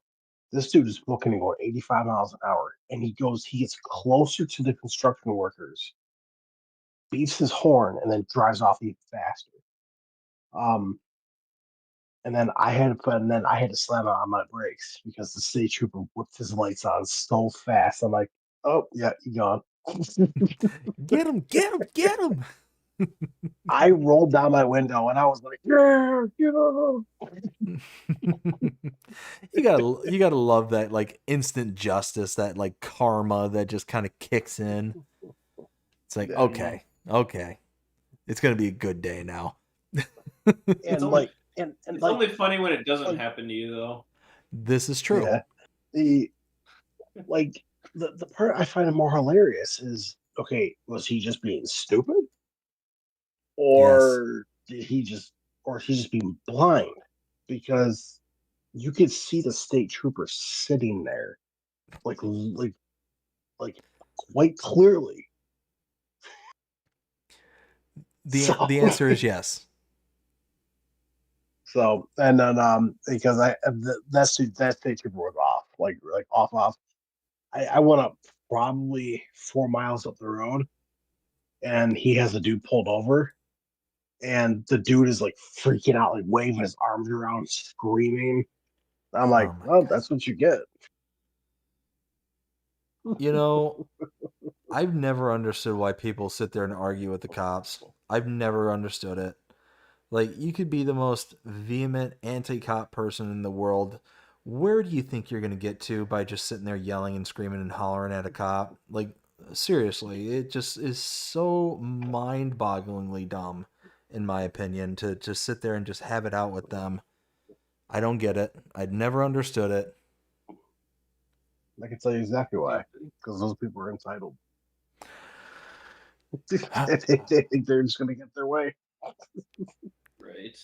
This dude is booking and going 85 miles an hour, and he gets closer to the construction workers, beeps his horn, and then drives off even faster. Um, and then I had to slam on my brakes because the state trooper whipped his lights on so fast. I'm like, oh yeah, he gone. Get him, get him, get him. I rolled down my window and I was like, yeah, You gotta love that like instant justice, that like karma that just kind of kicks in. It's like, yeah. okay, it's gonna be a good day now. And only, like, and it's like, only funny when it doesn't like, happen to you, though. This is true. yeah, the like the part I find more hilarious is, okay, was he just being stupid, Yes. or is he just being blind? Because you could see the state trooper sitting there, like quite clearly. The So, answer is yes. and then because that state trooper was off, like off. I went up probably 4 miles up the road, and he has a dude pulled over, and the dude is like freaking out, like waving his arms around, screaming. I'm like, Oh my well, god. that's what you get. You know, I've never understood why people sit there and argue with the cops. I've never understood it. Like, you could be the most vehement anti-cop person in the world. Where do you think you're going to get to by just sitting there yelling and screaming and hollering at a cop? Like, seriously, it just is so mind-bogglingly dumb, in my opinion, to just sit there and just have it out with them. I don't get it. I'd never understood it. I can tell you exactly why. Because those people are entitled. They think they're just going to get their way. Right.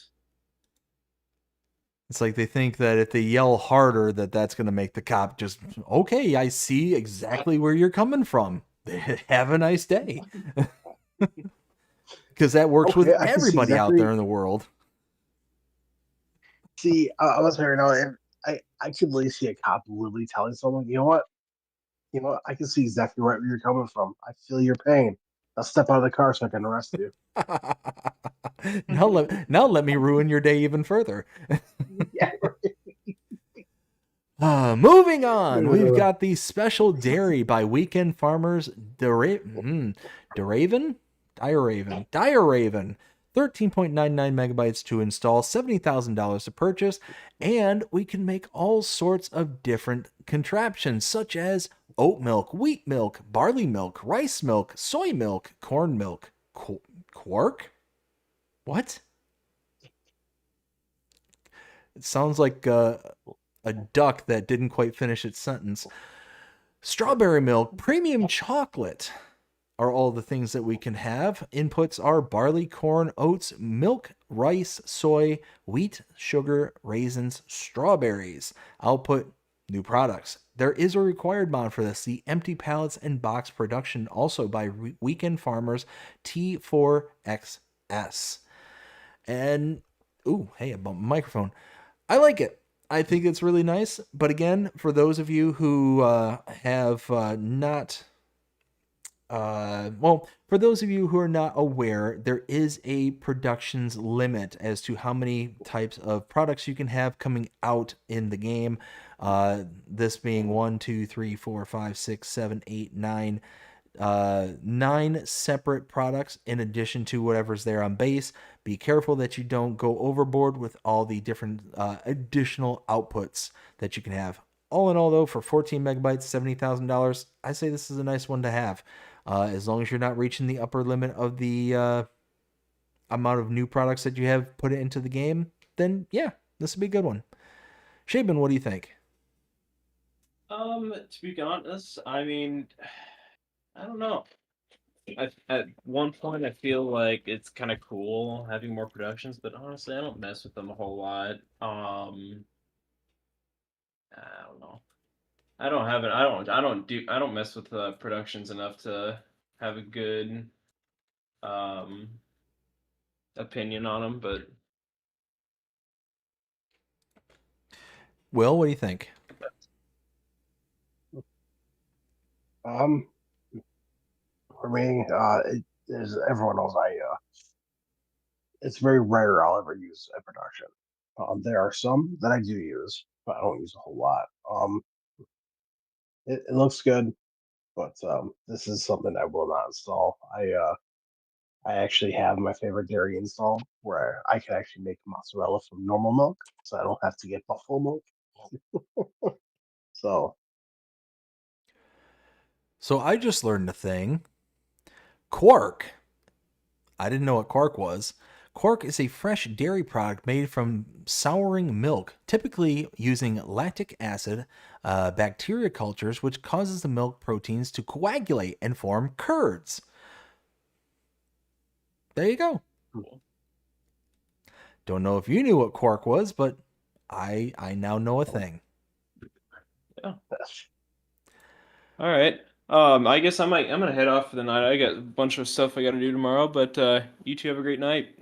It's like they think that if they yell harder, that's going to make the cop just, okay, I see exactly where you're coming from. Have a nice day. Because that works with Okay, I can see everybody out there exactly. in the world. See, I was here now, and I could really see a cop literally telling someone, you know what, I can see exactly right where you're coming from. I feel your pain. I'll step out of the car so I can arrest you. Now let me ruin your day even further. Yeah. Moving on, we've got the special dairy by Weekend Farmers Duraven, 13.99 megabytes to install, $70,000 to purchase, and we can make all sorts of different contraptions such as oat milk, wheat milk, barley milk, rice milk, soy milk, corn milk, quark? What? It sounds like a duck that didn't quite finish its sentence. Strawberry milk, premium chocolate are all the things that we can have. Inputs are barley, corn, oats, milk, rice, soy, wheat, sugar, raisins, strawberries. Output, new products. There is a required mod for this, the empty pallets and box production, also by Weekend Farmers T4XS. And, ooh, hey, I bumped my microphone. I like it. I think it's really nice. But again, for those of you who have not, for those of you who are not aware, there is a productions limit as to how many types of products you can have coming out in the game. This being 1, 2, 3, 4, 5, 6, 7, 8, 9. 9 separate products in addition to whatever's there on base. Be careful that you don't go overboard with all the different additional outputs that you can have. All in all, though, for 14 megabytes, $70,000, I say this is a nice one to have. As long as you're not reaching the upper limit of the amount of new products that you have put into the game, then yeah, this would be a good one. Shaban, what do you think? To be honest, I mean, I don't know. At one point, I feel like it's kind of cool having more productions, but honestly, I don't mess with them a whole lot. I don't know. I don't have it. I don't mess with productions enough to have a good um opinion on them. But Will, what do you think? Um, for me, as everyone knows, it's very rare I'll ever use a production. There are some that I do use, but I don't use a whole lot. It looks good, but this is something I will not install. I actually have my favorite dairy installed where I can actually make mozzarella from normal milk, so I don't have to get buffalo milk. So So I just learned a thing. Quark. I didn't know what quark was. Quark is a fresh dairy product made from souring milk, typically using lactic acid bacteria cultures, which causes the milk proteins to coagulate and form curds. There you go. Don't know if you knew what quark was, but I now know a thing. Yeah. All right. I guess I'm gonna head off for the night. I got a bunch of stuff I got to do tomorrow, but you two have a great night.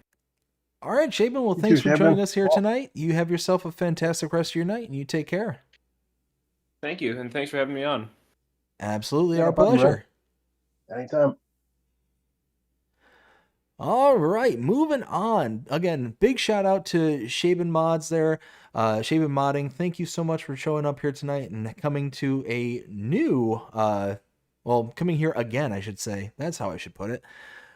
All right, Shaban. Well, You thanks too, for joining Shaban. us here Well- tonight. You have yourself a fantastic rest of your night, and you take care. Thank you, and thanks for having me on. Absolutely, Yeah, our no problem, pleasure. anytime. All right, moving on. Again, big shout out to Shaban Mods there. Shaban Modding, thank you so much for showing up here tonight and coming to a new, coming here again, I should say. That's how I should put it.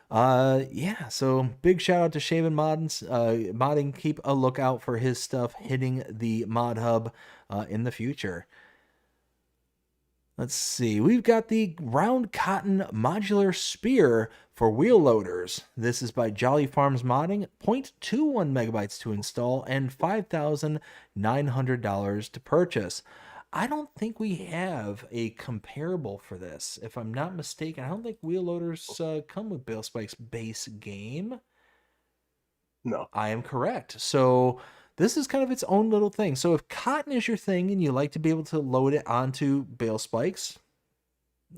Yeah, so big shout out to Shaban Modding. Keep a lookout for his stuff hitting the Mod Hub in the future. Let's see. We've got the round cotton modular spear for wheel loaders. This is by Jolly Farms Modding. 0.21 megabytes to install and $5,900 to purchase. I don't think we have a comparable for this. If I'm not mistaken, I don't think wheel loaders come with Bale Spike's base game. No. I am correct. So this is kind of its own little thing. So if cotton is your thing and you like to be able to load it onto bale spikes,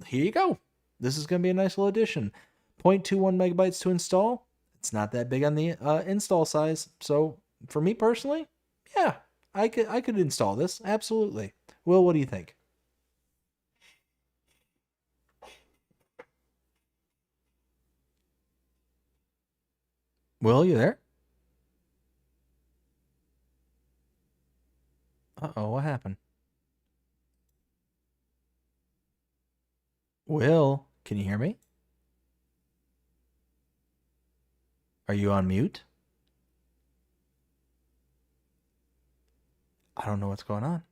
here you go. This is going to be a nice little addition. 0.21 megabytes to install. It's not that big on the install size. So for me personally, yeah, I could install this. Absolutely. Will, what do you think? Will, you there? Uh-oh, what happened? Will, can you hear me? Are you on mute? I don't know what's going on.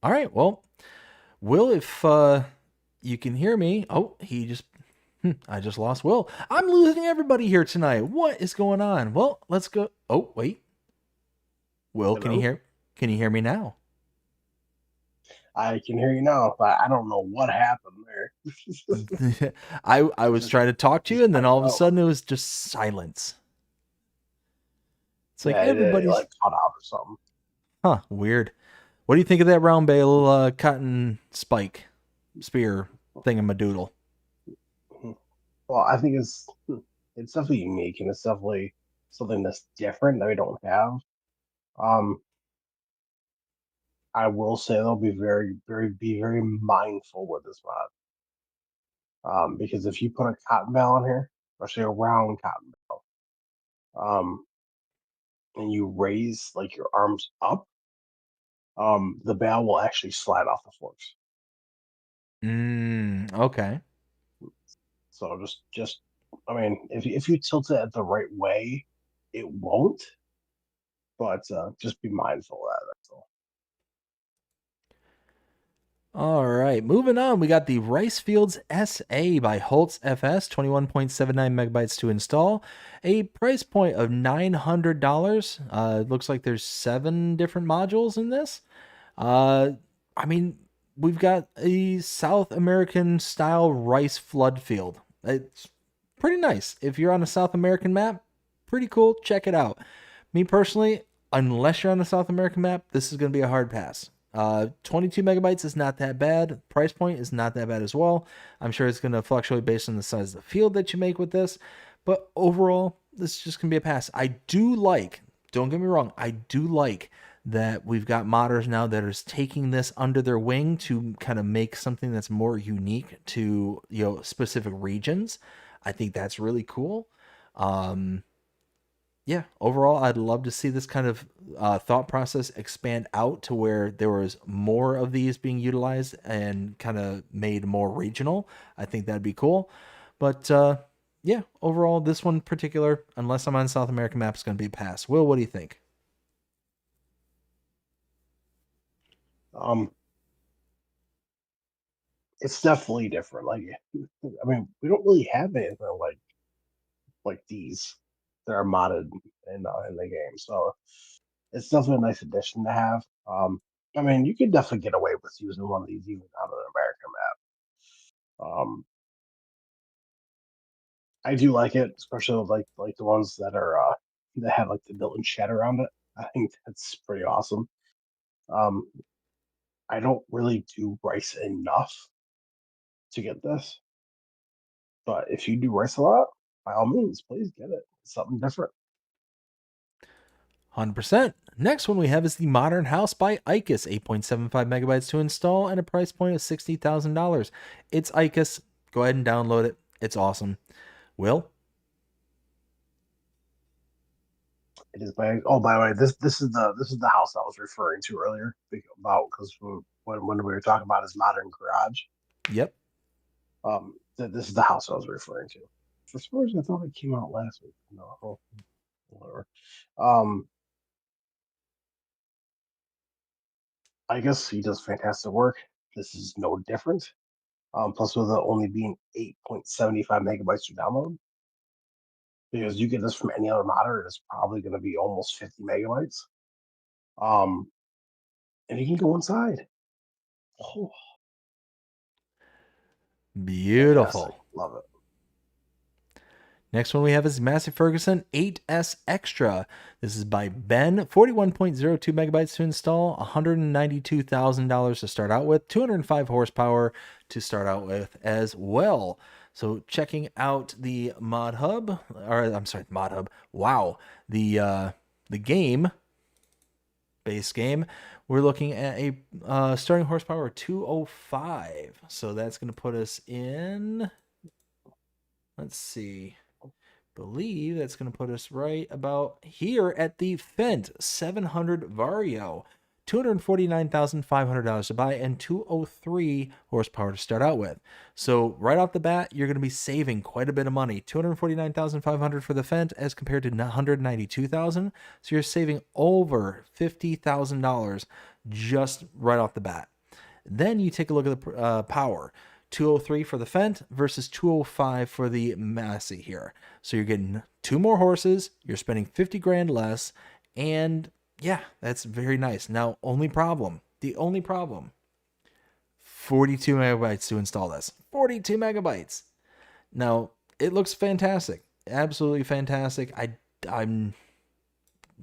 All right, well, Will, if you can hear me. Oh, he just... I just lost Will. I'm losing everybody here tonight. What is going on? Well, let's go. Oh, wait. Will, Hello? can you hear me now? I can hear you now, but I don't know what happened there. I was trying to talk to you, and then all of a sudden it was just silence. It's like Yeah, everybody's like cut out or something. Huh, weird. What do you think of that round bale cotton spike spear thingamadoodle? Well, I think it's definitely unique, and it's definitely something that's different that we don't have. I will say they'll be very mindful with this mod. Because if you put a cotton bale on here, especially a round cotton bale, and you raise like your arms up, the bale will actually slide off the forks. Okay. So just I mean, if you tilt it at the right way, it won't. But just be mindful of that. That's all. All right, moving on. We got the Rice Fields SA by Holtz FS, 21.79 megabytes to install, a price point of $900. It looks like there's 7 different modules in this. I mean, we've got a South American style rice flood field. It's pretty nice. If you're on a South American map, pretty cool. Check it out. Me personally, unless you're on a South American map, this is going to be a hard pass. 22 megabytes is not that bad. Price point is not that bad as well. I'm sure it's going to fluctuate based on the size of the field that you make with this. But overall, this is just going to be a pass. I do like, don't get me wrong, I do like that we've got modders now that are taking this under their wing to kind of make something that's more unique to, you know, specific regions. I think that's really cool. yeah, overall, I'd love to see this kind of thought process expand out to where there was more of these being utilized and kind of made more regional. I think that'd be cool. But yeah, overall, this one in particular, unless I'm on South American map, is going to be a pass. Will, what do you think? It's definitely different. Like, I mean, we don't really have anything like these that are modded in the game, so it's definitely a nice addition to have. I mean, you could definitely get away with using one of these even on an American map. I do like it, especially with like the ones that are that have like the built-in chat around it. I think that's pretty awesome. Um, I don't really do rice enough to get this, but if you do rice a lot, by all means, please get it. It's something different. 100%. Next one we have is the Modern House by Icus, 8.75 megabytes to install and a price point of $60,000. It's Icus. Go ahead and download it. It's awesome. Will? It is by by the way, this is the house I was referring to earlier about because when we were talking about his modern garage. Yep. This is the house I was referring to. For some reason, I thought it came out last week. No, whatever. I guess he does fantastic work. This is no different. Plus, with it only being 8.75 megabytes to download, because you get this from any other modder, it's probably going to be almost 50 megabytes. And you can go inside. Oh, beautiful. fantastic. Love it. Next one we have is Massey Ferguson 8S Extra. This is by Ben, 41.02 megabytes to install, $192,000 to start out with, 205 horsepower to start out with as well. So checking out the mod hub, or I'm sorry, mod hub. Wow, the game, base game. We're looking at a starting horsepower of 205. So that's going to put us in. Let's see. Believe that's going to put us right about here at the Fendt 700 Vario. $249,500 to buy and 203 horsepower to start out with. So right off the bat, you're going to be saving quite a bit of money. $249,500 for the Fendt as compared to $192,000. So you're saving over $50,000 just right off the bat. Then you take a look at the power. 203 for the Fendt versus 205 for the Massey here. So you're getting 2 more horses, you're spending 50 grand less, and yeah, that's very nice. Now, the only problem, 42 megabytes to install this. 42 megabytes. Now, it looks fantastic. Absolutely fantastic. I'm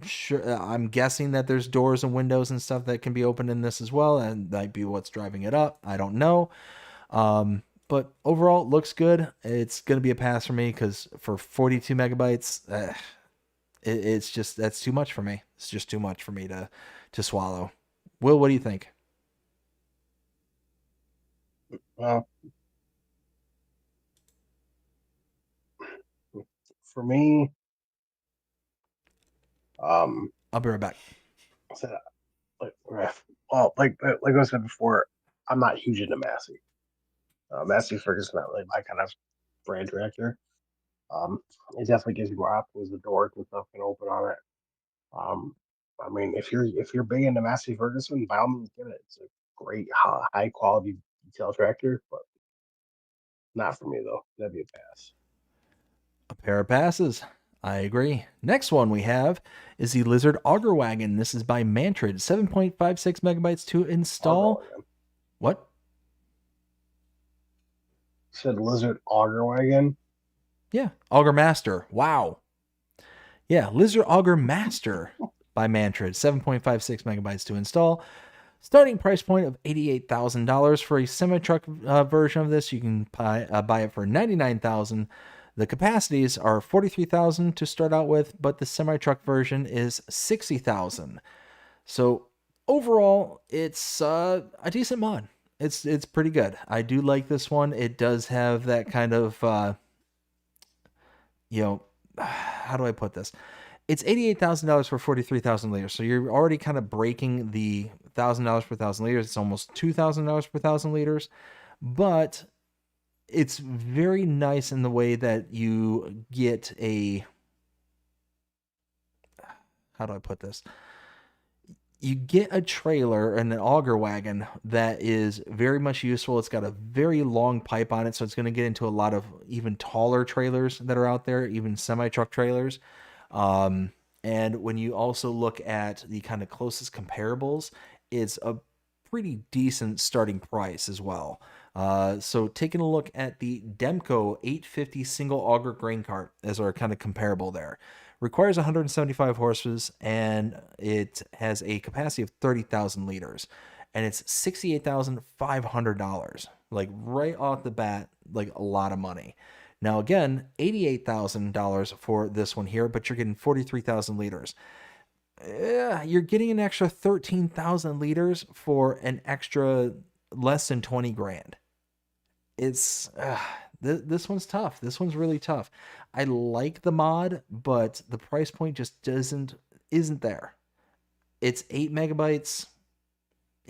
sure, I'm guessing that there's doors and windows and stuff that can be opened in this as well, and that might be what's driving it up. I don't know. But overall, it looks good. It's going to be a pass for me because for 42 megabytes, it's just, that's too much for me. It's just too much for me to swallow. Will, what do you think? For me, I'll be right back. Like I said before, I'm not huge into Massey. Massey Ferguson not really my kind of brand tractor. It definitely gives you more options. The doors and stuff can open on it. I mean, if you're big into Massey Ferguson, by all means get it. It's a great high quality detail tractor, but not for me though. That'd be a pass. A pair of passes. I agree. Next one we have is the Lizard Auger Wagon. This is by Mantrid, 7.56 megabytes to install. What? Said Lizard Auger Wagon. Yeah, Auger Master. Wow. Yeah, Lizard Auger Master by Mantrid, 7.56 megabytes to install. Starting price point of $88,000 for a semi-truck version of this. You can buy it for $99,000. The capacities are 43,000 to start out with, but the semi-truck version is 60,000. So overall, it's a decent mod. It's pretty good. I do like this one. It does have that kind of, how do I put this? It's $88,000 for 43,000 liters. So you're already kind of breaking the $1,000 per 1,000 liters. It's almost $2,000 per 1,000 liters. But it's very nice in the way that you get a, how do I put this? You get a trailer and an auger wagon that is very much useful. It's got a very long pipe on it, so it's going to get into a lot of even taller trailers that are out there, even semi-truck trailers. And when you also look at the kind of closest comparables, it's a pretty decent starting price as well. So taking a look at the Demco 850 single auger grain cart as our kind of comparable there. Requires 175 horses, and it has a capacity of 30,000 liters, and it's $68,500. Like right off the bat, like a lot of money. Now again, $88,000 for this one here, but you're getting 43,000 liters. You're getting an extra 13,000 liters for an extra less than 20 grand. It's this one's tough. This one's really tough. I like the mod, but the price point just isn't there. It's 8 megabytes.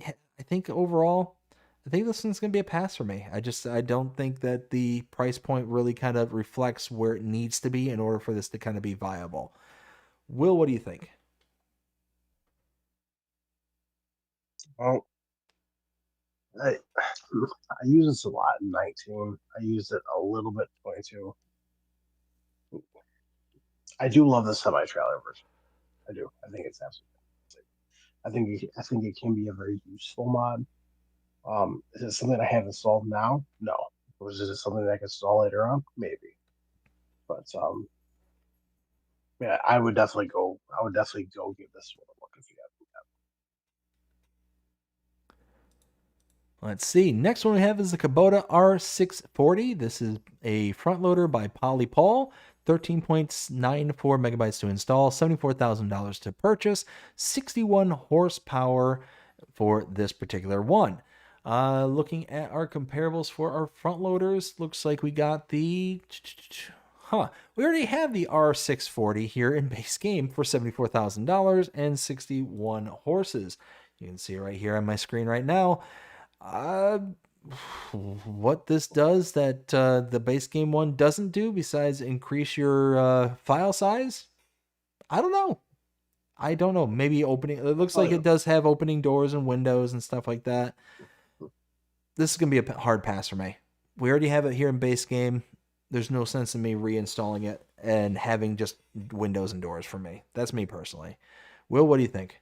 I think overall, I think this one's gonna be a pass for me. I don't think that the price point really kind of reflects where it needs to be in order for this to kind of be viable. Will, what do you think? Well, I use this a lot in 19. I used it a little bit in 22. I do love the semi-trailer version. I do. I think it's absolutely fantastic. I think it can be a very useful mod. Is it something I have installed now? No. Or is it something that I can install later on? Maybe. But yeah, I would definitely go give this one a look if you haven't. Let's see. Next one we have is the Kubota R640. This is a front loader by Polly Paul. 13.94 megabytes to install, $74,000 to purchase, 61 horsepower for this particular one. Looking at our comparables for our front loaders, looks like we got the... We already have the R640 here in base game for $74,000 and 61 horses. You can see it right here on my screen right now. What this does that the base game one doesn't do besides increase your file size, I don't know. Maybe opening, it looks like it does have opening doors and windows and stuff like that. This is gonna be a hard pass for me. We already have it here in base game. There's no sense in me reinstalling it and having just windows and doors for me. That's me personally. Will, what do you think?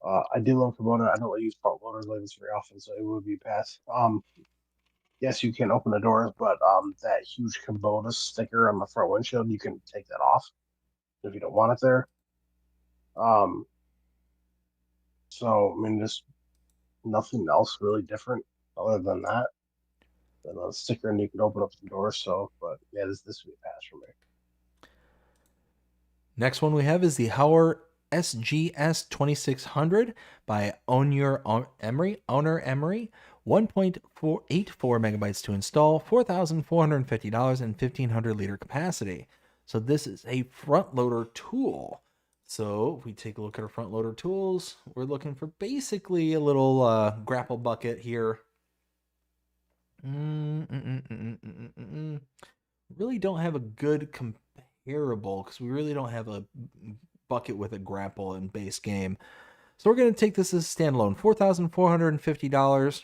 I do love Kubota. I don't use front loaders like this very often, so it would be a pass. Yes, you can open the doors, but that huge Kubota sticker on the front windshield, you can take that off if you don't want it there. So I mean, just nothing else really different other than that. Then a sticker, and you can open up the doors. So, but yeah, this would be a pass for me. Next one we have is the Hauer SGS 2600 by Owner Emery. 1.484 megabytes to install, $4,450 and 1,500 liter capacity. So this is a front loader tool. So if we take a look at our front loader tools, we're looking for basically a little grapple bucket here. Really don't have a good comparable because we really don't have a bucket with a grapple in base game. So we're going to take this as standalone, $4,450.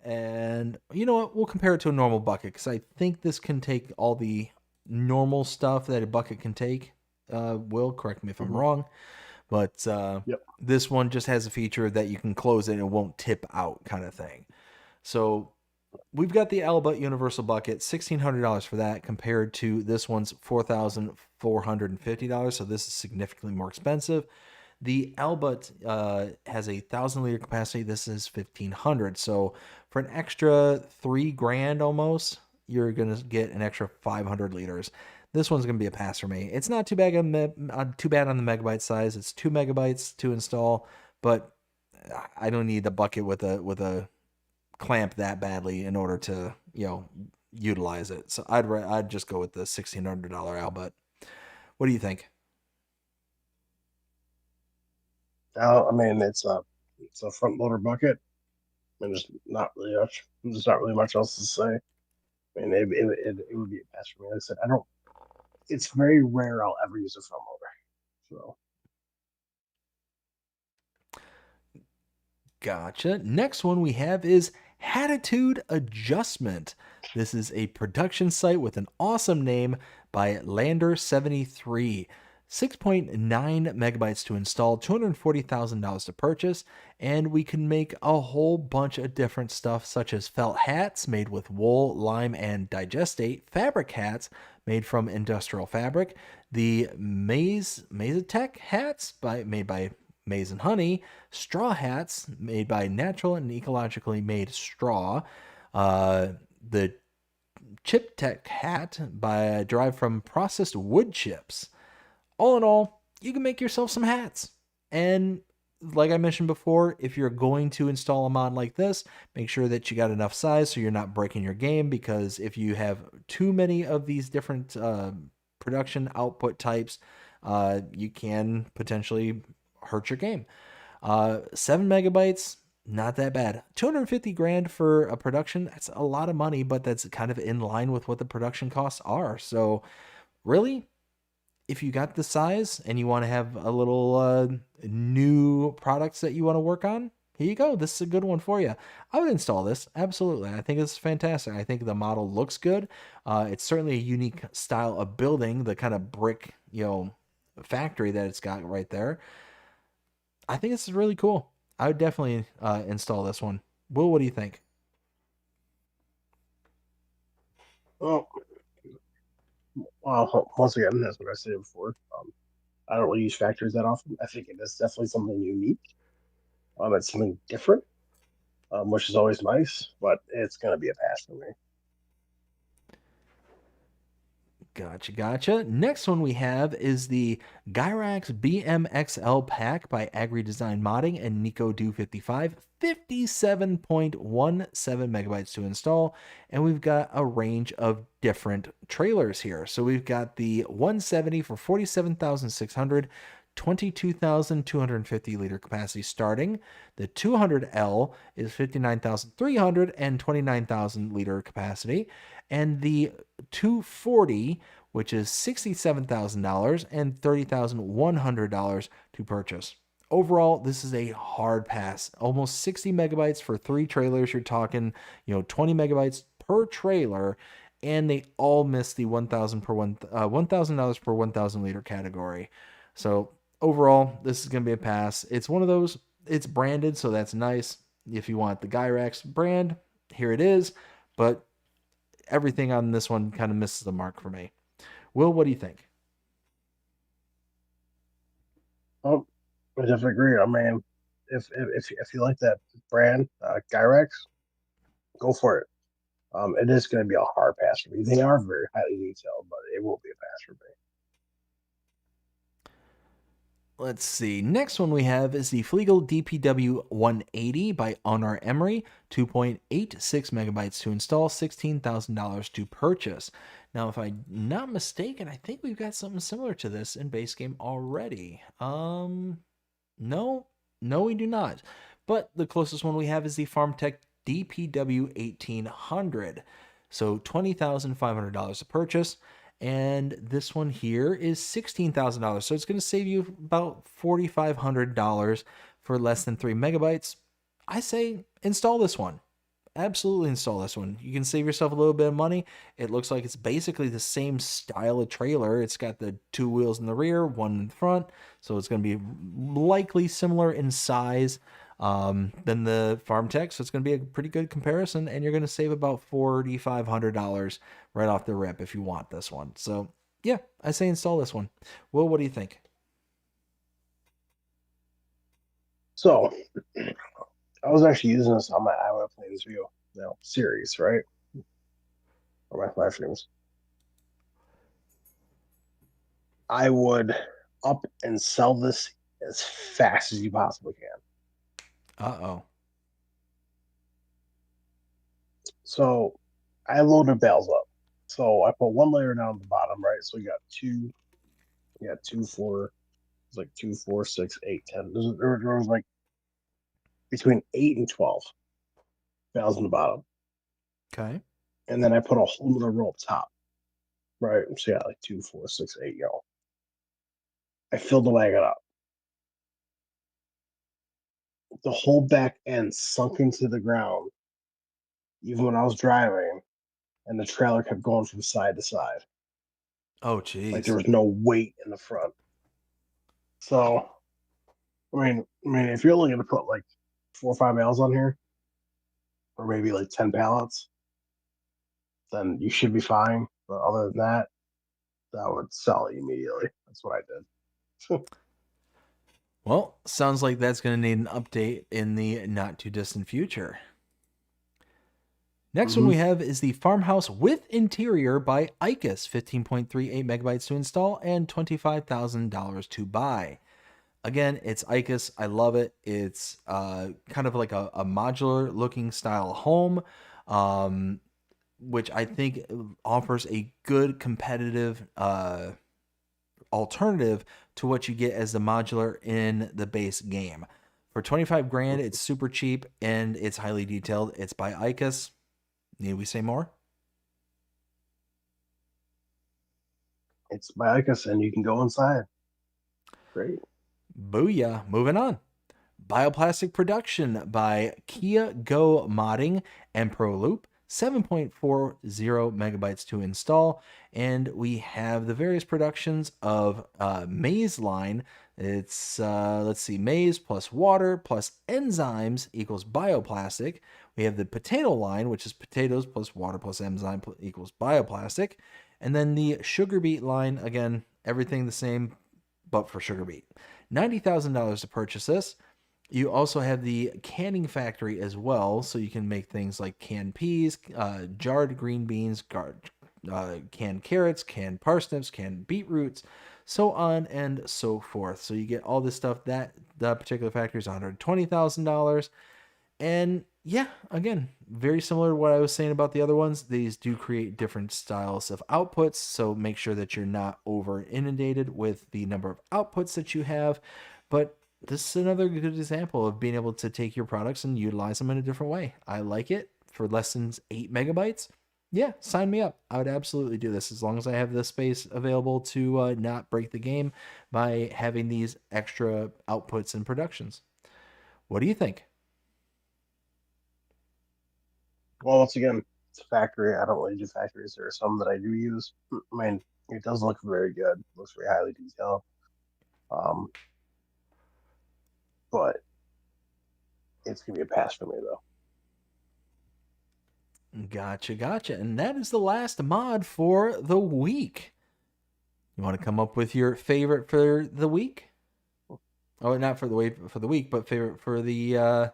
And you know what? We'll compare it to a normal bucket because I think this can take all the normal stuff that a bucket can take. Will, correct me if I'm wrong. But This one just has a feature that you can close it and it won't tip out kind of thing. So we've got the Alba Universal Bucket, $1,600 for that compared to this one's $4,450. So this is significantly more expensive. The Alba has a 1,000 liter capacity. This is $1,500. So for an extra $3,000 almost, you're going to get an extra 500 liters. This one's going to be a pass for me. It's not too bad on the megabyte size. It's 2 megabytes to install, but I don't need the bucket with a clamp that badly in order to, utilize it. So I'd just go with the $1,600 output. What do you think? I mean, it's a front loader bucket. I mean, there's not really much else to say. I mean, it would be a pass for me. Like I said, I don't. It's very rare I'll ever use a front loader. So Gotcha. Next one we have is Hatitude Adjustment. This is a production site with an awesome name by Lander73. 6.9 megabytes to install, $240,000 to purchase, and we can make a whole bunch of different stuff such as felt hats made with wool, lime, and digestate, fabric hats made from industrial fabric, the Mazatec hats made by Maize and Honey, straw hats made by natural and ecologically made straw, the Chip Tech hat derived from processed wood chips. All in all, you can make yourself some hats. And like I mentioned before, if you're going to install a mod like this, make sure that you got enough size so you're not breaking your game, because if you have too many of these different production output types, you can potentially hurt your game. 7 megabytes, not that bad. 250 grand for a production, that's a lot of money, but that's kind of in line with what the production costs are. So really, if you got the size and you want to have a little new products that you want to work on, here you go. This is a good one for you. I would install this. Absolutely. I think it's fantastic. I think the model looks good. It's certainly a unique style of building, the kind of brick, factory that it's got right there. I think this is really cool. I would definitely install this one. Will, what do you think? well, once again, that's what I said before. I don't really use factories that often. I think it is definitely something unique. It's something different, which is always nice, but it's going to be a pass for me. Gotcha. Next one we have is the Gyrax BMXL pack by AgriDesign Modding and NicoDo55. 57.17 megabytes to install. And we've got a range of different trailers here. So we've got the 170 for 47,600, 22,250 liter capacity starting. The 200L is 59,300 and 29,000 liter capacity. And the 240, which is $67,000 and $30,100 to purchase. Overall, this is a hard pass. Almost 60 megabytes for 3 trailers. You're talking, 20 megabytes per trailer, and they all miss the $1,000 per 1,000 liter category. So overall, this is going to be a pass. It's one of those. It's branded, so that's nice. If you want the Gyrax brand, here it is. But everything on this one kind of misses the mark for me. Will, what do you think? I definitely agree. I mean, if you like that brand, Gyrax, go for it. It is going to be a hard pass for me. They are very highly detailed, but it will be a pass for me. Let's see. Next one we have is the Flegel DPW 180 by Honor Emery. 2.86 megabytes to install, $16,000 to purchase. Now, if I'm not mistaken, I think we've got something similar to this in base game already. No, we do not. But the closest one we have is the FarmTech DPW 1800. So $20,500 to purchase. And this one here is $16,000. So it's going to save you about $4,500 for less than 3 megabytes. I say install this one. Absolutely install this one. You can save yourself a little bit of money. It looks like it's basically the same style of trailer. It's got the 2 wheels in the rear, 1 in the front. So it's going to be likely similar in size than the FarmTech. So it's going to be a pretty good comparison, and you're going to save about $4,500 right off the rip if you want this one. So yeah, I say install this one. Will, what do you think? So I was actually using this on my I Want to Play This Video series, right? Or my live streams. I would up and sell this as fast as you possibly can. Uh-oh. So I loaded bales up. So I put one layer down at the bottom, right? So we got two, 4, it's like 2, 4, 6, 8, 10. There was like between 8 and 12 bales on the bottom. Okay. And then I put a whole other row up top, right? So yeah, like 2, 4, 6, 8, I filled the wagon up. The whole back end sunk into the ground, even when I was driving, and the trailer kept going from side to side. Oh, Like geez. there was no weight in the front. So, I mean, if you're only going to put like 4 or 5 bales on here, or maybe like 10 pallets, then you should be fine. But other than that, that would sell it immediately. That's what I did. Well, sounds like that's going to need an update in the not too distant future. Next one we have is the Farmhouse with Interior by ICUS, 15.38 megabytes to install and $25,000 to buy. Again, it's ICUS. I love it. It's kind of like a modular looking style home, which I think offers a good competitive alternative to what you get as the modular in the base game. For 25 grand, it's super cheap and it's highly detailed. It's by ICUS. Need we say more? It's by ICUS, and you can go inside. Great. Booyah. Moving on. Bioplastic Production by Kia Go Modding and ProLoop, 7.40 megabytes to install. And we have the various productions of maize line. It's, let's see, maize plus water plus enzymes equals bioplastic. We have the potato line, which is potatoes plus water plus enzyme equals bioplastic. And then the sugar beet line, again, everything the same, but for sugar beet. $90,000 to purchase this. You also have the canning factory as well, so you can make things like canned peas, jarred green beans, canned carrots, canned parsnips, canned beetroots, so on and so forth. So you get all this stuff. That particular factory is $120,000. And yeah, again, very similar to what I was saying about the other ones. These do create different styles of outputs, so make sure that you're not over inundated with the number of outputs that you have. But this is another good example of being able to take your products and utilize them in a different way. I like it. For less than 8 megabytes, yeah, sign me up. I would absolutely do this as long as I have the space available to not break the game by having these extra outputs and productions. What do you think? Well, once again, it's a factory. I don't really do factories. There are some that I do use. I mean, it does look very good. It looks very highly detailed. But it's going to be a pass for me, though. Gotcha. And that is the last mod for the week. You want to come up with your favorite for the week? Oh, not for the week, but favorite for the, what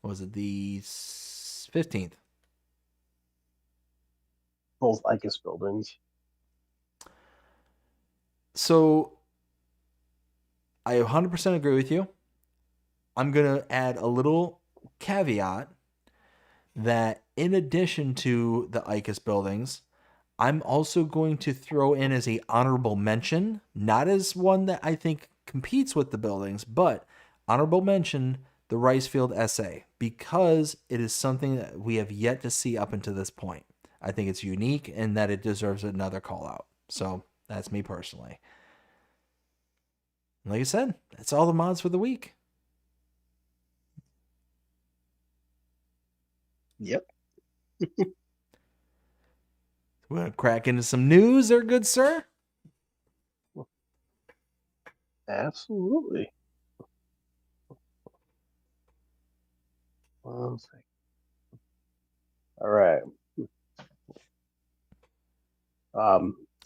was it, the 15th? Both ICUS buildings. So, I 100% agree with you. I'm going to add a little caveat that in addition to the ICUS buildings, I'm also going to throw in as a honorable mention, not as one that I think competes with the buildings, but honorable mention, the Ricefield SA, because it is something that we have yet to see up until this point. I think it's unique and that it deserves another call out. So that's me personally. Like I said, that's all the mods for the week. Yep. We're going to crack into some news there, good sir. Absolutely. One second. All right.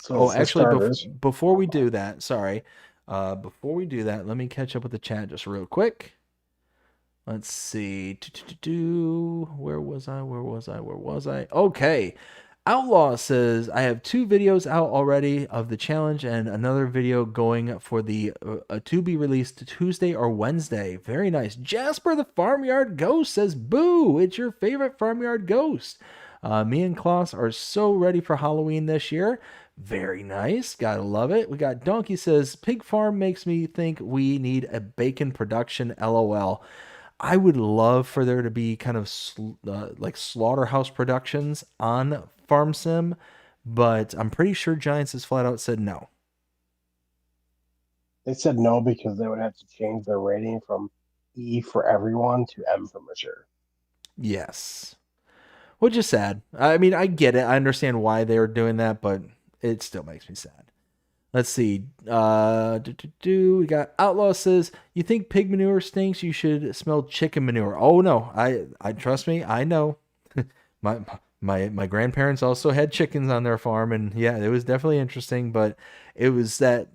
So actually, before we do that, sorry. Before we do that, let me catch up with the chat just real quick. Let's see. Where was I? Okay. Outlaw says, I have 2 videos out already of the challenge and another video going for the to be released Tuesday or Wednesday. Very nice. Jasper the Farmyard Ghost says, boo, it's your favorite Farmyard Ghost. Me and Klaus are so ready for Halloween this year. Very nice. Gotta love it. We got Donkey says, Pig Farm makes me think we need a bacon production, LOL. I would love for there to be kind of like slaughterhouse productions on Farm Sim, but I'm pretty sure Giants has flat out said no. They said no because they would have to change their rating from E for everyone to M for mature. Yes. Which is sad. I mean, I get it. I understand why they were doing that, but it still makes me sad. Let's see. We got Outlaw says, you think pig manure stinks? You should smell chicken manure. Oh no, I trust me. I know. my grandparents also had chickens on their farm, and yeah, it was definitely interesting. But it was that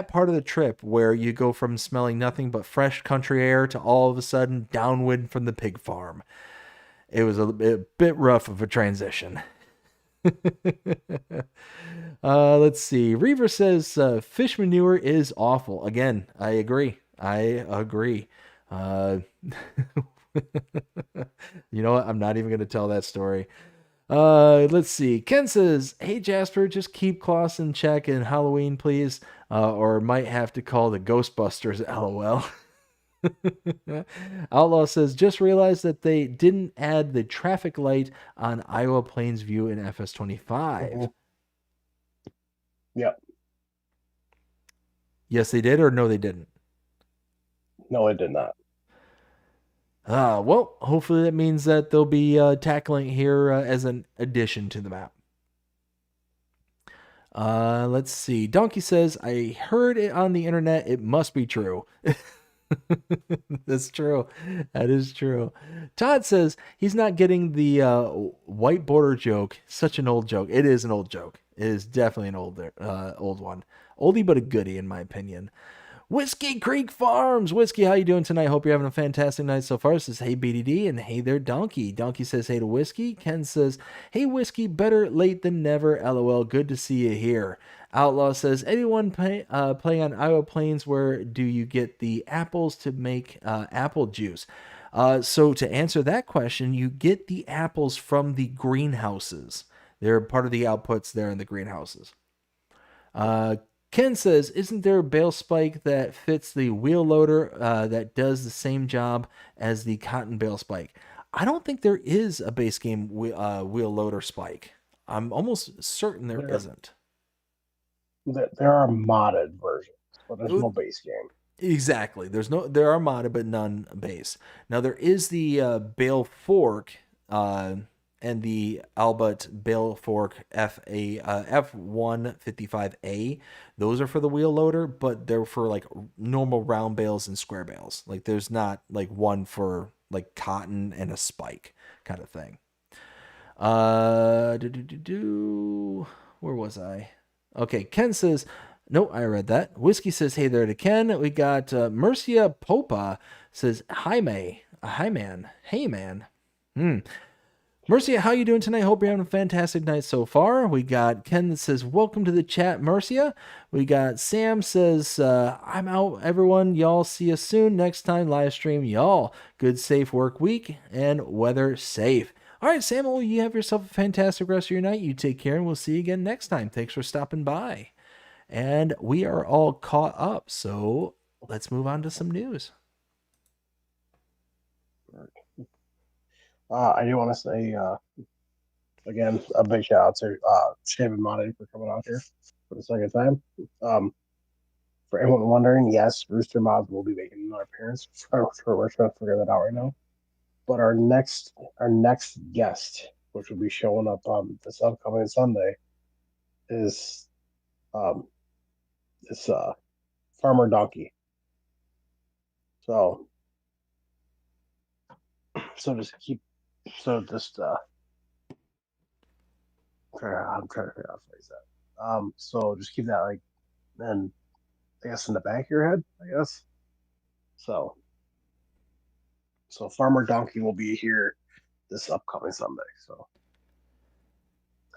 part of the trip where you go from smelling nothing but fresh country air to all of a sudden downwind from the pig farm. It was a bit rough of a transition. Let's see. Reaver says fish manure is awful. Again, I agree. You know what? I'm not even going to tell that story. Let's see. Ken says, hey Jasper, just keep Klaus in check in Halloween, please. Or might have to call the Ghostbusters, LOL. Outlaw says, just realized that they didn't add the traffic light on Iowa Plains View in FS25. Mm-hmm. Yep. Yes, they did, or no, they didn't? No, it did not. Well, hopefully that means that they'll be tackling it here as an addition to the map. Let's see. Donkey says, I heard it on the internet. It must be true. That's true. That is true. Todd says he's not getting the white border joke. Such an old joke. It is an old joke. It is definitely an old one. Oldie but a goodie, in my opinion. Whiskey Creek Farms. Whiskey, how you doing tonight? Hope you're having a fantastic night so far. Says, hey, BDD, and hey there, Donkey. Donkey says, hey to Whiskey. Ken says, hey, Whiskey, better late than never. LOL, good to see you here. Outlaw says, anyone playing on Iowa Plains, where do you get the apples to make apple juice? So to answer that question, you get the apples from the greenhouses. They're part of the outputs there in the greenhouses. Ken says, isn't there a bale spike that fits the wheel loader that does the same job as the cotton bale spike? I don't think there is a base game wheel loader spike. I'm almost certain there isn't. There are modded versions, but there's no base game. Exactly. There are modded, but none base. Now there is the bale fork and the Albert bale fork F155A. Those are for the wheel loader, but they're for like normal round bales and square bales. Like there's not like one for like cotton and a spike kind of thing. Where was I? Okay, Ken says, no, I read that. Whiskey says, hey there to Ken. We got Mercia Popa says, hi, May. Hi, man. Hey, man. Mercia, how you doing tonight? Hope you're having a fantastic night so far. We got Ken that says, welcome to the chat, Mercia. We got Sam says, I'm out, everyone. Y'all see you soon. Next time, live stream, y'all. Good, safe work week and weather safe. All right, Sam, well, you have yourself a fantastic rest of your night. You take care, and we'll see you again next time. Thanks for stopping by. And we are all caught up, so let's move on to some news. I do want to say, again, a big shout out to Shave and Monty for coming out here for the second time. For anyone wondering, yes, Rooster Mods will be making another appearance. We're trying to figure that out right now. But our next guest, which will be showing up this upcoming Sunday, is Farmer Donkey. So just I'm trying to figure out how to phrase that. So just keep that like, then I guess in the back of your head, I guess. So Farmer Donkey will be here this upcoming Sunday. So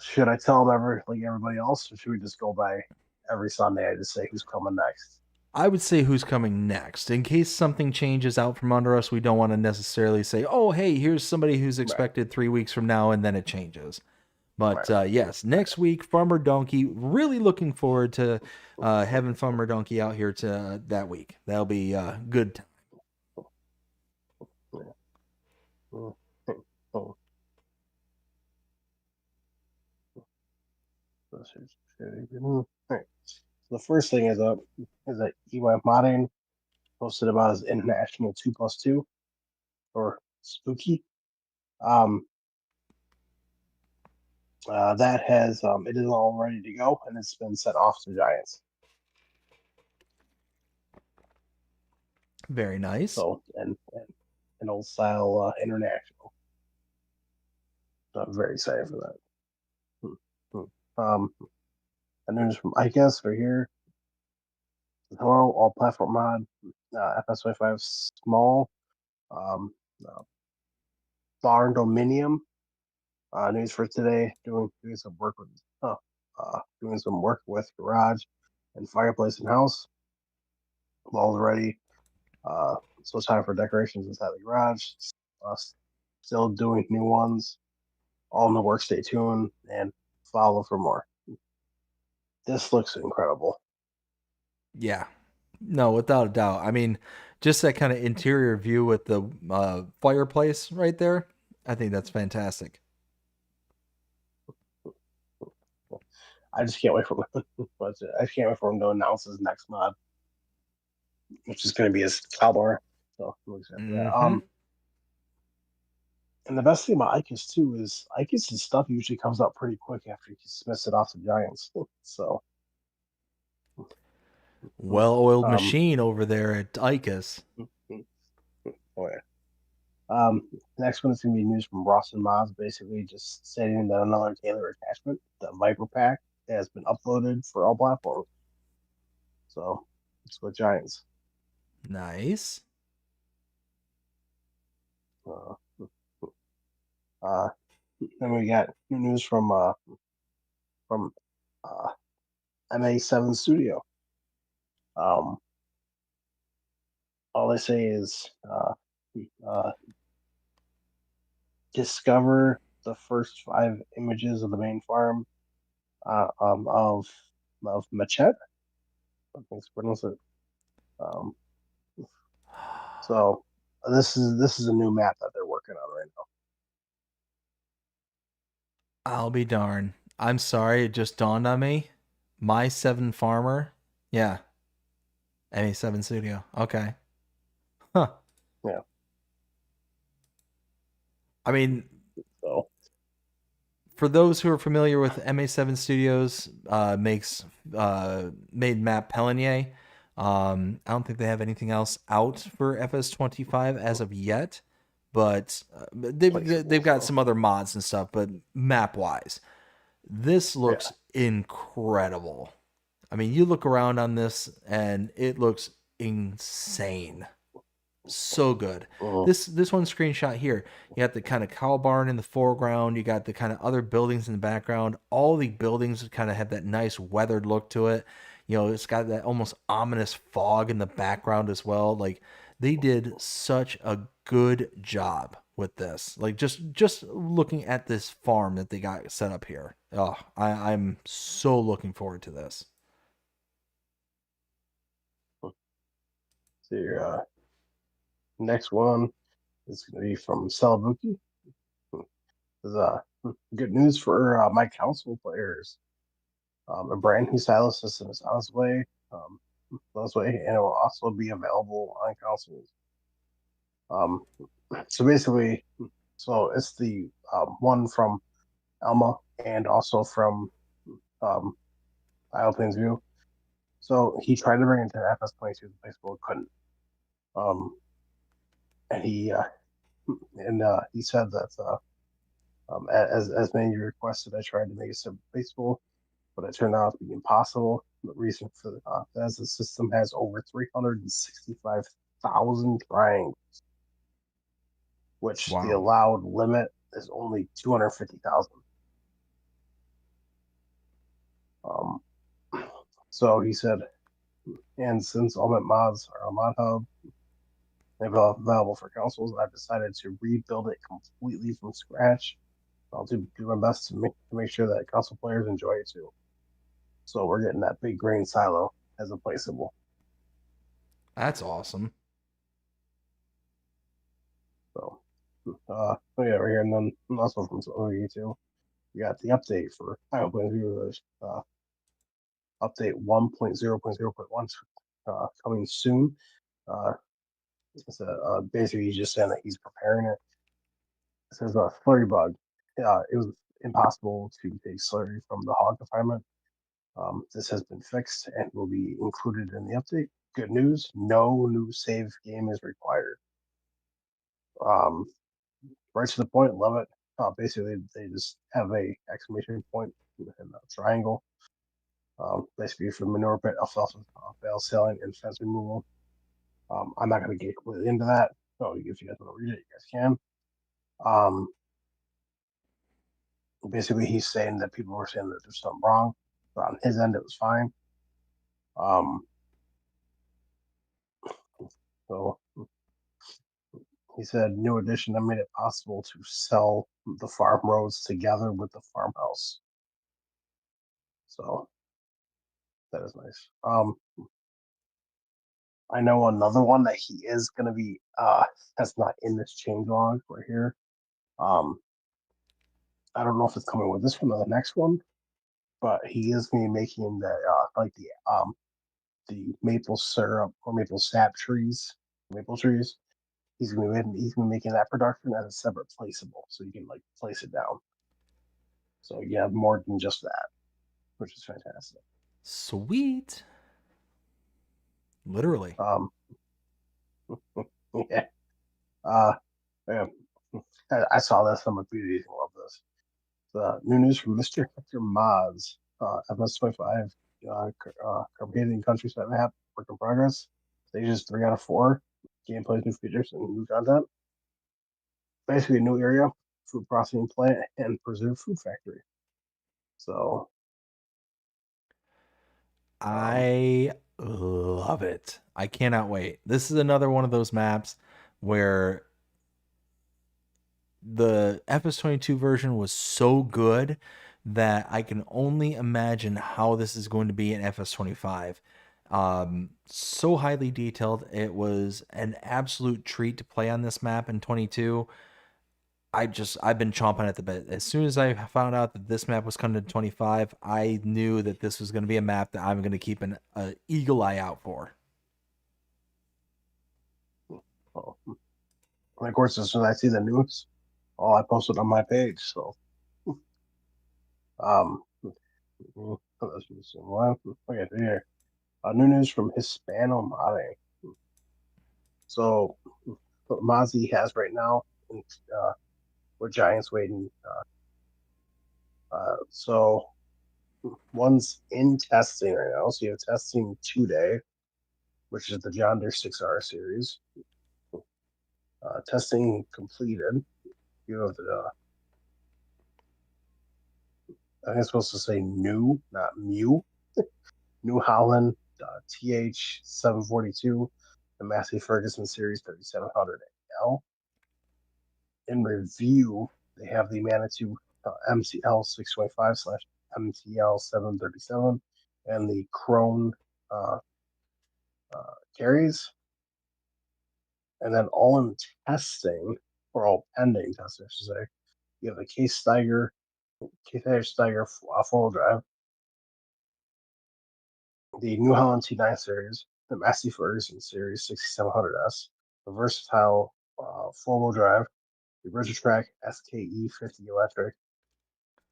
should I tell them like everybody else, or should we just go by every Sunday? I just say who's coming next. I would say who's coming next. In case something changes out from under us, we don't want to necessarily say, oh, hey, here's somebody who's expected 3 weeks from now, and then it changes. But yes, next week, Farmer Donkey. Really looking forward to having Farmer Donkey out here to that week. That'll be good. Oh. Alright. So the first thing is that EY Modding posted about his international 2+2 or Spooky. That has it is all ready to go and it's been sent off to Giants. Very nice. So and an old style international. So I'm very excited for that. And news from ICAS right here. Hello, all platform mod, FS25 small, barn dominium. News for today: doing some work with garage and fireplace and house. Walls ready. So it's time for decorations inside the garage. Still doing new ones. All in the work. Stay tuned and follow for more. This looks incredible. Yeah, no, without a doubt. I mean, just that kind of interior view with the fireplace right there. I think that's fantastic. I just can't wait for I can't wait for him to announce his next mod, which is going to be his Caldor. So I'm excited for that. And the best thing about ICAS too is ICAS' stuff usually comes out pretty quick after he submits it off to Giants. So well-oiled machine over there at ICAS. Oh yeah. Next one is going to be news from Ross and Mods, basically just stating that another Taylor attachment, the Viper Pack, has been uploaded for all platforms. So it's with Giants. Nice. Then we got new news from MA7 Studio. All they say is discover the first 5 images of the main farm of Machete. I think it's pronounced it. So this is a new map that they're working on right now. I'll be darned. I'm sorry, it just dawned on me. My 7 Farmer. Yeah. MA7 Studio. Okay. Huh. Yeah. I mean, so for those who are familiar with MA7 Studios, made map Pelinier. I don't think they have anything else out for FS25 as of yet, but they've got some other mods and stuff. But map wise, this looks incredible. I mean, you look around on this and it looks insane. So good. This one screenshot here, you got the kind of cow barn in the foreground, you got the kind of other buildings in the background. All the buildings kind of have that nice weathered look to it. You know, it's got that almost ominous fog in the background as well. Like, they did such a good job with this. Like, just looking at this farm that they got set up here. Oh, I'm so looking forward to this. So your next one is going to be from Celabuki. There's good news for my console players. A brand new stylus system is on its way. And it will also be available on consoles. So basically, it's the one from Elma and also from Plains View. So he tried to bring it to FS22, the baseball couldn't. And he said that as many requested, I tried to make it simple baseball, but it turned out to be impossible. The reason for that is the system has over 365,000 triangles, which the allowed limit is only 250,000. So he said And since Ultimate mods are a mod hub available for consoles, I've decided to rebuild it completely from scratch. I'll do my best to make sure that console players enjoy it too. So we're getting that big green silo as a placeable. That's awesome. So, yeah, right here, and then also from OE too. We got the update for update 1.0.0.1 coming soon. Basically, he's just saying that he's preparing it. It says a slurry bug. It was impossible to take slurry from the hog confinement. This has been fixed and will be included in the update. Good news, no new save game is required. Right to the point, love it. Basically, they just have a exclamation point and a triangle. Basically, for manure pit, alfalfa, bale selling, and fence removal. I'm not going to get completely into that. So if you guys want to read it, you guys can. Basically, he's saying that people were saying that there's something wrong, but on his end, it was fine. So he said, new addition that made it possible to sell the farm roads together with the farmhouse. So that is nice. I know another one that he is going to be that's not in this change log right here. I don't know if it's coming with this one or the next one, but he is going to be making the maple syrup or maple sap trees, maple trees. He's going to be making that production as a separate placeable, so you can like place it down. So you have more than just that, which is fantastic. Sweet. Literally. Yeah. Yeah. I saw this. I'm like, BDD love this. The new news from Mr. Hector Mods. FS25 Caribbean Countryside Map, work in progress. Stages 3 out of 4. Gameplays, new features, and new content. Basically, a new area, food processing plant, and preserved food factory. So, I love it. I cannot wait. This is another one of those maps where the FS22 version was so good that I can only imagine how this is going to be in FS25. So highly detailed. It was an absolute treat to play on this map in 22. I've been chomping at the bit. As soon as I found out that this map was coming to 25, I knew that this was going to be a map that I'm going to keep an eagle eye out for. well, and of course, as soon as I see the news, I post it on my page. So, let's see. Okay, here. New news from Hispano Modding. So, what Mozzie has right now, with Giants waiting. So, one's in testing right now. So, you have testing today, which is the John Deere 6R series. Testing completed. You have the, I think it's supposed to say new, not Mew. New Holland TH742, the Massey Ferguson Series 3700L. In review, they have the Manitou MCL 625/MTL 737 and the Krone carries. And then all in testing, or all pending testing, I should say, you have the Case Steiger four-wheel drive, the New Holland T9 series, the Massey Ferguson Series 6700S, the versatile four-wheel drive, the Track SKE 50 electric,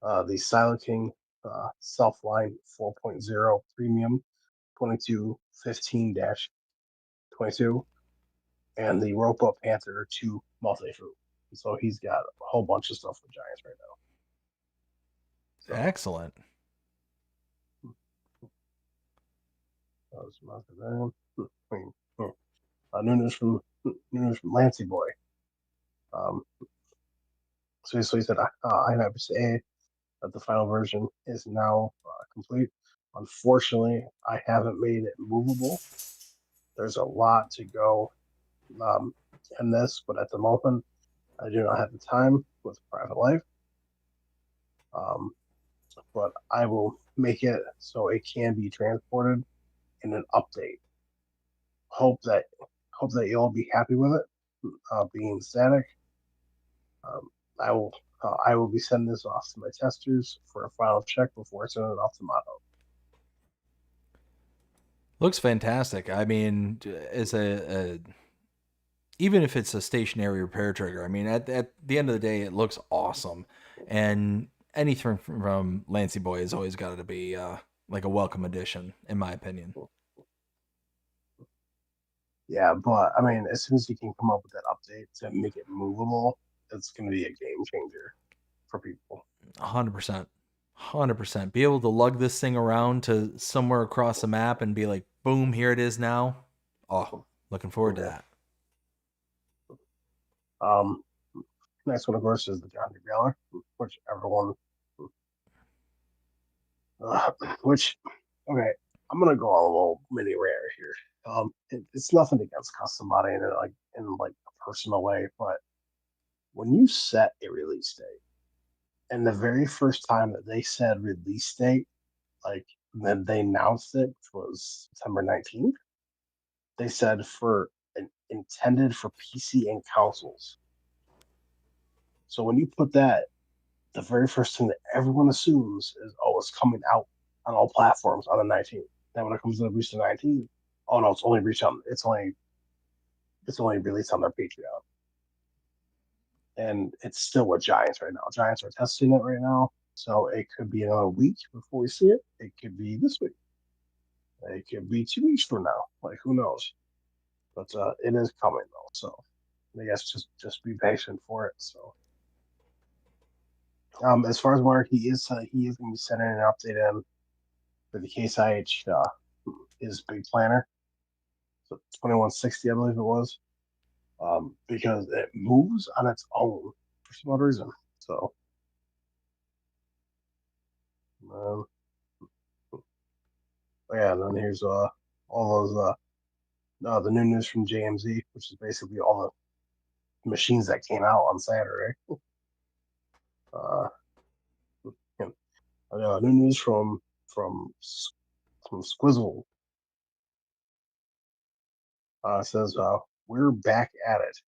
the Silo King Self-Line 4.0 Premium 2215-22, and the Rope Up Panther 2 multi-fruit. So he's got a whole bunch of stuff with Giants right now. So, Excellent. New news from Lancey Boy. So he said, I have to say that the final version is now complete. Unfortunately, I haven't made it movable. There's a lot to go in this, but at the moment, I do not have the time with private life. But I will make it so it can be transported in an update. Hope that you'll be happy with it being static. Um, I will be sending this off to my testers for a final check before sending it off to Motto. Looks fantastic. I mean, as even if it's a stationary repair trigger, I mean, at the end of the day, it looks awesome. And anything from Lancy Boy has always got to be like a welcome addition, in my opinion. Yeah, but I mean, as soon as you can come up with that update to make it movable, it's going to be a game changer for people. 100%. 100%. Be able to lug this thing around to somewhere across the map and be like, boom, here it is now. Oh, looking forward to that. Next one, of course, is the John Deere, which everyone, which, okay, I'm gonna go a little mini rare here. It's nothing against custom modding in a personal way, but when you set a release date, and the very first time that they said release date, like then they announced it, which was September 19th, they said intended for PC and consoles. So when you put that, the very first thing that everyone assumes is, oh, it's coming out on all platforms on the 19th. Then when it comes to reach the 19th, oh no, it's only released on their Patreon. And it's still with Giants right now. Giants are testing it right now. So it could be another week before we see it. It could be this week. It could be 2 weeks from now. Like, who knows? But it is coming though. So I guess just be patient for it. So as far as where he is going to be sending an update in for the Case IH his big planner. So 2160, I believe it was. Because it moves on its own for some odd reason. So yeah, and then here's all those the new news from JMZ, which is basically all the machines that came out on Saturday. New news from Squizzle says we're back at it.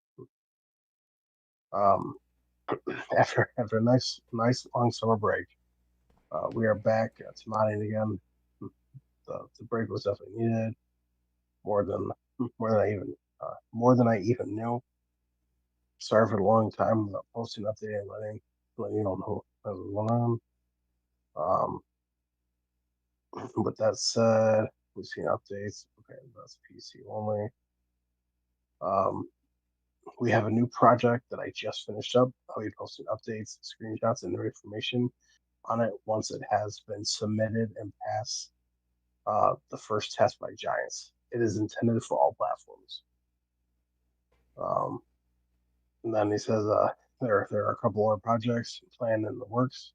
After a nice long summer break, we are back to modding again. The break was definitely needed, more than I even knew. Sorry for a long time without posting update and letting you all know what was going on. But that said, we've seen updates. Okay, that's PC only. We have a new project that I just finished up. I'll be posting updates, screenshots, and new information on it once it has been submitted and passed the first test by Giants. It is intended for all platforms. And then he says there are a couple other projects planned in the works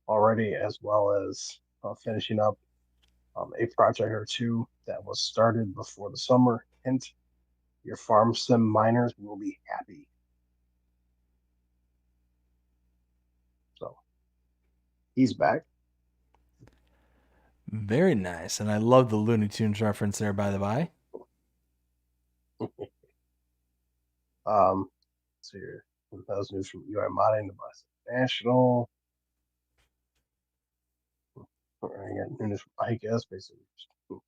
already, as well as finishing up a project or two that was started before the summer. Hint: your farm sim miners will be happy. So he's back. Very nice. And I love the Looney Tunes reference there, by the by. So here, that was news from UI Modding to National. I got news from I guess basically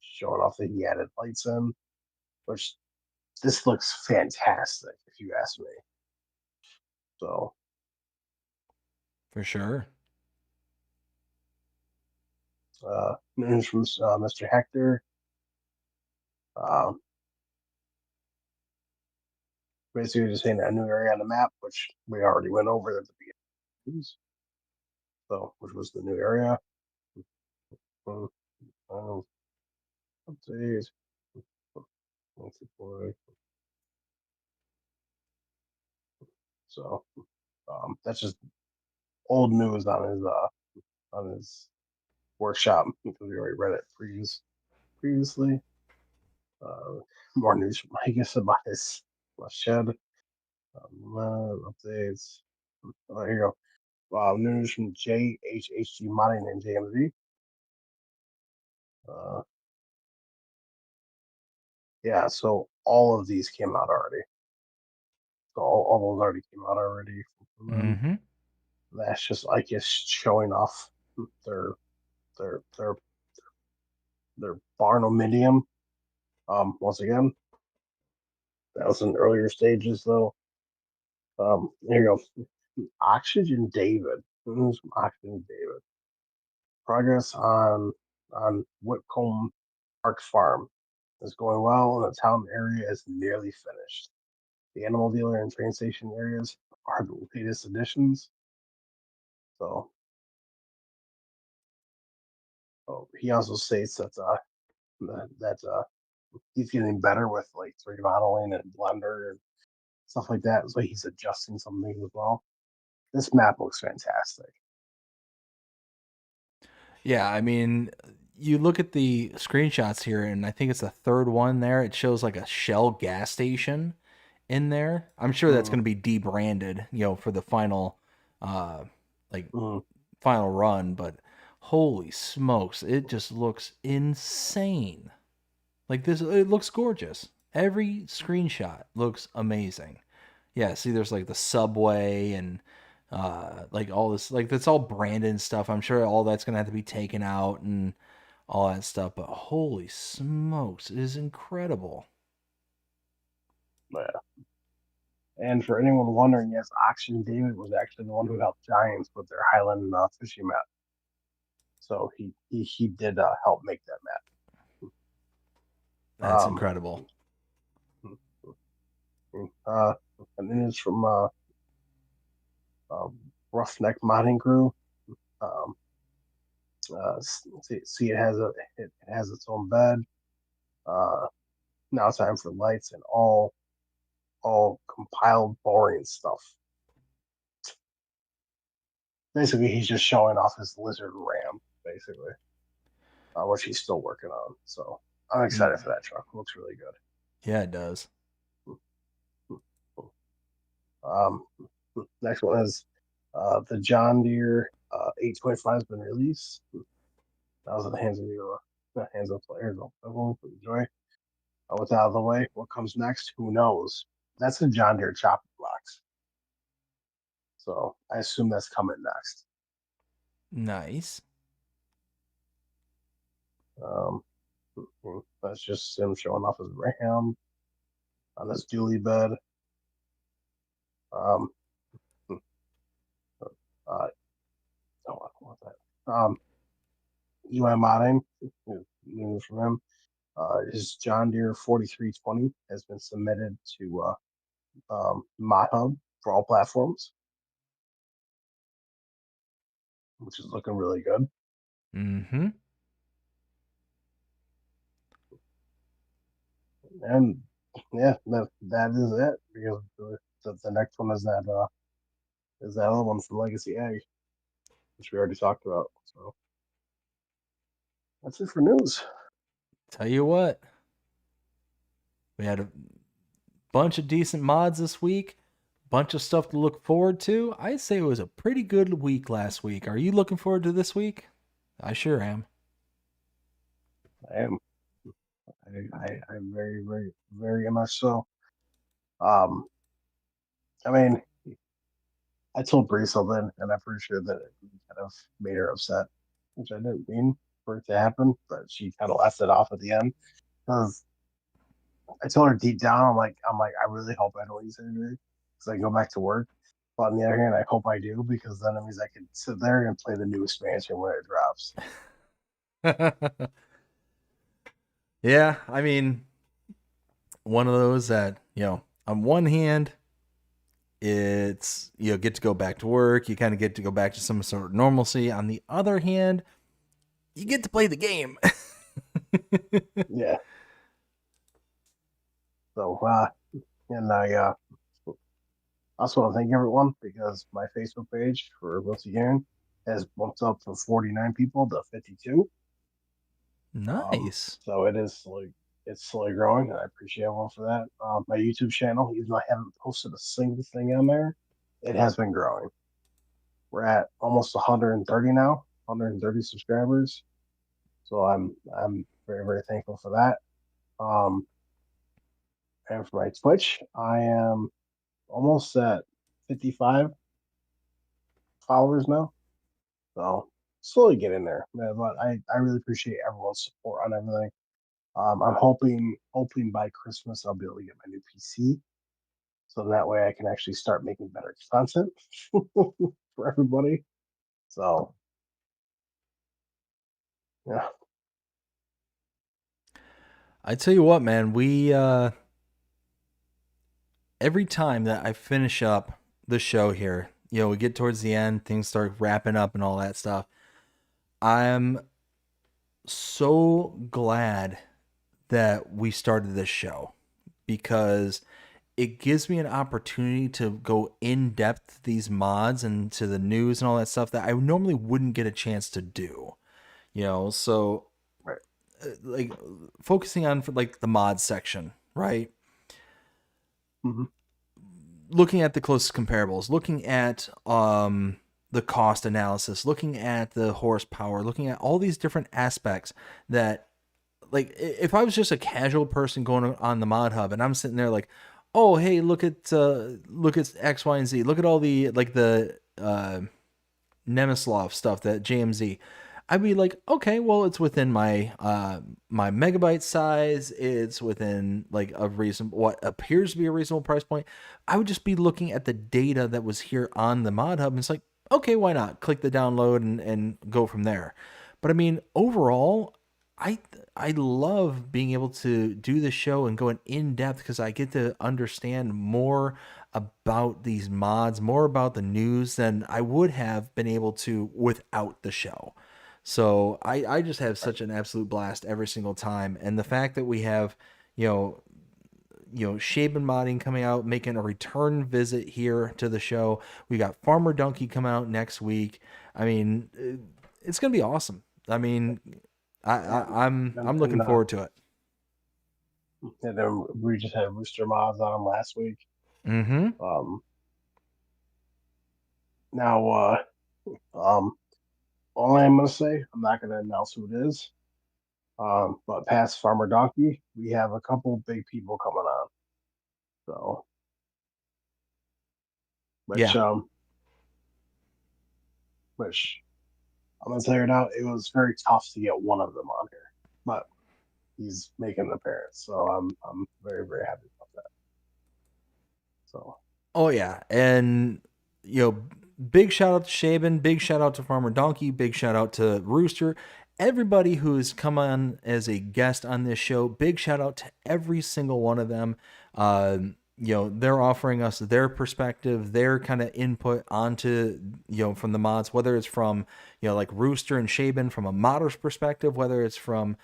showing off that he added lights in, which this looks fantastic if you ask me. So For sure. news from Mr. Hector. Basically just saying a new area on the map, which we already went over at the beginning. So, which was the new area. Updates. So, that's just old news on his workshop because we already read it previously. More news from Vegas about his shed. Updates. Oh, here you go. News from JHHG Modding and JMZ. Yeah, so all of these came out already. So all those already came out already from them. Mm-hmm. That's just, I guess, showing off their their Barnuminium. Once again, that was in earlier stages though. Here you go. Oxygen David. Who's Oxygen David? Progress on Whitcomb Park Farm is going well, and the town area is nearly finished. The animal dealer and train station areas are the latest additions. So, he also states that he's getting better with like 3D modeling and Blender and stuff like that. So he's adjusting some things as well. This map looks fantastic. Yeah, I mean, you look at the screenshots here, and I think it's the third one there. It shows like a Shell gas station in there. I'm sure that's going to be debranded, for the final, like final run. But holy smokes, it just looks insane. Like this, it looks gorgeous. Every screenshot looks amazing. Yeah, see, there's like the subway and like all this, like that's all branded and stuff. I'm sure all that's gonna have to be taken out and all that stuff. But holy smokes, it is incredible. Yeah. And for anyone wondering, yes, Oxygen David was actually the one who helped Giants with their Highland fishing map. So he did help make that map. That's incredible. And then it's from Roughneck Modding Crew. See, it has its own bed. Now it's time for lights and all compiled boring stuff. Basically, he's just showing off his lizard ram, basically, which he's still working on. So I'm excited for that truck. It looks really good. Yeah, it does. Next one is the John Deere 825 has been released. That was in the hands of the hands of players. Everyone enjoy. What's out of the way? What comes next? Who knows? That's a John Deere chopping box. So I assume that's coming next. Nice. That's just him showing off his ram on this dually bed. UI modding news from him. His John Deere 4320 has been submitted to Mod Hub for all platforms, which is looking really good. Mm-hmm. And yeah, that is it. Because the next one is that other one from Legacy Ag, which we already talked about. So that's it for news. Tell you what, we had a bunch of decent mods this week, bunch of stuff to look forward to. I'd say it was a pretty good week last week. Are you looking forward to this week? I sure am. I am. I'm very, very, very much so. I mean, I told Bree something, and I'm pretty sure that it kind of made her upset, which I didn't mean for it to happen, but she kind of left it off at the end. Because I told her deep down, I'm like, I really hope I don't use surgery because I go back to work. But on the other hand, I hope I do because then it means I can sit there and play the new expansion when it drops. Yeah, I mean, one of those that, on one hand, it's, get to go back to work. You kind of get to go back to some sort of normalcy. On the other hand, you get to play the game. Yeah. So, and I also want to thank everyone because my Facebook page for WillTGaming has bumped up from 49 people to 52. Nice. So it's slowly growing, and I appreciate everyone for that. My YouTube channel, even though I haven't posted a single thing on there, it has been growing. We're at almost 130 now, 130 subscribers. So I'm very very thankful for that. Um, and for my Twitch, I am almost at 55 followers now. So slowly getting there, man. But I really appreciate everyone's support on everything. I'm hoping by Christmas I'll be able to get my new PC, so that way I can actually start making better content for everybody. So yeah, I tell you what, man, we every time that I finish up the show here, we get towards the end, things start wrapping up and all that stuff. I'm so glad that we started this show because it gives me an opportunity to go in depth these mods and to the news and all that stuff that I normally wouldn't get a chance to do. So right. like focusing on like the mod section, right? Mm-hmm. Looking at the closest comparables, looking at the cost analysis, looking at the horsepower, looking at all these different aspects that, like, if I was just a casual person going on the mod hub and I'm sitting there like, oh hey, look at X, Y, and Z, look at all the like the Nemislov stuff, that JMZ, I'd be like, okay, well, it's within my my megabyte size. It's within like a reasonable, what appears to be a reasonable price point. I would just be looking at the data that was here on the mod hub, and it's like, okay, why not? Click the download and go from there. But I mean, overall, I love being able to do the show and going in depth because I get to understand more about these mods, more about the news than I would have been able to without the show. So I just have such an absolute blast every single time. And the fact that we have, you know, Shaben Modding coming out, making a return visit here to the show. We got Farmer Donkey coming out next week. I mean, it's gonna be awesome. I mean, I'm looking forward to it. And then we just had Rooster Mods on last week. Mm-hmm. Now, all I'm gonna say, I'm not gonna announce who it is. But past Farmer Donkey, we have a couple big people coming on. So, which Yeah. which I'm gonna tell you now, it was very tough to get one of them on here, but he's making an appearance, so I'm very very happy about that. So, Oh yeah, and big shout out to Shaben, big shout out to Farmer Donkey, big shout out to Rooster, everybody who's come on as a guest on this show. Big shout out to every single one of them. They're offering us their perspective, their kind of input onto, from the mods, whether it's from, like Rooster and Shaben from a modder's perspective, whether it's from,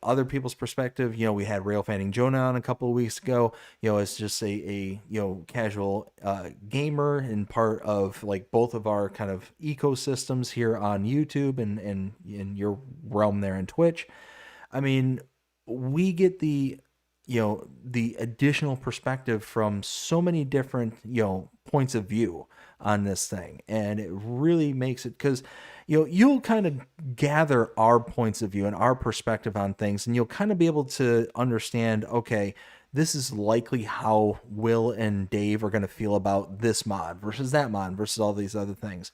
other people's perspective. We had Rail Fanning Jonah on a couple of weeks ago. It's just a casual gamer and part of like both of our kind of ecosystems here on YouTube and in your realm there in Twitch. I mean, we get the additional perspective from so many different, points of view on this thing. And it really makes it, because, you'll kind of gather our points of view and our perspective on things, and you'll kind of be able to understand, okay, this is likely how Will and Dave are going to feel about this mod versus that mod versus all these other things.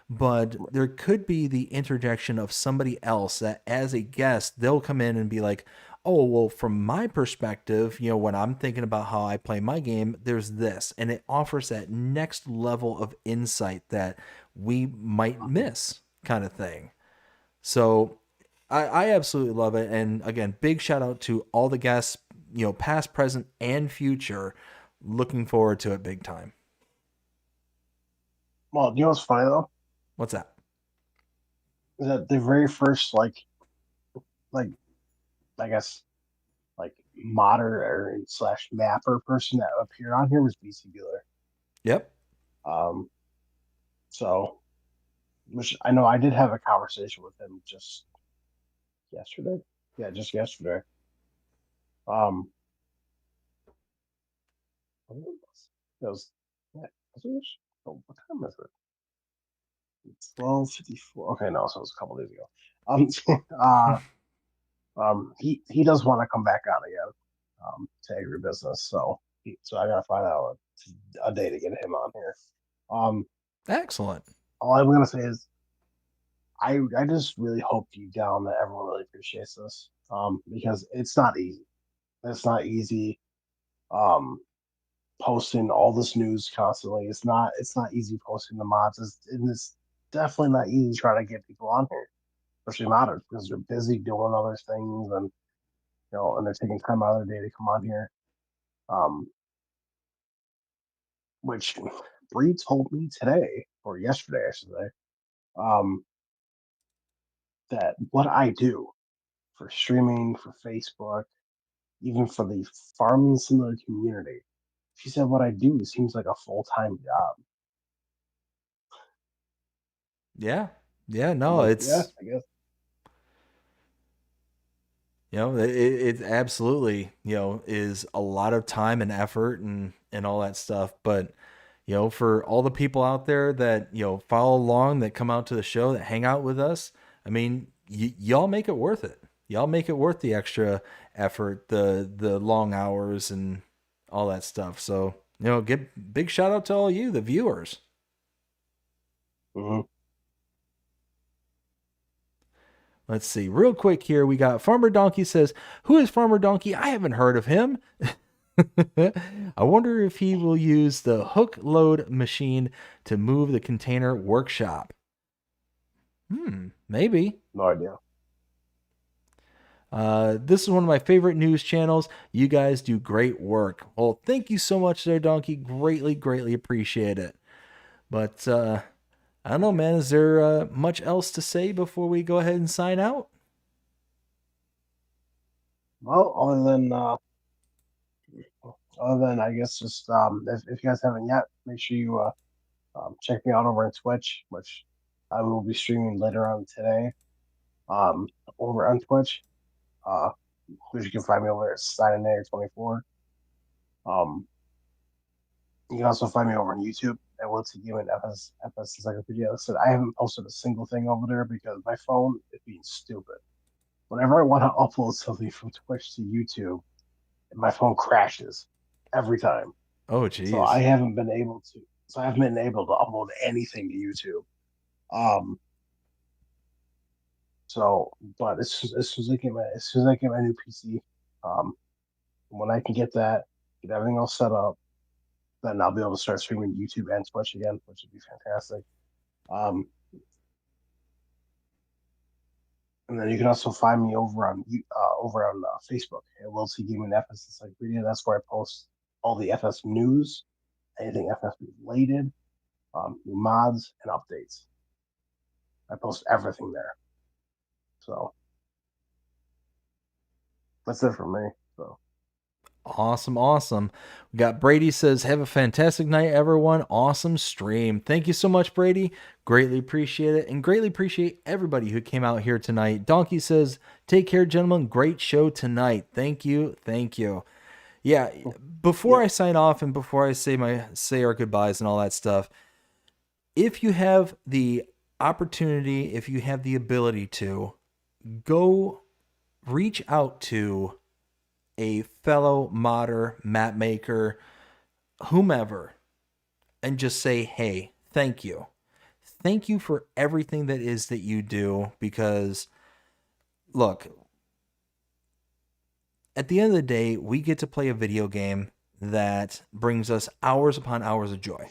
But there could be the interjection of somebody else that as a guest, they'll come in and be like, oh, well, from my perspective, when I'm thinking about how I play my game, there's this. And it offers that next level of insight that we might miss, kind of thing. So I absolutely love it. And again, big shout out to all the guests, past, present, and future. Looking forward to it big time. well, you know what's funny though? What's that? Is that the very first like I guess like modder or slash mapper person that appeared on here was BC Bueller. Yep. So which I know I did have a conversation with him just yesterday. Yeah, just yesterday. Um, it was, yeah, oh, what time is it? 12:54. Okay, no, so it was a couple days ago. Um, uh, he does want to come back on again, to AgriBusiness. So I gotta find out a day to get him on here. Um, Excellent. all I'm gonna say is I just really hope deep down that everyone really appreciates this. Because it's not easy. It's not easy. Um, posting all this news constantly. It's not easy posting the mods. It's definitely not easy trying to get people on here, especially modders, because they're busy doing other things and and they're taking time out of their day to come on here. Um, which Bree told me today or yesterday, I should say, um, that what I do for streaming, for Facebook, even for the farming simulator community, she said what I do seems like a full-time job. Yeah. Yeah. I'm No, like, yeah, it's, I guess. it absolutely, is a lot of time and effort and all that stuff. But, for all the people out there that, follow along, that come out to the show, that hang out with us, I mean, y'all make it worth it. Y'all make it worth the extra effort, the long hours and all that stuff. So, give big shout out to all you, the viewers. Mm-hmm. Let's see. Real quick here, we got Farmer Donkey says, "Who is Farmer Donkey? I haven't heard of him." I wonder if he will use the hook load machine to move the container workshop. Maybe. No idea. This is one of my favorite news channels. You guys do great work. Well, thank you so much there, Donkey. Greatly, greatly appreciate it. But I don't know, man. Is there much else to say before we go ahead and sign out? Well, other than I guess just if you guys haven't yet, make sure you check me out over on Twitch, which I will be streaming later on today. Over on Twitch, which you can find me over at Steinair24. Um, you can also find me over on YouTube at WillTGaming FS Encyclopedia. Like I said, I haven't posted a single thing over there because my phone is being stupid. Whenever I want to upload something from Twitch to YouTube, my phone crashes every time. Oh, geez. So I haven't been able to. So I haven't been able to upload anything to YouTube. But as soon as I get my new PC, when I can get everything all set up, then I'll be able to start streaming YouTube and Twitch again, which would be fantastic. And then you can also find me over on Facebook at WillTGaming FS Encyclopedia. That's where I post all the FS news, anything FS related, new mods and updates. I post everything there. So that's it for me. So awesome. We got Brady says, "Have a fantastic night, everyone. Awesome stream." Thank you so much, Brady. Greatly appreciate it, and greatly appreciate everybody who came out here tonight. Donkey says, "Take care, gentlemen. Great show tonight." Thank you. Yeah, before I sign off and before I say our goodbyes and all that stuff, if you have the opportunity, if you have the ability to, go reach out to a fellow modder, map maker, whomever, and just say, "Hey, thank you. Thank you for everything that is that you do," because look, at the end of the day, we get to play a video game that brings us hours upon hours of joy.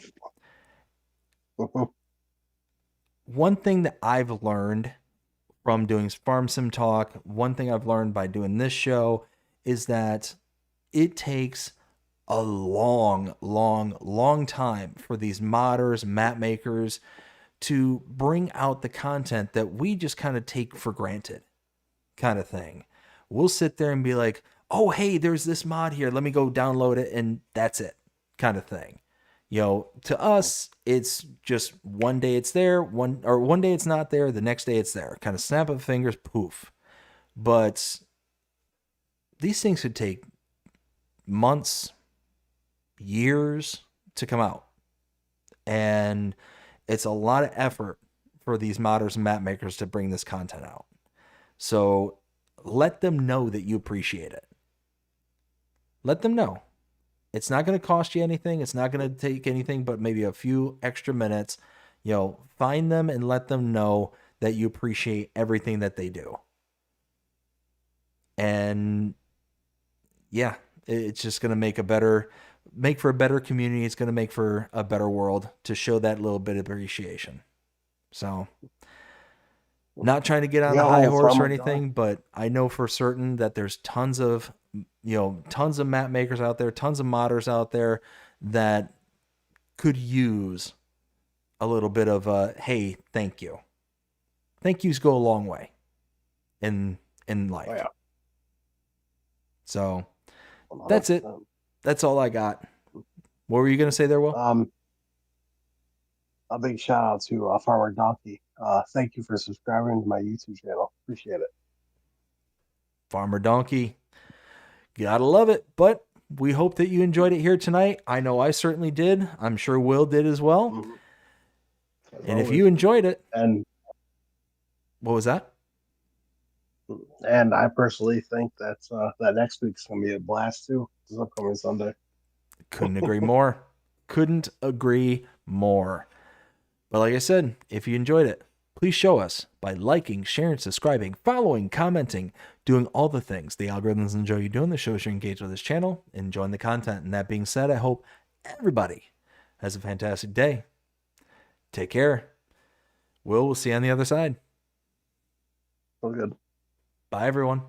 One thing that I've learned from doing Farm Sim Talk, one thing I've learned by doing this show, is that it takes a long time for these modders, map makers to bring out the content that we just kind of take for granted, kind of thing. We'll sit there and be like, "Oh, hey, there's this mod here. Let me go download it," and that's it, kind of thing. You know, to us, it's just one day it's there, one day it's not there, the next day it's there. Kind of snap of fingers, poof. But these things could take months, years to come out. And it's a lot of effort for these modders and map makers to bring this content out. So let them know that you appreciate it. Let them know. It's not going to cost you anything. It's not going to take anything but maybe a few extra minutes. You know, find them and let them know that you appreciate everything that they do. And yeah, it's just going to make for a better community. It's going to make for a better world to show that little bit of appreciation. So, not trying to get on the high horse or anything, but I know for certain that there's tons of map makers out there, tons of modders out there that could use a little bit of hey, thank you. Thank yous go a long way in life. Oh, yeah. So that's it. That's all I got. What were you going to say there, Will? A big shout out to Farmer Donkey. Thank you for subscribing to my YouTube channel. Appreciate it. Farmer Donkey. Gotta love it. But we hope that you enjoyed it here tonight. I know I certainly did. I'm sure Will did as well. Mm-hmm. And if you enjoyed it. And what was that? And I personally think that next week's going to be a blast too. This upcoming Sunday. Couldn't agree more. Couldn't agree more. But like I said, if you enjoyed it, please show us by liking, sharing, subscribing, following, commenting, doing all the things the algorithms enjoy you doing. The shows you're engaged with this channel, enjoying the content. And that being said, I hope everybody has a fantastic day. Take care. We'll see you on the other side. So good. Bye, everyone.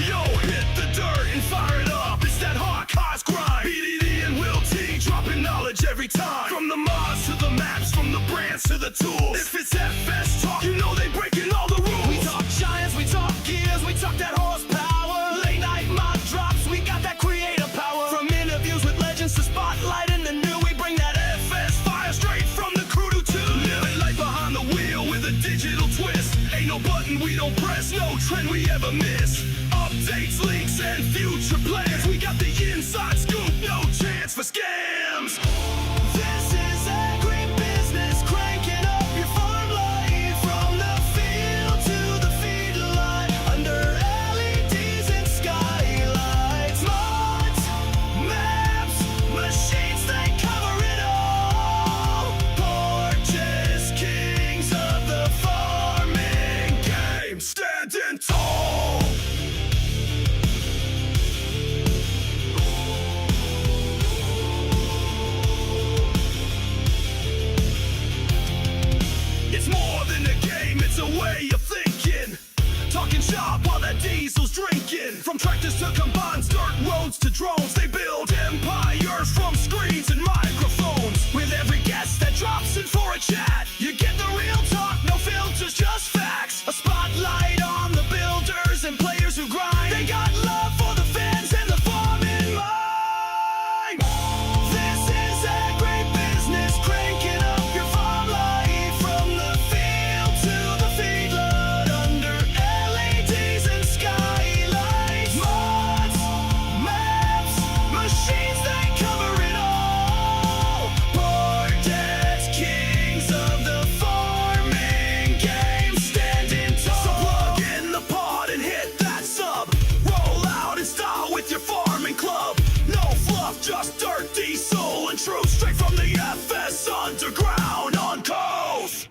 Yo, hit the dirt and fire it up. It's that hard cause grind. BDD and WillT dropping knowledge every time. From the mods to the maps, from the brands to the tools. If it's FS talk, you know they breaking all the rules. We talk giants, we talk gears, we talk that horsepower. Late night mod drops, we got that creative power. From interviews with legends to spotlighting the new, we bring that FS fire straight from the crew to two. Living life behind the wheel with a digital twist. Ain't no button we don't press, no trend we ever miss. Updates, leaks, and future plans. We got the inside scoop, no chance for scams. This is AgriBusiness, cranking up your farm life. From the field to the feedlot, under LEDs and skylights. Mods, maps, machines, they cover it all. Porches, kings of the farming game, standing tall. It's more than a game, it's a way of thinking. Talking shop while that diesel's drinking. From tractors to combines, dirt roads to drones, they build empires from screens and microphones. With every guest that drops in for a chat, you get the real talk, no filters, just facts. A spotlight on the builders and players who grind. They got love for the fans and the farm in mind. This is AgriBusiness, cranking up your farm life. From the field to the feedlot, under LEDs and skylights. Mods, maps, machines, they cover it all. Portents, kings of the farming game, standing tall. So plug in the pod and hit that sub. Roll out and style with your farming club. No fluff, just dirt, diesel, and truth. Straight from the FS underground on coast.